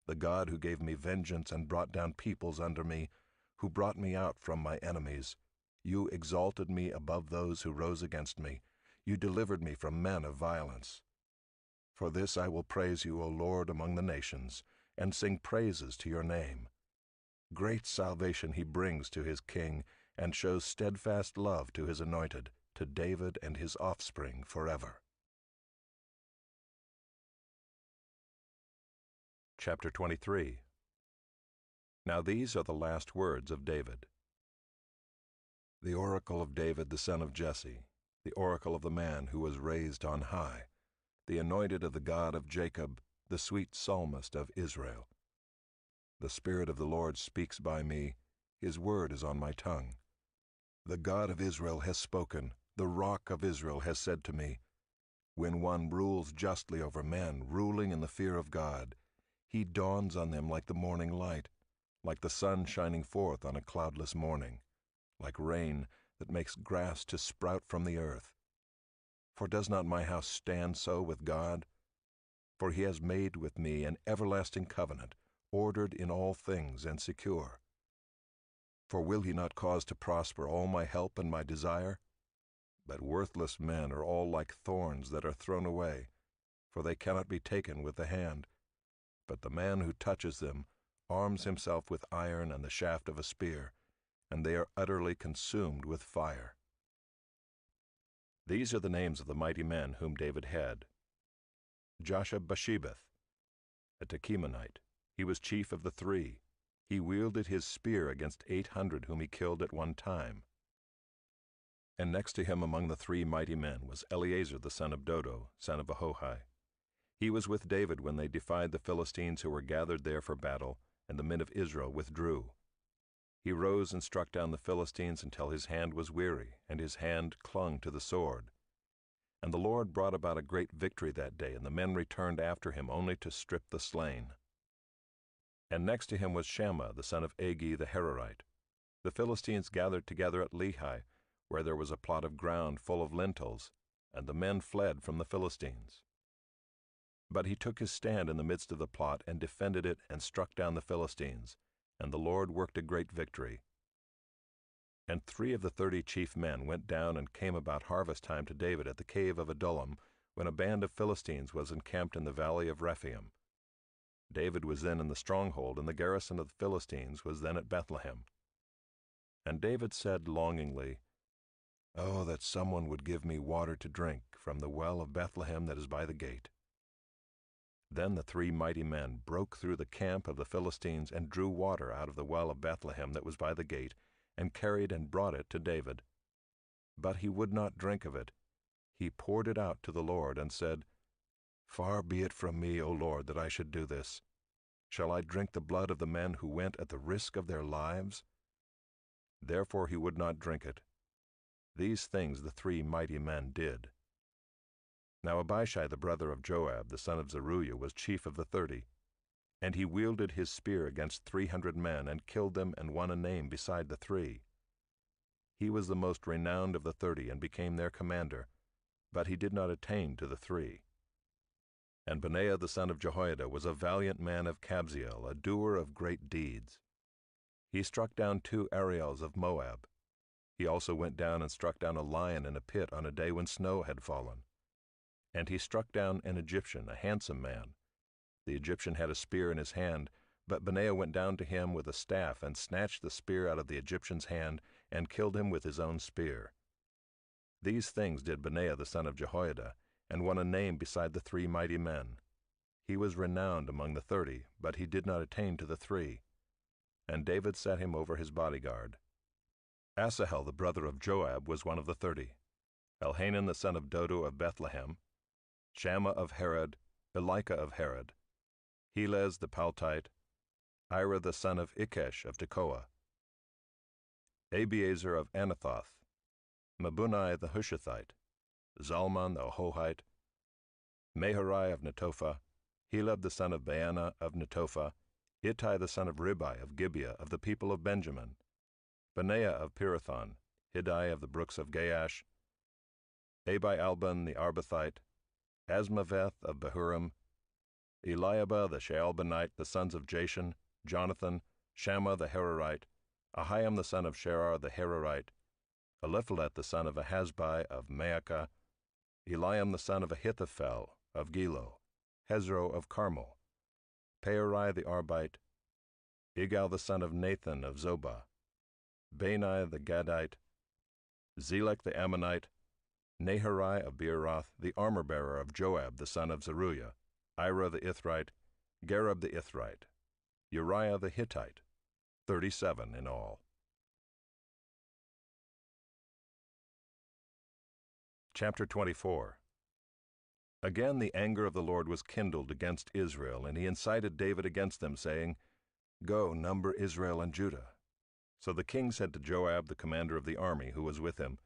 the God who gave me vengeance and brought down peoples under me, who brought me out from my enemies. You exalted me above those who rose against me. You delivered me from men of violence. For this I will praise you, O Lord, among the nations, and sing praises to your name. Great salvation he brings to his king, and shows steadfast love to his anointed, to David and his offspring forever. Chapter 23. Now these are the last words of David. The oracle of David the son of Jesse, the oracle of the man who was raised on high, the anointed of the God of Jacob, the sweet psalmist of Israel. The Spirit of the Lord speaks by me, his word is on my tongue. The God of Israel has spoken, the Rock of Israel has said to me, when one rules justly over men, ruling in the fear of God, he dawns on them like the morning light, like the sun shining forth on a cloudless morning, like rain that makes grass to sprout from the earth. For does not my house stand so with God? For he has made with me an everlasting covenant, ordered in all things and secure. For will he not cause to prosper all my help and my desire? But worthless men are all like thorns that are thrown away, for they cannot be taken with the hand. But the man who touches them arms himself with iron and the shaft of a spear, and they are utterly consumed with fire. These are the names of the mighty men whom David had. Joshab-Basshebeth, a Tekemonite. He was chief of the 3. He wielded his spear against 800 whom he killed at one time. And next to him among the 3 mighty men was Eleazar the son of Dodo, son of Ahohi. He was with David when they defied the Philistines who were gathered there for battle, and the men of Israel withdrew. He rose and struck down the Philistines until his hand was weary, and his hand clung to the sword. And the Lord brought about a great victory that day, and the men returned after him only to strip the slain. And next to him was Shammah, the son of Agi the Hararite. The Philistines gathered together at Lehi, where there was a plot of ground full of lentils, and the men fled from the Philistines. But he took his stand in the midst of the plot and defended it and struck down the Philistines, and the Lord worked a great victory. And 3 of the 30 chief men went down and came about harvest time to David at the cave of Adullam, when a band of Philistines was encamped in the valley of Rephaim. David was then in the stronghold, and the garrison of the Philistines was then at Bethlehem. And David said longingly, "Oh, that someone would give me water to drink from the well of Bethlehem that is by the gate." Then the 3 mighty men broke through the camp of the Philistines and drew water out of the well of Bethlehem that was by the gate, and carried and brought it to David. But he would not drink of it. He poured it out to the Lord and said, "Far be it from me, O Lord, that I should do this. Shall I drink the blood of the men who went at the risk of their lives?" Therefore he would not drink it. These things the 3 mighty men did. Now Abishai the brother of Joab, the son of Zeruiah, was chief of the 30, and he wielded his spear against 300 men, and killed them and won a name beside the 3. He was the most renowned of the 30, and became their commander, but he did not attain to the 3. And Benaiah the son of Jehoiada was a valiant man of Kabzeel, a doer of great deeds. He struck down 2 Ariels of Moab. He also went down and struck down a lion in a pit on a day when snow had fallen. And he struck down an Egyptian, a handsome man. The Egyptian had a spear in his hand, but Benaiah went down to him with a staff and snatched the spear out of the Egyptian's hand and killed him with his own spear. These things did Benaiah the son of Jehoiada, and won a name beside the 3 mighty men. He was renowned among the 30, but he did not attain to the 3. And David set him over his bodyguard. Asahel the brother of Joab was one of the 30. Elhanan the son of Dodo of Bethlehem, Shammah of Harod, Elika of Harod, Helez the Paltite, Ira the son of Ikesh of Tekoa, Abiezer of Anathoth, Mabunai the Hushathite, Zalman the Ahohite, Meharai of Netophah, Helab the son of Baanah of Netophah, Ittai the son of Ribai of Gibeah of the people of Benjamin, Benaiah of Pirathon, Hiddai of the brooks of Gaash, Abi-Albon the Arbathite, Asmaveth of Bahurim, Eliabah the Shaalbonite, the sons of Jashan, Jonathan, Shammah the Hararite, Ahiam the son of Sherar the Hararite, Eliphalet the son of Ahasbai of Maacah, Eliam the son of Ahithophel of Gilo, Hezro of Carmel, Peorai the Arbite, Igal the son of Nathan of Zobah, Bani the Gadite, Zelek the Ammonite, Naharai of Beeroth, the armor-bearer of Joab the son of Zeruiah, Ira the Ithrite, Gareb the Ithrite, Uriah the Hittite, 37 in all. Chapter 24. Again the anger of the Lord was kindled against Israel, and he incited David against them, saying, Go, number Israel and Judah. So the king said to Joab, the commander of the army, who was with him,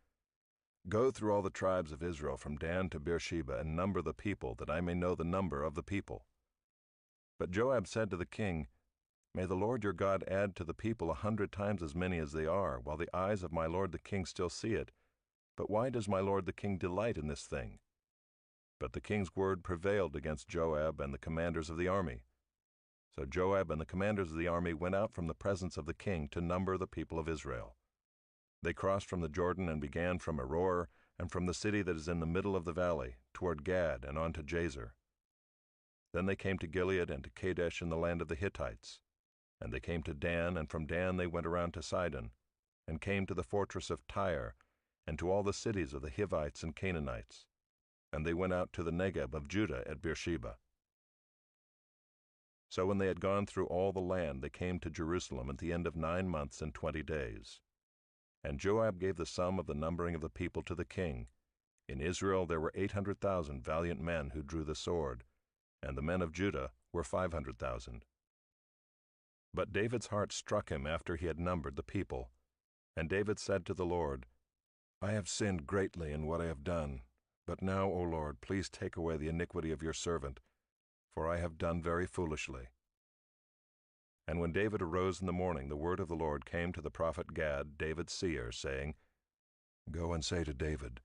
Go through all the tribes of Israel from Dan to Beersheba, and number the people, that I may know the number of the people. But Joab said to the king, May the Lord your God add to the people 100 times as many as they are, while the eyes of my lord the king still see it. But why does my lord the king delight in this thing? But the king's word prevailed against Joab and the commanders of the army. So Joab and the commanders of the army went out from the presence of the king to number the people of Israel. They crossed from the Jordan and began from Aroer, and from the city that is in the middle of the valley, toward Gad and on to Jazer. Then they came to Gilead and to Kadesh in the land of the Hittites. And they came to Dan, and from Dan they went around to Sidon, and came to the fortress of Tyre, and to all the cities of the Hivites and Canaanites. And they went out to the Negeb of Judah at Beersheba. So when they had gone through all the land, they came to Jerusalem at the end of 9 months and 20 days. And Joab gave the sum of the numbering of the people to the king. In Israel there were 800,000 valiant men who drew the sword, and the men of Judah were 500,000. But David's heart struck him after he had numbered the people. And David said to the Lord, I have sinned greatly in what I have done. But now, O Lord, please take away the iniquity of your servant, for I have done very foolishly. And when David arose in the morning, the word of the Lord came to the prophet Gad, David's seer, saying, Go and say to David,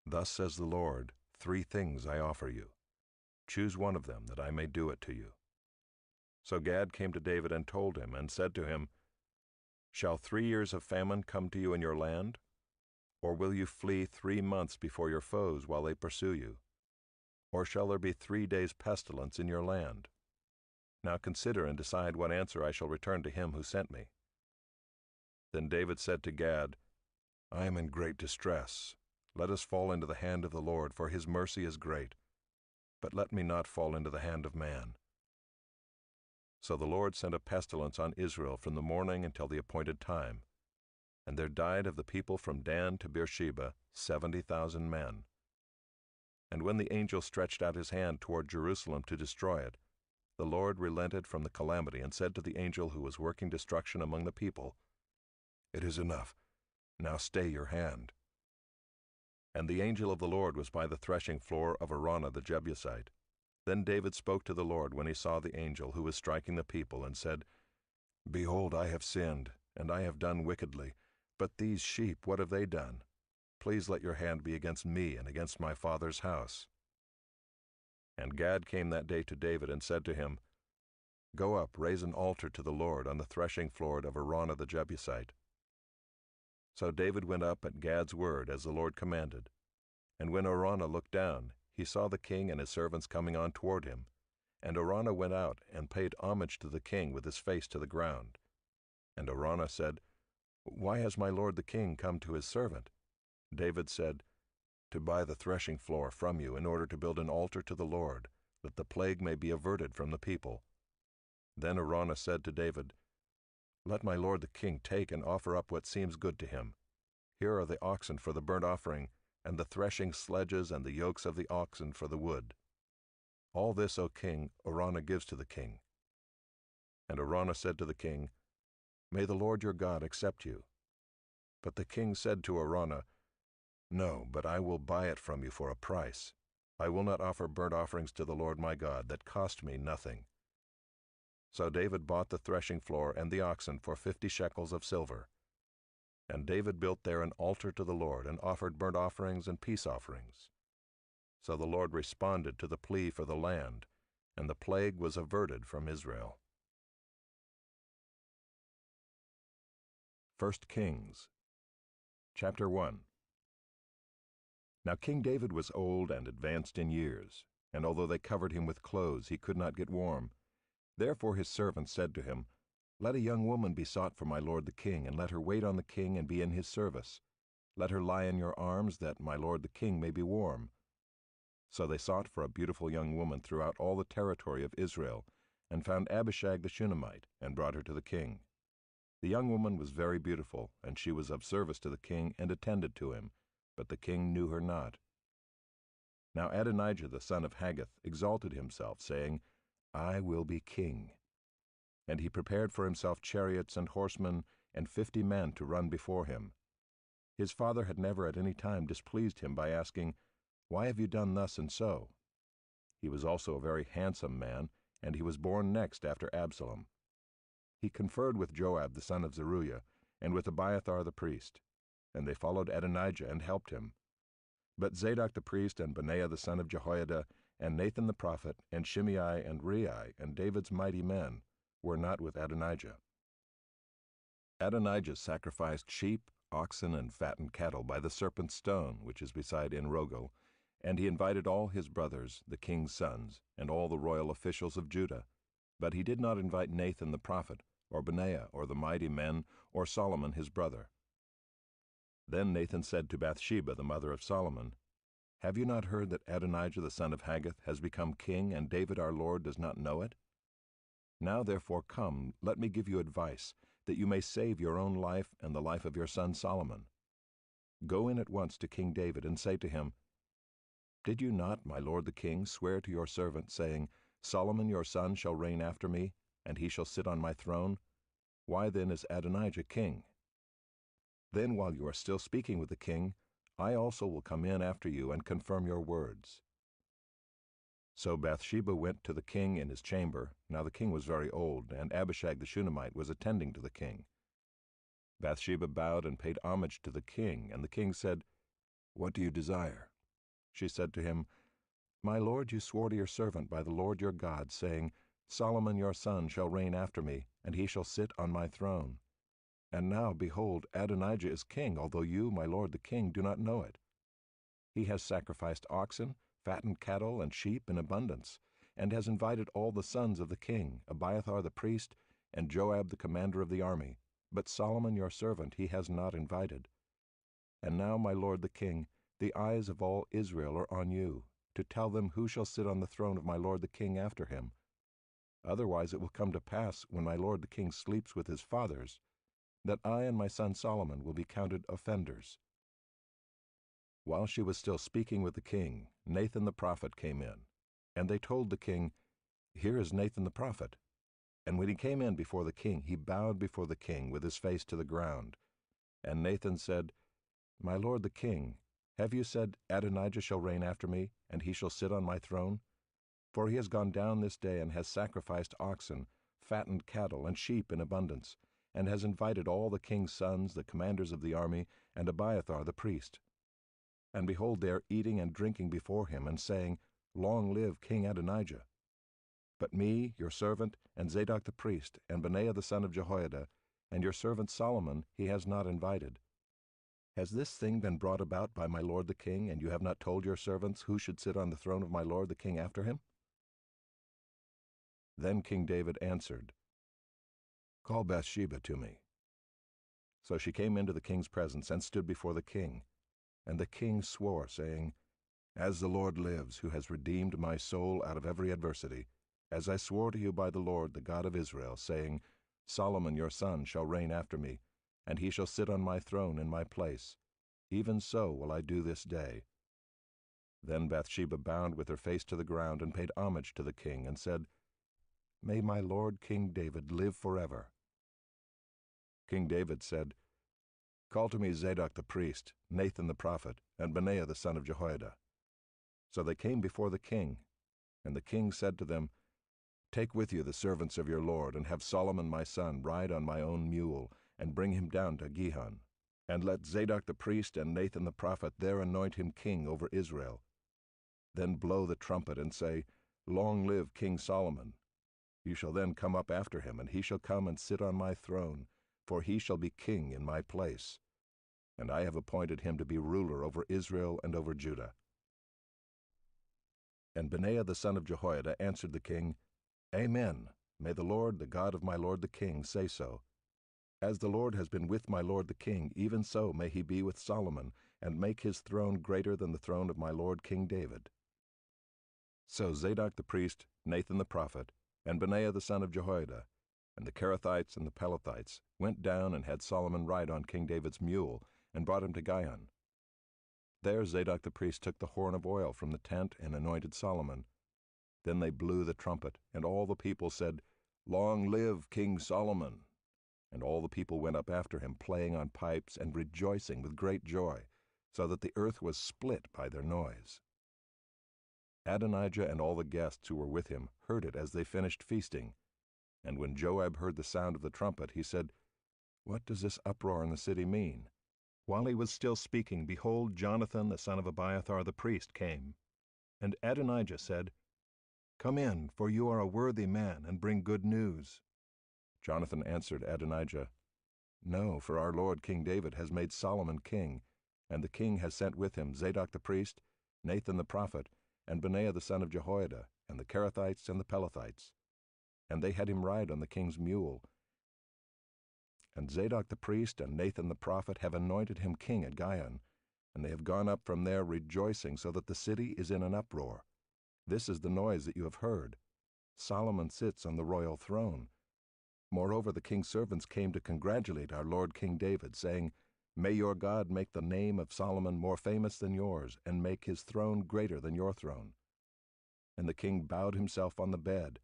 Thus says the Lord, 3 things I offer you. Choose one of them, that I may do it to you. So Gad came to David and told him, and said to him, Shall 3 years of famine come to you in your land? Or will you flee 3 months before your foes while they pursue you? Or shall there be 3 days' pestilence in your land? Now consider and decide what answer I shall return to him who sent me. Then David said to Gad, I am in great distress. Let us fall into the hand of the Lord, for his mercy is great. But let me not fall into the hand of man. So the Lord sent a pestilence on Israel from the morning until the appointed time. And there died of the people from Dan to Beersheba 70,000 men. And when the angel stretched out his hand toward Jerusalem to destroy it, the Lord relented from the calamity and said to the angel who was working destruction among the people, It is enough. Now stay your hand. And the angel of the Lord was by the threshing floor of Araunah the Jebusite. Then David spoke to the Lord when he saw the angel who was striking the people, and said, Behold, I have sinned, and I have done wickedly. But these sheep, what have they done? Please let your hand be against me and against my father's house. And Gad came that day to David and said to him, Go up, raise an altar to the Lord on the threshing floor of Araunah the Jebusite. So David went up at Gad's word, as the Lord commanded. And when Araunah looked down, he saw the king and his servants coming on toward him. And Araunah went out and paid homage to the king with his face to the ground. And Araunah said, Why has my lord the king come to his servant? David said, To buy the threshing floor from you in order to build an altar to the Lord, that the plague may be averted from the people. Then Araunah said to David, Let my lord the king take and offer up what seems good to him. Here are the oxen for the burnt offering, and the threshing sledges and the yokes of the oxen for the wood. All this, O king, Araunah gives to the king. And Araunah said to the king, May the Lord your God accept you. But the king said to Araunah, No, but I will buy it from you for a price. I will not offer burnt offerings to the Lord my God that cost me nothing. So David bought the threshing floor and the oxen for 50 shekels of silver. And David built there an altar to the Lord and offered burnt offerings and peace offerings. So the Lord responded to the plea for the land, and the plague was averted from Israel. 1 Kings, chapter 1. Now King David was old and advanced in years, and although they covered him with clothes, he could not get warm. Therefore his servants said to him, Let a young woman be sought for my lord the king, and let her wait on the king and be in his service. Let her lie in your arms, that my lord the king may be warm. So they sought for a beautiful young woman throughout all the territory of Israel, and found Abishag the Shunammite, and brought her to the king. The young woman was very beautiful, and she was of service to the king and attended to him, but the king knew her not. Now Adonijah the son of Haggith exalted himself, saying, I will be king. And he prepared for himself chariots and horsemen, and 50 men to run before him. His father had never at any time displeased him by asking, Why have you done thus and so? He was also a very handsome man, and he was born next after Absalom. He conferred with Joab the son of Zeruiah, and with Abiathar the priest, and they followed Adonijah and helped him. But Zadok the priest, and Benaiah the son of Jehoiada, and Nathan the prophet, and Shimei and Rei, and David's mighty men, were not with Adonijah. Adonijah sacrificed sheep, oxen, and fattened cattle by the serpent's stone, which is beside En-Rogel, and he invited all his brothers, the king's sons, and all the royal officials of Judah. But he did not invite Nathan the prophet, or Benaiah, or the mighty men, or Solomon his brother. Then Nathan said to Bathsheba, the mother of Solomon, Have you not heard that Adonijah the son of Haggith has become king, and David our Lord does not know it? Now therefore come, let me give you advice, that you may save your own life and the life of your son Solomon. Go in at once to King David, and say to him, Did you not, my lord the king, swear to your servant, saying, Solomon your son shall reign after me, and he shall sit on my throne? Why then is Adonijah king? Then while you are still speaking with the king, I also will come in after you and confirm your words. So Bathsheba went to the king in his chamber. Now the king was very old, and Abishag the Shunammite was attending to the king. Bathsheba bowed and paid homage to the king, and the king said, What do you desire? She said to him, My lord, you swore to your servant by the Lord your God, saying, Solomon your son shall reign after me, and he shall sit on my throne. And now, behold, Adonijah is king, although you, my lord the king, do not know it. He has sacrificed oxen, fattened cattle, and sheep in abundance, and has invited all the sons of the king, Abiathar the priest, and Joab the commander of the army. But Solomon your servant he has not invited. And now, my lord the king, the eyes of all Israel are on you, to tell them who shall sit on the throne of my lord the king after him. Otherwise it will come to pass, when my lord the king sleeps with his fathers, that I and my son Solomon will be counted offenders. While she was still speaking with the king, Nathan the prophet came in, and they told the king, Here is Nathan the prophet. And when he came in before the king, he bowed before the king with his face to the ground. And Nathan said, My lord the king, have you said, Adonijah shall reign after me, and he shall sit on my throne? For he has gone down this day and has sacrificed oxen, fattened cattle, and sheep in abundance, and has invited all the king's sons, the commanders of the army, and Abiathar the priest. And behold, they are eating and drinking before him, and saying, Long live King Adonijah. But me, your servant, and Zadok the priest, and Benaiah the son of Jehoiada, and your servant Solomon he has not invited. Has this thing been brought about by my lord the king, and you have not told your servants who should sit on the throne of my lord the king after him? Then King David answered, Call Bathsheba to me. So she came into the king's presence and stood before the king. And the king swore, saying, As the Lord lives, who has redeemed my soul out of every adversity, as I swore to you by the Lord, the God of Israel, saying, Solomon your son shall reign after me, and he shall sit on my throne in my place. Even so will I do this day. Then Bathsheba bowed with her face to the ground and paid homage to the king, and said, May my lord King David live forever. King David said, Call to me Zadok the priest, Nathan the prophet, and Benaiah the son of Jehoiada. So they came before the king, and the king said to them, Take with you the servants of your lord, and have Solomon my son ride on my own mule, and bring him down to Gihon. And let Zadok the priest and Nathan the prophet there anoint him king over Israel. Then blow the trumpet and say, Long live King Solomon. You shall then come up after him, and he shall come and sit on my throne, for he shall be king in my place. And I have appointed him to be ruler over Israel and over Judah. And Benaiah the son of Jehoiada answered the king, Amen. May the Lord, the God of my lord the king, say so. As the Lord has been with my lord the king, even so may he be with Solomon, and make his throne greater than the throne of my lord King David. So Zadok the priest, Nathan the prophet, and Benaiah the son of Jehoiada, and the Kerethites and the Pelethites went down and had Solomon ride on King David's mule, and brought him to Gihon. There Zadok the priest took the horn of oil from the tent and anointed Solomon. Then they blew the trumpet, and all the people said, Long live King Solomon! And all the people went up after him, playing on pipes and rejoicing with great joy, so that the earth was split by their noise. Adonijah and all the guests who were with him heard it as they finished feasting. And when Joab heard the sound of the trumpet, he said, What does this uproar in the city mean? While he was still speaking, behold, Jonathan the son of Abiathar the priest came. And Adonijah said, Come in, for you are a worthy man, and bring good news. Jonathan answered Adonijah, No, for our lord King David has made Solomon king, and the king has sent with him Zadok the priest, Nathan the prophet, and Benaiah the son of Jehoiada, and the Kerethites and the Pelethites. And they had him ride on the king's mule. And Zadok the priest and Nathan the prophet have anointed him king at Gihon, and they have gone up from there rejoicing, so that the city is in an uproar. This is the noise that you have heard. Solomon sits on the royal throne. Moreover, the king's servants came to congratulate our lord King David, saying, May your God make the name of Solomon more famous than yours, and make his throne greater than your throne. And the king bowed himself on the bed.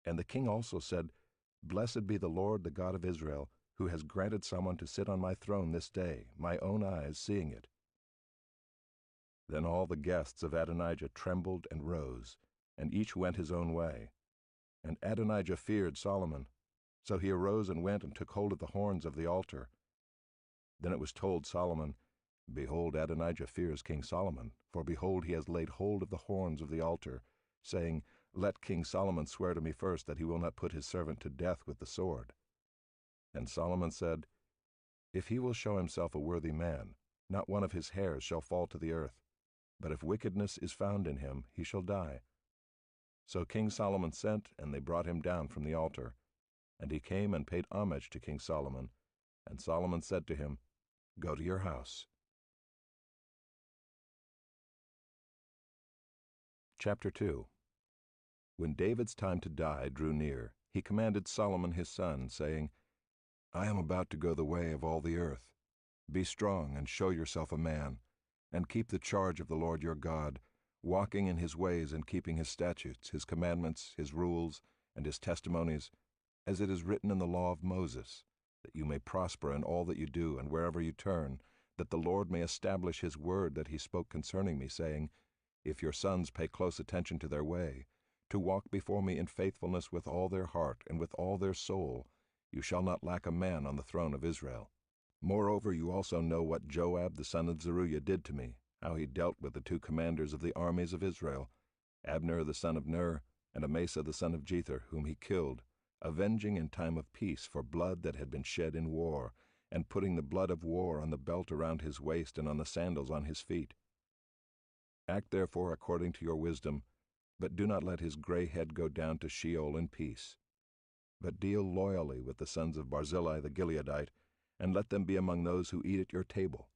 And the king also said, Blessed be the Lord, the God of Israel, who has granted someone to sit on my throne this day, my own eyes seeing it. Then all the guests of Adonijah trembled and rose, and each went his own way. And Adonijah feared Solomon. So he arose and went and took hold of the horns of the altar. Then it was told Solomon, Behold, Adonijah fears King Solomon, for behold, he has laid hold of the horns of the altar, saying, Let King Solomon swear to me first that he will not put his servant to death with the sword. And Solomon said, If he will show himself a worthy man, not one of his hairs shall fall to the earth. But if wickedness is found in him, he shall die. So King Solomon sent, and they brought him down from the altar. And he came and paid homage to King Solomon. And Solomon said to him, Go to your house. Chapter 2. When David's time to die drew near, he commanded Solomon his son, saying, I am about to go the way of all the earth. Be strong and show yourself a man, and keep the charge of the Lord your God, walking in his ways and keeping his statutes, his commandments, his rules, and his testimonies, as it is written in the law of Moses, that you may prosper in all that you do and wherever you turn, that the Lord may establish his word that he spoke concerning me, saying, If your sons pay close attention to their way, to walk before me in faithfulness with all their heart and with all their soul, you shall not lack a man on the throne of Israel. Moreover, you also know what Joab the son of Zeruiah did to me, how he dealt with the two commanders of the armies of Israel, Abner the son of Ner, and Amasa the son of Jether, whom he killed, avenging in time of peace for blood that had been shed in war, and putting the blood of war on the belt around his waist and on the sandals on his feet. Act therefore according to your wisdom, but do not let his gray head go down to Sheol in peace. But deal loyally with the sons of Barzillai the Gileadite, and let them be among those who eat at your table.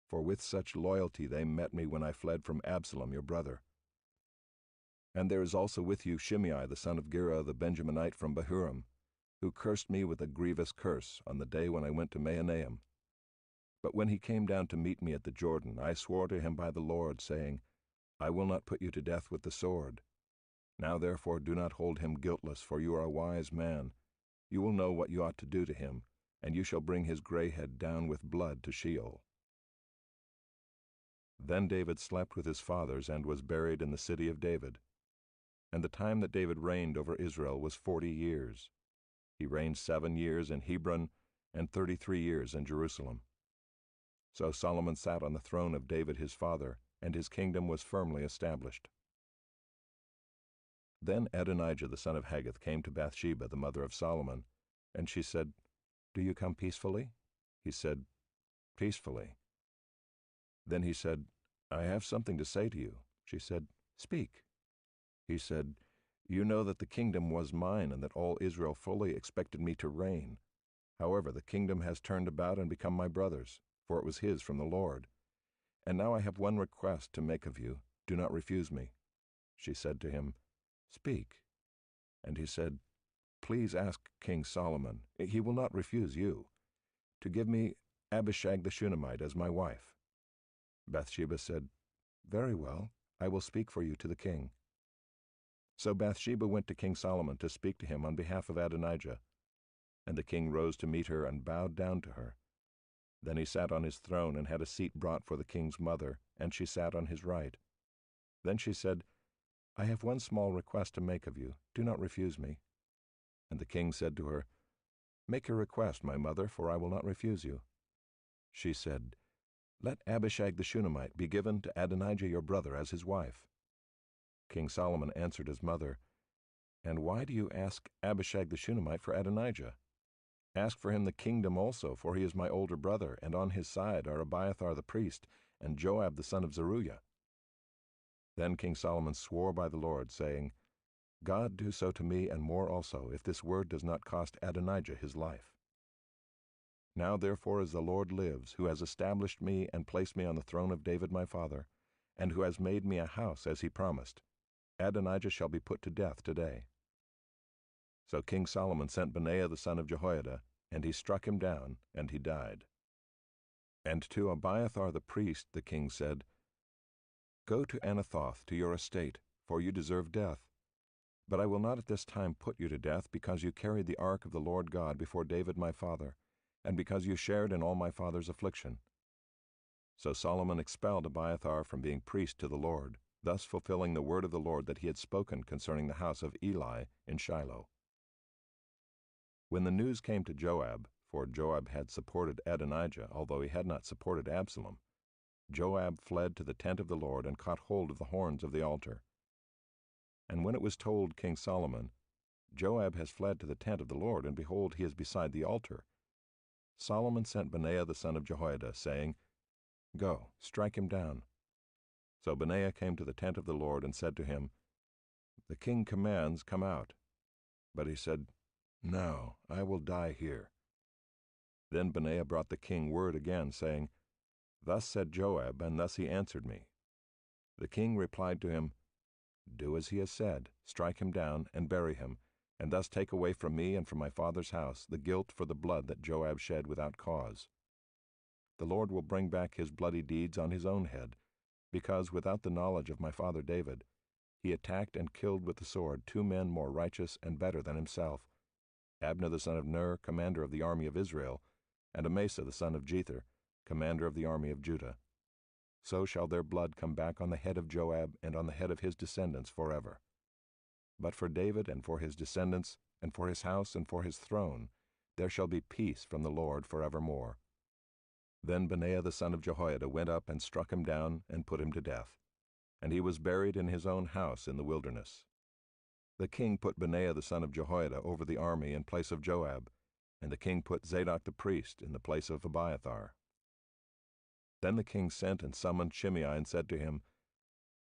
For with such loyalty they met me when I fled from Absalom your brother. And there is also with you Shimei the son of Gera the Benjaminite from Bahurim, who cursed me with a grievous curse on the day when I went to Mahanaim. But when he came down to meet me at the Jordan, I swore to him by the Lord, saying, I will not put you to death with the sword. Now therefore do not hold him guiltless, for you are a wise man. You will know what you ought to do to him, and you shall bring his gray head down with blood to Sheol. Then David slept with his fathers and was buried in the city of David. And the time that David reigned over Israel was 40 years. He reigned 7 years in Hebron and 33 years in Jerusalem. So Solomon sat on the throne of David his father, and his kingdom was firmly established. Then Adonijah the son of Haggith came to Bathsheba, the mother of Solomon, and she said, Do you come peacefully? He said, Peacefully. Then he said, I have something to say to you. She said, Speak. He said, "You know that the kingdom was mine and that all Israel fully expected me to reign. However, the kingdom has turned about and become my brother's, for it was his from the Lord. And now I have one request to make of you. Do not refuse me." She said to him, "Speak." And he said, "Please ask King Solomon, he will not refuse you, to give me Abishag the Shunammite as my wife." Bathsheba said, "Very well, I will speak for you to the king." So Bathsheba went to King Solomon to speak to him on behalf of Adonijah. And the king rose to meet her and bowed down to her. Then he sat on his throne and had a seat brought for the king's mother, and she sat on his right. Then she said, "I have one small request to make of you. Do not refuse me." And the king said to her, "Make your request, my mother, for I will not refuse you." She said, "Let Abishag the Shunammite be given to Adonijah your brother as his wife." King Solomon answered his mother, "And why do you ask Abishag the Shunammite for Adonijah? Ask for him the kingdom also, for he is my older brother, and on his side are Abiathar the priest, and Joab the son of Zeruiah." Then King Solomon swore by the Lord, saying, "God do so to me and more also, if this word does not cost Adonijah his life. Now therefore as the Lord lives, who has established me and placed me on the throne of David my father, and who has made me a house as he promised, Adonijah shall be put to death today." So King Solomon sent Benaiah the son of Jehoiada, and he struck him down, and he died. And to Abiathar the priest the king said, "Go to Anathoth to your estate, for you deserve death. But I will not at this time put you to death, because you carried the ark of the Lord God before David my father, and because you shared in all my father's affliction." So Solomon expelled Abiathar from being priest to the Lord, thus fulfilling the word of the Lord that he had spoken concerning the house of Eli in Shiloh. When the news came to Joab, for Joab had supported Adonijah, although he had not supported Absalom, Joab fled to the tent of the Lord and caught hold of the horns of the altar. And when it was told King Solomon, "Joab has fled to the tent of the Lord, and behold, he is beside the altar," Solomon sent Benaiah the son of Jehoiada, saying, "Go, strike him down." So Benaiah came to the tent of the Lord and said to him, "The king commands, come out." But he said, "No, I will die here." Then Benaiah brought the king word again, saying, "Thus said Joab, and thus he answered me." The king replied to him, "Do as he has said, strike him down, and bury him, and thus take away from me and from my father's house the guilt for the blood that Joab shed without cause. The Lord will bring back his bloody deeds on his own head, because without the knowledge of my father David, he attacked and killed with the sword 2 men more righteous and better than himself, Abner the son of Ner, commander of the army of Israel, and Amasa the son of Jether, commander of the army of Judah. So shall their blood come back on the head of Joab and on the head of his descendants forever. But for David and for his descendants, and for his house and for his throne, there shall be peace from the Lord forevermore." Then Benaiah the son of Jehoiada went up and struck him down and put him to death, and he was buried in his own house in the wilderness. The king put Benaiah the son of Jehoiada over the army in place of Joab, and the king put Zadok the priest in the place of Abiathar. Then the king sent and summoned Shimei and said to him,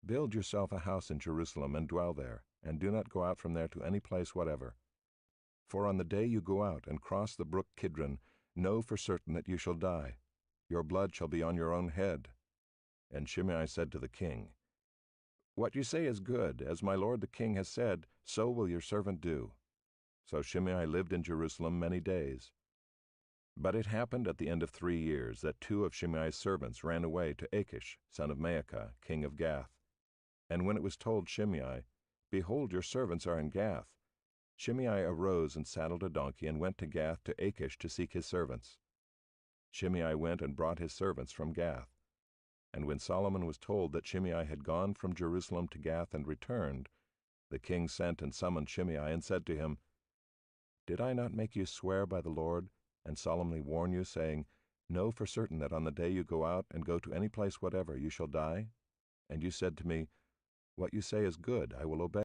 "Build yourself a house in Jerusalem and dwell there, and do not go out from there to any place whatever. For on the day you go out and cross the brook Kidron, know for certain that you shall die. Your blood shall be on your own head." And Shimei said to the king, "What you say is good. As my lord the king has said, so will your servant do." So Shimei lived in Jerusalem many days. But it happened at the end of 3 years that 2 of Shimei's servants ran away to Achish, son of Maacah, king of Gath. And when it was told Shimei, "Behold, your servants are in Gath," Shimei arose and saddled a donkey and went to Gath to Achish to seek his servants. Shimei went and brought his servants from Gath. And when Solomon was told that Shimei had gone from Jerusalem to Gath and returned, the king sent and summoned Shimei and said to him, "Did I not make you swear by the Lord, and solemnly warn you, saying, 'Know for certain that on the day you go out and go to any place whatever, you shall die'? And you said to me, 'What you say is good, I will obey.'